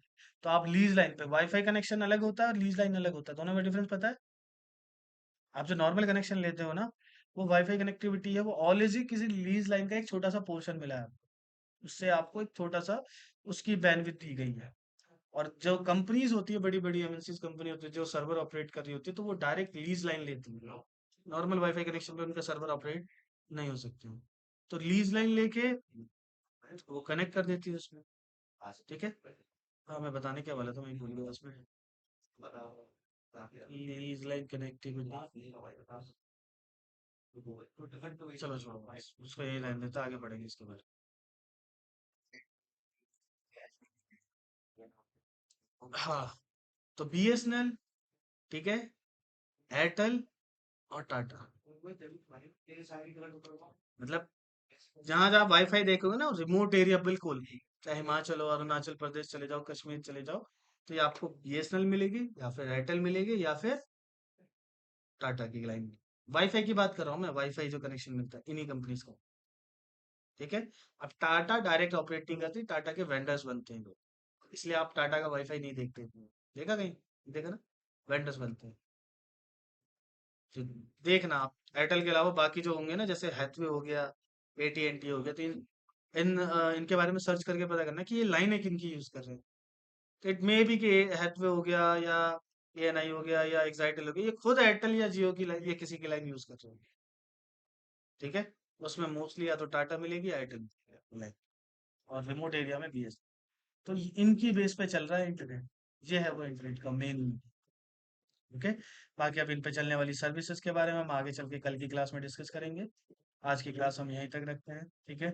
तो आप लीज लाइन पे, वाईफाई कनेक्शन अलग होता है और लीज लाइन अलग होता है, दोनों में डिफरेंस पता है। आप जो नॉर्मल कनेक्शन लेते हो ना, वो वाईफाई कनेक्टिविटी है, वो ऑलरेडी ही किसी लीज लाइन का एक छोटा सा पोर्शन मिला है आपको। उससे आपको एक छोटा सा उसकी बैंडविड्थ दी गई है। और जो कंपनीज होती है, बड़ी बड़ी एमएनसीज कंपनी होती है जो सर्वर ऑपरेट कर रही होती है, तो वो डायरेक्ट लीज लाइन लेती है। नॉर्मल वाईफाई कनेक्शन पे उनका सर्वर ऑपरेट नहीं हो सकते हैं। तो लीज लाइन लेके वो कनेक्ट कर देती है उसमें, ठीक है। हाँ, मैं बताने क्या वाला था, मैं भूल गया उसमें। लीज लाइन कनेक्टिविटी, चलो छोड़ो, उसको यही लाइन देता, आगे बढ़ेंगे इसके बारे में। हाँ, तो BSNL, ठीक है, एयरटेल और टाटा, मतलब जहां जहां वाईफाई देखोगे ना, रिमोट एरिया बिल्कुल, चाहे हिमाचल हो, अरुणाचल प्रदेश चले जाओ, कश्मीर चले जाओ, तो ये आपको BSNL मिलेगी, या फिर एयरटेल मिलेगी, या फिर टाटा की लाइन में। वाईफाई की बात कर रहा हूँ मैं, वाईफाई जो कनेक्शन मिलता है इन्हीं कंपनीज को, ठीक है। अब टाटा डायरेक्ट ऑपरेटिंग करती, टाटा के वेंडर्स बनते हैं लोग, इसलिए आप टाटा का वाईफाई नहीं देखते। देखा कहीं, देखा ना, वेंडर्स बनते हैं। तो देखना आप, एयरटेल के अलावा बाकी जो होंगे ना, जैसे हैथवे हो गया, AT&T हो गया, तो इनके बारे में सर्च करके पता करना कि ये लाइनें किनकी यूज कर रहे हैं। तो इट मे बी कि हैथवे हो गया, या ANI हो गया, या एक्साइटल हो गया, ये खुद एयरटेल या जियो की लाइन, ये किसी की लाइन यूज कर रहे हैं, ठीक है। उसमें मोस्टली या तो टाटा मिलेगी या एयरटेल लाइन, और रिमोट एरिया में BS। तो इनकी बेस पे चल रहा है इंटरनेट। ये है वो इंटरनेट का मेन, ओके। बाकी अब इन पे चलने वाली सर्विसेज के बारे में हम आगे चल के कल की क्लास में डिस्कस करेंगे। आज की क्लास हम यहीं तक रखते हैं, ठीक है।